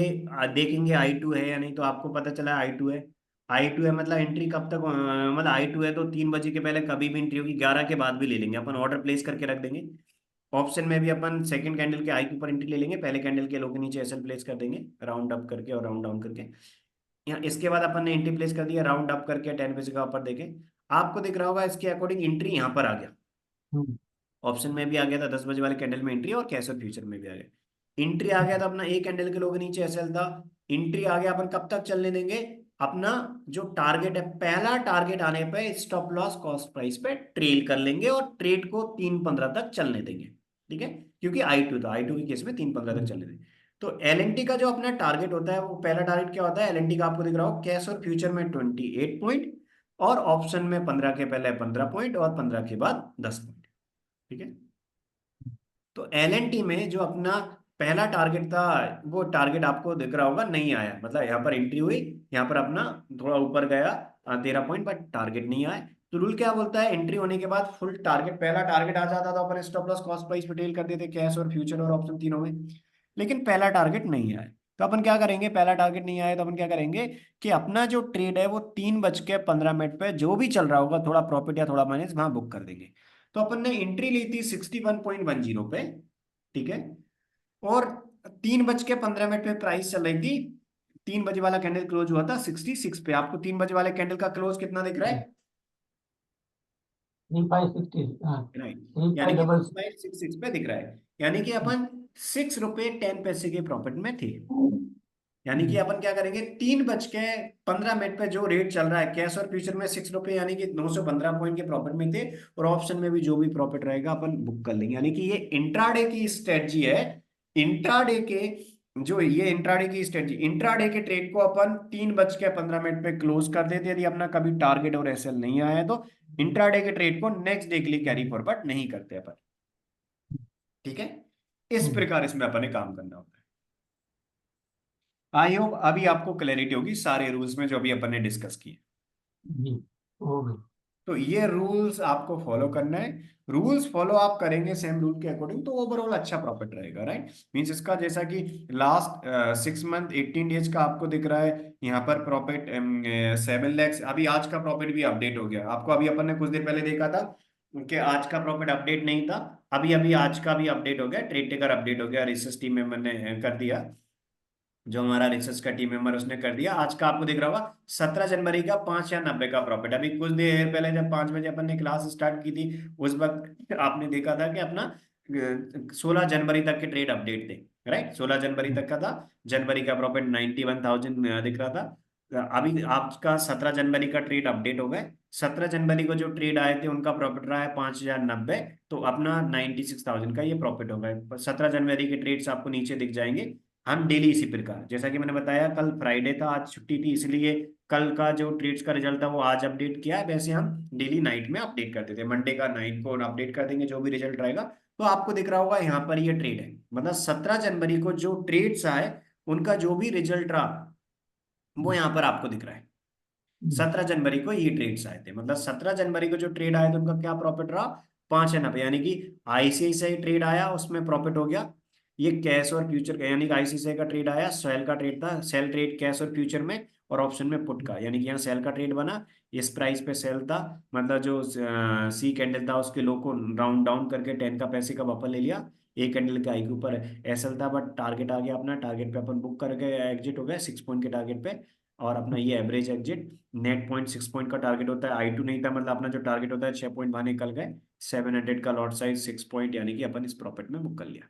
देखेंगे I2 है या नहीं, तो आपको पता चला I2 है, I2 है मतलब एंट्री कब तक मतलब I2 है तो 3 बजे के पहले कभी भी एंट्री होगी, 11 के बाद भी ले लेंगे अपन, ऑर्डर प्लेस करके रख देंगे, ऑप्शन में भी अपन सेकंड कैंडल के हाई के ऊपर एंट्री ले लेंगे, पहले कैंडल के लो के नीचे एसएल प्लेस कर देंगे राउंड अप करके और राउंड डाउन करके। यहाँ इसके बाद अपन ने एंट्री प्लेस कर दिया राउंड अप करके 10 बजे का ऊपर देखे, आपको दिख रहा होगा इसके अकॉर्डिंग एंट्री यहाँ पर आ गया, हम्म, ऑप्शन में भी आ गया था 10 बजे वाले कैंडल में एंट्री, और कैश और फ्यूचर में भी आ गया एंट्री आ गया था अपना। एक कैंडल के लो के नीचे एसएल था, एंट्री आ गया, अपन कब तक चलने देंगे, अपना जो टारगेट है पहला टारगेट आने पे स्टॉप लॉस कॉस्ट प्राइस पे ट्रेल कर लेंगे और ट्रेड को 3:15 तक चलने देंगे, ठीक है, क्योंकि आई2 था, आई2 के केस में 3:15 तक चलने देंगे। तो एलएनटी का जो अपना टारगेट होता है वो पहला टारगेट क्या होता है, एलएनटी का आपको दिख रहा हो कैश और फ्यूचर में 28 पॉइंट और ऑप्शन में 15 के पहले 15 पॉइंट और 15 के बाद 10 पॉइंट, ठीक है। तो एलएनटी में जो अपना पहला टारगेट था वो टारगेट आपको दिख रहा होगा नहीं आया, मतलब यहाँ पर एंट्री हुई, यहाँ पर अपना थोड़ा ऊपर गया 13 पॉइंट, बट टारगेट नहीं आया। तो रूल क्या बोलता है, एंट्री होने के बाद फुल टारगेट पहला टारगेट आ जाता तो अपन स्टॉप लॉस कॉस्ट प्राइस पे टेल कर देते कैश और फ्यूचर और ऑप्शन तीनों में, लेकिन पहला टारगेट नहीं आया। तो अपन क्या करेंगे, पहला टारगेट नहीं आया तो अपन क्या करेंगे कि अपना जो ट्रेड है वो 3:15 पे जो भी चल रहा होगा थोड़ा प्रॉफिट या थोड़ा माइनस वहां बुक कर देंगे। तो अपन ने एंट्री ली थी 61.10 पे, ठीक है, और 3:15 पे प्राइस चल रही थी, 3 बजे वाला कैंडल क्लोज हुआ था 66 पे। आपको 3 बजे वाले कैंडल का क्लोज कितना दिख रहा है, 3560, हाँ, राइट, यानी कि 3566। 3.66 पे दिख रहा है, यानी कि अपन 6 रुपए 10 पैसे के प्रॉफिट में थे। यानी कि अपन क्या करेंगे, 3:15 पे जो रेट चल रहा है कैश और फ्यूचर में 6 रुपए यानी कि 915 पॉइंट के प्रॉफिट में थे, और ऑप्शन में भी जो भी प्रॉफिट रहेगा अपन बुक कर लेंगे। यानी कि ये इंट्राडे की स्ट्रेटजी है, इंट्राडे के जो ये इंट्राडे की स्ट्रेटजी, इंट्राडे के ट्रेड को अपन 3:15 पे क्लोज कर देते यदि अपना कभी टारगेट और एसएल नहीं आया है तो। इंट्राडे के ट्रेड को नेक्स्ट डे के लिए कैरी फॉरवर्ड नहीं करते अपन, ठीक है। इस प्रकार इसमें अपन ने काम करना होता है। आई होप अभी आपको क्लैरिटी होगी सारे रूल्स में जो अभी अपन ने डिस्कस किए। जी, हो गई। तो ये रूल्स आपको फॉलो करना है, रूल्स फॉलो आप करेंगे सेम रूल के अकॉर्डिंग तो ओवरऑल अच्छा प्रॉफिट रहेगा, राइट। मींस इसका जैसा कि लास्ट 6 मंथ 18 डेज का आपको दिख रहा है यहाँ पर प्रॉफिट 7 lakhs। अभी आज का प्रॉफिट भी अपडेट हो गया, आपको अभी अपन ने कुछ देर पहले देखा था कि आज का प्रॉफिट अपडेट नहीं था, अभी अभी आज का भी अपडेट हो गया, ट्रेड टेकर अपडेट हो गया, रिसर्च टीम मेंबर ने कर दिया, जो हमारा रिसर्च का टीम मेंबर उसने कर दिया। आज का आपको दिख रहा होगा 17 जनवरी का 5 या 90 का प्रॉफिट। अभी कुछ देर पहले जब 5 बजे अपन ने क्लास स्टार्ट की थी उस वक्त आपने देखा था कि अपना 16 जनवरी तक के ट्रेड अपडेट थे, राइट, 16 जनवरी तक का था, जनवरी का प्रॉफिट 91,000 दिख रहा था। अभी आपका 17 जनवरी का ट्रेड अपडेट हो गए, 17 जनवरी को जो ट्रेड आए थे उनका प्रॉफिट रहा है 5,090, तो अपना 96,000 का ये प्रॉफिट हो गए। 17 जनवरी के ट्रेड्स आपको नीचे दिख जाएंगे। हम डेली इसी प्रकार, जैसा कि मैंने बताया कल फ्राइडे था आज छुट्टी थी इसलिए कल का जो ट्रेड्स का रिजल्ट था वो आज अपडेट किया है, वैसे हम डेली नाइट में अपडेट करते थे, मंडे का नाइट को अपडेट कर देंगे जो भी रिजल्ट रहेगा। तो आपको दिख रहा होगा यहाँ पर ये ट्रेड है, मतलब 17 जनवरी को जो ट्रेड्स आए उनका जो भी रिजल्ट रहा वो यहाँ पर आपको दिख रहा है। 17 जनवरी को ये ट्रेड्स आए थे, मतलब 17 जनवरी को जो ट्रेड आए थे उनका क्या प्रॉफिट रहा, 5 या 90, यानी कि आईसीआईसीआई ट्रेड आया उसमें प्रॉफिट हो गया। ये कैश और फ्यूचर का, यानी कि आईसीआईसीआई का ट्रेड आया, सेल का ट्रेड था, सेल ट्रेड कैश और फ्यूचर में, और ऑप्शन में पुट का, यानी कि यहाँ सेल का ट्रेड बना, इस प्राइस पे सेल था, मतलब जो सी कैंडल था उसके लो को राउंड डाउन करके 10 का पैसे का वापस ले लिया, एक कैंडल के आई के ऊपर एसएल था बट टारगेट आ गया, अपना टारगेट पे अपन बुक करके एग्जिट हो गया 6 पॉइंट के टारगेट पे, और अपना ये average exit net point 6 point का टारगेट होता है, आई2 नहीं था, मतलब अपना जो टारगेट होता है 6 पॉइंट वहां निकल गए, 700 का लॉट साइज 6 पॉइंट, यानी कि अपन इस प्रॉफिट में बुक कर लिया।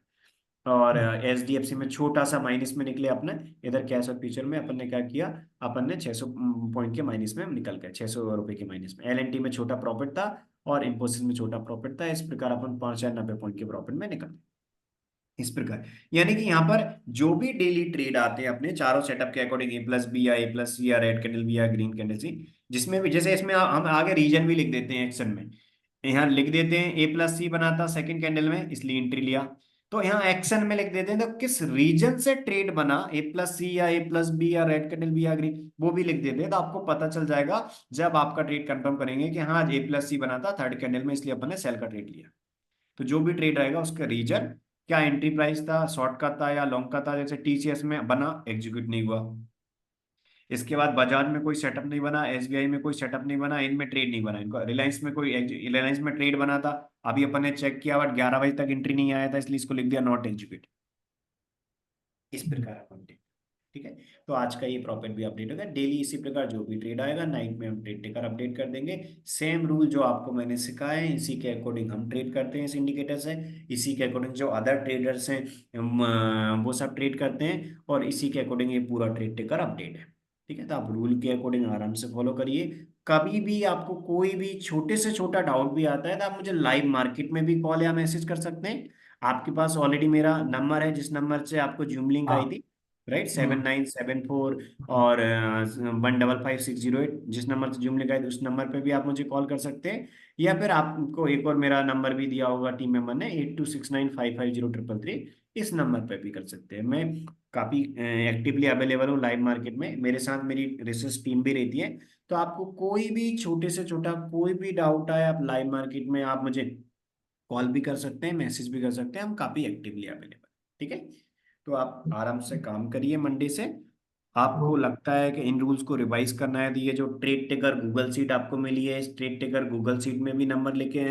और एचडीएफसी में छोटा सा माइनस में निकले अपने, इधर कैश और फ्यूचर में अपन ने क्या किया, अपन ने 600 पॉइंट के माइनस में निकल गए, 600 रुपए के माइनस में। एलएनटी में छोटा प्रॉफिट था और इन्फोसिस में छोटा प्रॉफिट था, इस प्रकार अपन 5,090 पॉइंट के प्रॉफिट में निकल, इस प्रकार। यानी कि यहाँ पर जो भी डेली ट्रेड आते हैं अपने चारों सेटअप के अकॉर्डिंग, ए+B या A+C या रेड कैंडल भी या ग्रीन कैंडल सी, जिसमें भी जैसे इसमें हम आगे रीजन भी लिख देते हैं एक्शन में, यहाँ लिख देते हैं A+C बनाता सेकंड कैंडल में इसलिए एंट्री लिया, तो यहाँ एक्शन में लिख देते हैं तो किस रीजन से ट्रेड बना A+C या A+B या रेड कैंडल भी या ग्रीन, वो भी लिख देते हैं, तो आपको पता चल जाएगा जब आपका ट्रेड कंफर्म करेंगे कि हाँ A+C बना था थर्ड कैंडल में इसलिए अपन ने सेल का ट्रेड लिया। तो जो भी ट्रेड रहेगा उसका रीजन क्या, एंट्री प्राइस था, शॉर्ट का था या लॉन्ग का था, जैसे टीसीएस में बना एग्जीक्यूट नहीं हुआ, इसके बाद बजाज में कोई सेटअप नहीं बना, एसबीआई में कोई सेटअप नहीं बना, इनमें ट्रेड नहीं बना इनको। रिलायंस में ट्रेड बना था, अभी अपन ने चेक किया बट 11 बजे तक एंट्री नहीं आया था, इसलिए इसको लिख दिया नॉट एग्जीक्यूट। इस प्रकार अपन देख, ठीक है। तो आज का ये प्रॉफिट भी अपडेट होगा डेली, इसी प्रकार जो भी ट्रेड आएगा नाइट में हम ट्रेड टेकर अपडेट कर देंगे। सेम रूल जो आपको मैंने सिखाए हैं इसी के अकॉर्डिंग हम ट्रेड करते हैं इस इंडिकेटर से, इसी के अकॉर्डिंग जो अदर ट्रेडर्स हैं वो सब ट्रेड करते हैं, और इसी के अकॉर्डिंग ये पूरा ट्रेड टेकर अपडेट है, ठीक है। तो आप रूल के अकॉर्डिंग आराम से फॉलो करिए। कभी भी आपको कोई भी छोटे से छोटा डाउट भी आता है तो आप मुझे लाइव मार्केट में भी कॉल या मैसेज कर सकते हैं। आपके पास ऑलरेडी मेरा नंबर है, जिस नंबर से आपको जूम लिंक आई हाँ। थी, राइट, 7974 और 155608, जिस नंबर से जूम लिंक आई थी उस नंबर पे भी आप मुझे कॉल कर सकते हैं। या फिर आपको एक और मेरा नंबर भी दिया होगा टीम मेंबर ने, 8269550333, इस नंबर पे भी कर सकते हैं। मैं काफ़ी एक्टिवली अवेलेबल हूँ लाइव मार्केट में, मेरे साथ मेरी रिसर्च टीम भी रहती है। तो आपको कोई भी छोटे से छोटा कोई भी डाउट आए, आप लाइव मार्केट में आप मुझे कॉल भी कर सकते हैं, मैसेज भी कर सकते हैं, हम काफ़ी एक्टिवली अवेलेबल, ठीक है। तो आप आराम से काम करिए मंडे से। आपको वो लगता है कि इन रूल्स को रिवाइज करना है तो ये जो ट्रेड टेकर गूगल सीट आपको मिली है, इस ट्रेड टेकर गूगल सीट में भी नंबर लेके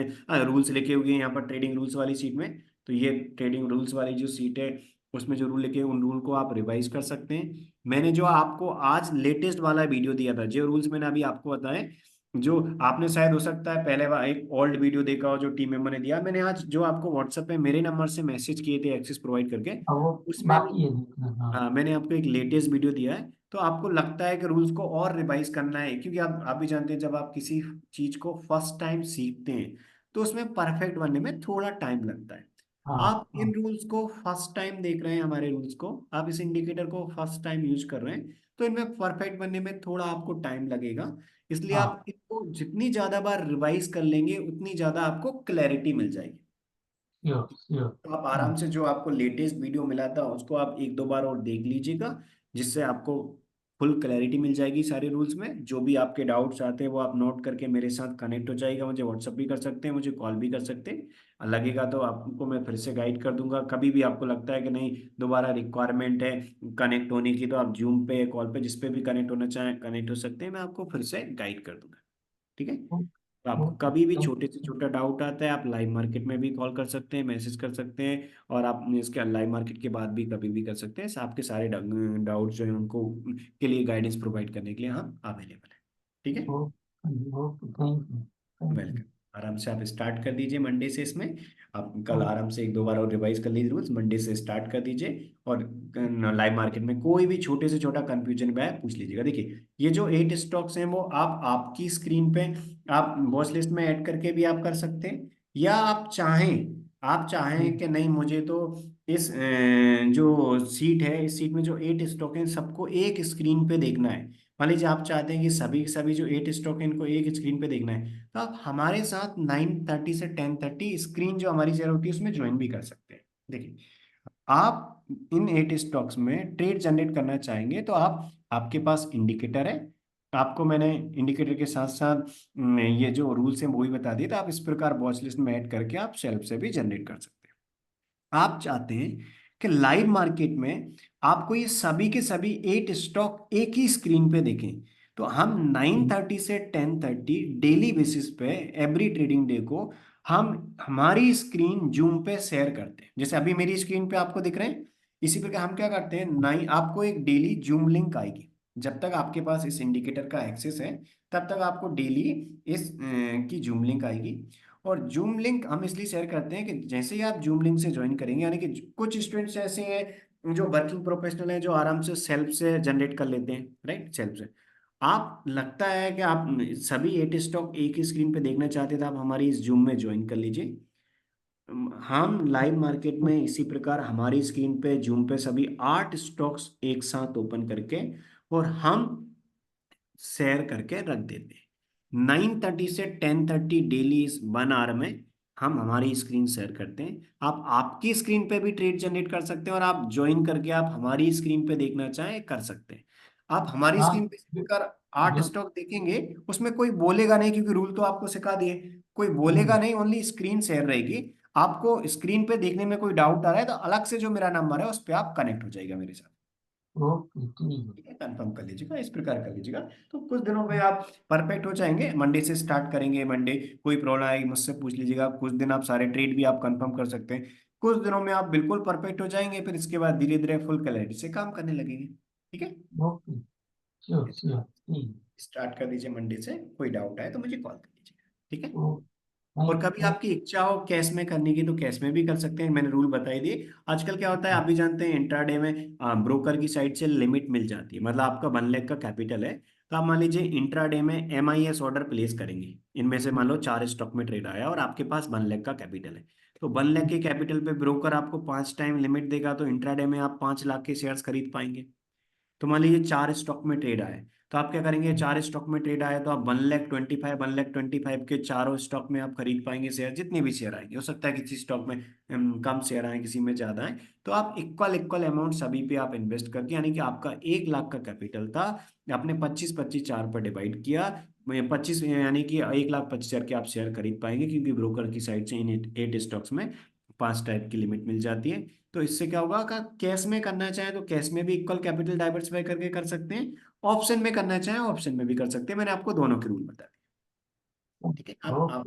रूल्स लिखे हुए हैं यहाँ पर ट्रेडिंग रूल्स वाली सीट में। तो ये ट्रेडिंग रूल्स वाली जो सीट है उसमें जो रूल लिखे हैं उन रूल को आप रिवाइज कर सकते हैं। मैंने जो आपको आज लेटेस्ट वाला वीडियो दिया था, जो रूल्स मैंने अभी आपको बताए, जो आपने शायद हो सकता है पहले एक ओल्ड वीडियो देखा हो जो टीम मेंबर ने दिया, मैंने आज जो आपको व्हाट्सएप पे मेरे नंबर से मैसेज किए थे एक्सेस प्रोवाइड करके, वो उसमें बाकी है देखना। हाँ। हाँ मैंने आपको एक लेटेस्ट वीडियो दिया है। तो आपको लगता है कि रूल्स को और रिवाइज करना है, क्योंकि आप भी जानते हैं जब आप किसी चीज को फर्स्ट टाइम सीखते हैं तो उसमें परफेक्ट बनने में थोड़ा टाइम लगता है। हाँ। आप इन हाँ। रूल्स को फर्स्ट टाइम देख रहे हैं, हमारे रूल्स को आप इस इंडिकेटर को फर्स्ट टाइम यूज कर रहे हैं, तो इनमें परफेक्ट बनने में थोड़ा आपको टाइम लगेगा। इसलिए हाँ। आप इसको जितनी ज्यादा बार रिवाइज कर लेंगे उतनी ज्यादा आपको क्लैरिटी मिल जाएगी। Sure sure. तो आप आराम से जो आपको लेटेस्ट वीडियो मिला था उसको आप एक दो बार और देख लीजिएगा, जिससे आपको फुल क्लैरिटी मिल जाएगी सारे रूल्स में। जो भी आपके डाउट्स आते हैं वो आप नोट करके मेरे साथ कनेक्ट हो जाएगा, मुझे व्हाट्सअप भी कर सकते हैं, मुझे कॉल भी कर सकते हैं। लगेगा तो आपको मैं फिर से गाइड कर दूंगा। कभी भी आपको लगता है कि नहीं दोबारा रिक्वायरमेंट है कनेक्ट होने की, तो आप जूम पे कॉल पे जिस पे भी कनेक्ट होना चाहें कनेक्ट हो सकते हैं, मैं आपको फिर से गाइड कर दूंगा, ठीक है। तो आपको ओके। कभी भी थैंक छोटे से छोटा डाउट आता है आप लाइव मार्केट में भी कॉल कर सकते हैं, मैसेज कर सकते हैं, और आप इसके लाइव मार्केट के बाद भी कभी भी कर सकते हैं। आपके सारे डाउट जो है उनको के लिए गाइडेंस प्रोवाइड करने के लिए हम अवेलेबल है, ठीक है। Okay. Thank you. Thank you. Welcome. आराम से आप स्टार्ट कर दीजिए मंडे से इसमें। आप कल आराम से एक दो बार और रिवाइज कर लीजिए रूल्स, मंडे से स्टार्ट कर दीजिए। और लाइव मार्केट में कोई भी छोटे से छोटा कंफ्यूजन भी है पूछ लीजिएगा। देखिए ये जो 8 स्टॉक्स हैं वो आप आपकी स्क्रीन पे आप वॉच लिस्ट में ऐड करके भी आप कर सकते हैं, या आप चाहें कि नहीं मुझे तो इस जो सीट है इस सीट में जो 8 स्टॉक हैं सबको एक स्क्रीन पे देखना है। मान लीजिए आप चाहते हैं कि सभी सभी जो 8 स्टॉक है इनको एक स्क्रीन पे देखना है, तो आप हमारे साथ 9:30 से 10:30 स्क्रीन जो हमारी शेयर होती है उसमें ज्वाइन भी कर सकते हैं। देखिए आप इन 8 स्टॉक्स में ट्रेड जनरेट करना चाहेंगे तो आप आपके पास इंडिकेटर है, आपको मैंने इंडिकेटर के साथ साथ ये जो रूल्स हैं वो भी बता दिए, तो आप इस प्रकार वॉच लिस्ट में ऐड करके आप सेल्फ से भी जनरेट कर सकते हैं। आप चाहते हैं कि लाइव मार्केट में आपको ये सभी के सभी 8 स्टॉक एक ही स्क्रीन पे देखें, तो हम 9:30 से 10:30 डेली बेसिस पे एवरी ट्रेडिंग डे को हम हमारी स्क्रीन जूम पे शेयर करते हैं। जैसे अभी मेरी स्क्रीन पे आपको दिख रहे हैं, इसी प्रकार हम क्या करते हैं, नाइन आपको एक डेली जूम लिंक आएगी। जब तक आपके पास इस इंडिकेटर का एक्सेस है तब तक आपको डेली इस की जूम लिंक आएगी। और जूम लिंक हम इसलिए शेयर करते हैं कि जैसे ही आप जूम लिंक से ज्वाइन करेंगे, यानी कि कुछ स्टूडेंट्स ऐसे हैं जो वर्किंग प्रोफेशनल हैं जो आराम से सेल्फ से जनरेट कर लेते हैं, राइट, सेल्फ से। आप लगता है कि आप सभी 8 स्टॉक एक ही स्क्रीन पे देखना चाहते हैं तो आप हमारी इस जूम में ज्वाइन कर लीजिए। हम लाइव मार्केट में इसी प्रकार हमारी स्क्रीन पे जूम पे सभी 8 स्टॉक्स एक साथ ओपन करके और हम शेयर करके रख देते हैं। 9:30 से 10:30 डेली इस 1 आवर में हम हमारी स्क्रीन शेयर करते हैं। आप आपकी स्क्रीन पे भी ट्रेड जनरेट कर सकते हैं और आप ज्वाइन करके आप हमारी स्क्रीन पे देखना चाहें कर सकते हैं। आप हमारी हाँ। स्क्रीन पे इस प्रकार 8 जो स्टॉक देखेंगे, उसमें कोई बोलेगा नहीं क्योंकि रूल तो आपको सिखा दिए, कोई बोलेगा नहीं, ओनली स्क्रीन शेयर रहेगी। आपको स्क्रीन पे देखने में कोई डाउट आ रहा है तो अलग से जो मेरा नंबर है उस पर आप कनेक्ट हो जाएगा मेरे साथ। ओके ठीक है। ठीक है, कंफर्म कर लीजिएगा, इस प्रकार कर लीजिएगा। तो कुछ दिनों में आप परफेक्ट हो जाएंगे। मंडे से स्टार्ट करेंगे, मंडे कोई प्रॉब्लम आएगी मुझसे पूछ लीजिएगा। कुछ दिन आप सारे ट्रेड भी आप कंफर्म कर सकते हैं। कुछ दिनों में आप बिल्कुल परफेक्ट हो जाएंगे, फिर इसके बाद धीरे धीरे फुल क्लैरिटी से काम करने लगेंगे। ठीक है, ओके श्योर श्योर ठीक स्टार्ट कर दीजिए मंडे से। कोई डाउट आए तो मुझे कॉल कर लीजिएगा। ठीक है, है। ओ और थैंक कभी आपकी इच्छा हो कैश में करने की तो कैश में भी कर सकते हैं, मैंने रूल बताई दिए। आजकल क्या होता है आप भी जानते हैं, इंट्राडे में ब्रोकर की साइड से लिमिट मिल जाती है। मतलब आपका 1 लाख का कैपिटल है, तो आप मान लीजिए इंट्राडे में MIS ऑर्डर प्लेस करेंगे। इनमें से मान लो 4 स्टॉक में ट्रेड आया और आपके पास 1 लाख का कैपिटल है, तो 1 लाख के कैपिटल पे ब्रोकर आपको 5 टाइम लिमिट देगा, तो इंट्राडे में आप 5 लाख के शेयर्स खरीद पाएंगे। तो मान लीजिए 4 स्टॉक में ट्रेड आए, तो आप क्या करेंगे, 4 स्टॉक में ट्रेड आए तो आप 1 लाख 25 के चारों स्टॉक में आप खरीद पाएंगे शेयर। जितने भी शेयर आएंगे, हो सकता है किसी स्टॉक में कम शेयर आए, किसी में ज्यादा आए, तो आप इक्वल इक्वल अमाउंट सभी पे आप इन्वेस्ट करके, यानी कि आपका 1 लाख का कैपिटल था, आपने 25-25 4 पर डिवाइड किया, 25 यानी कि 1,25,000 के आप शेयर खरीद पाएंगे, क्योंकि ब्रोकर की साइड से इन 8 स्टॉक्स में 5 टाइप की लिमिट मिल जाती है। तो इससे क्या होगा कि कैश में करना चाहे तो कैश में भी इक्वल कैपिटल डाइवर्सिफाई करके कर सकते हैं, ऑप्शन में करना चाहे ऑप्शन में भी कर सकते हैं। मैंने आपको दोनों के रूल बता दिए। ठीक है, आप ओके हाँ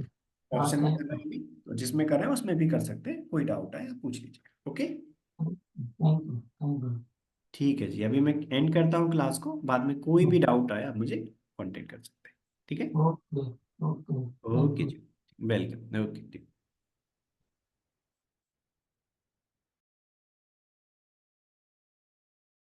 ऑप्शन में कर थैंक रहे हैं भी तो जिसमें कर रहे हैं उसमें भी कर सकते हैं। कोई डाउट है आप पूछ लीजिए। Okay, you. ठीक है जी, अभी मैं एंड करता हूँ क्लास को। बाद में कोई भी डाउट आया आप मुझे कांटेक्ट कर सकते हैं। ठीक है, okay okay thank okay you. जी, वेलकम, ओके।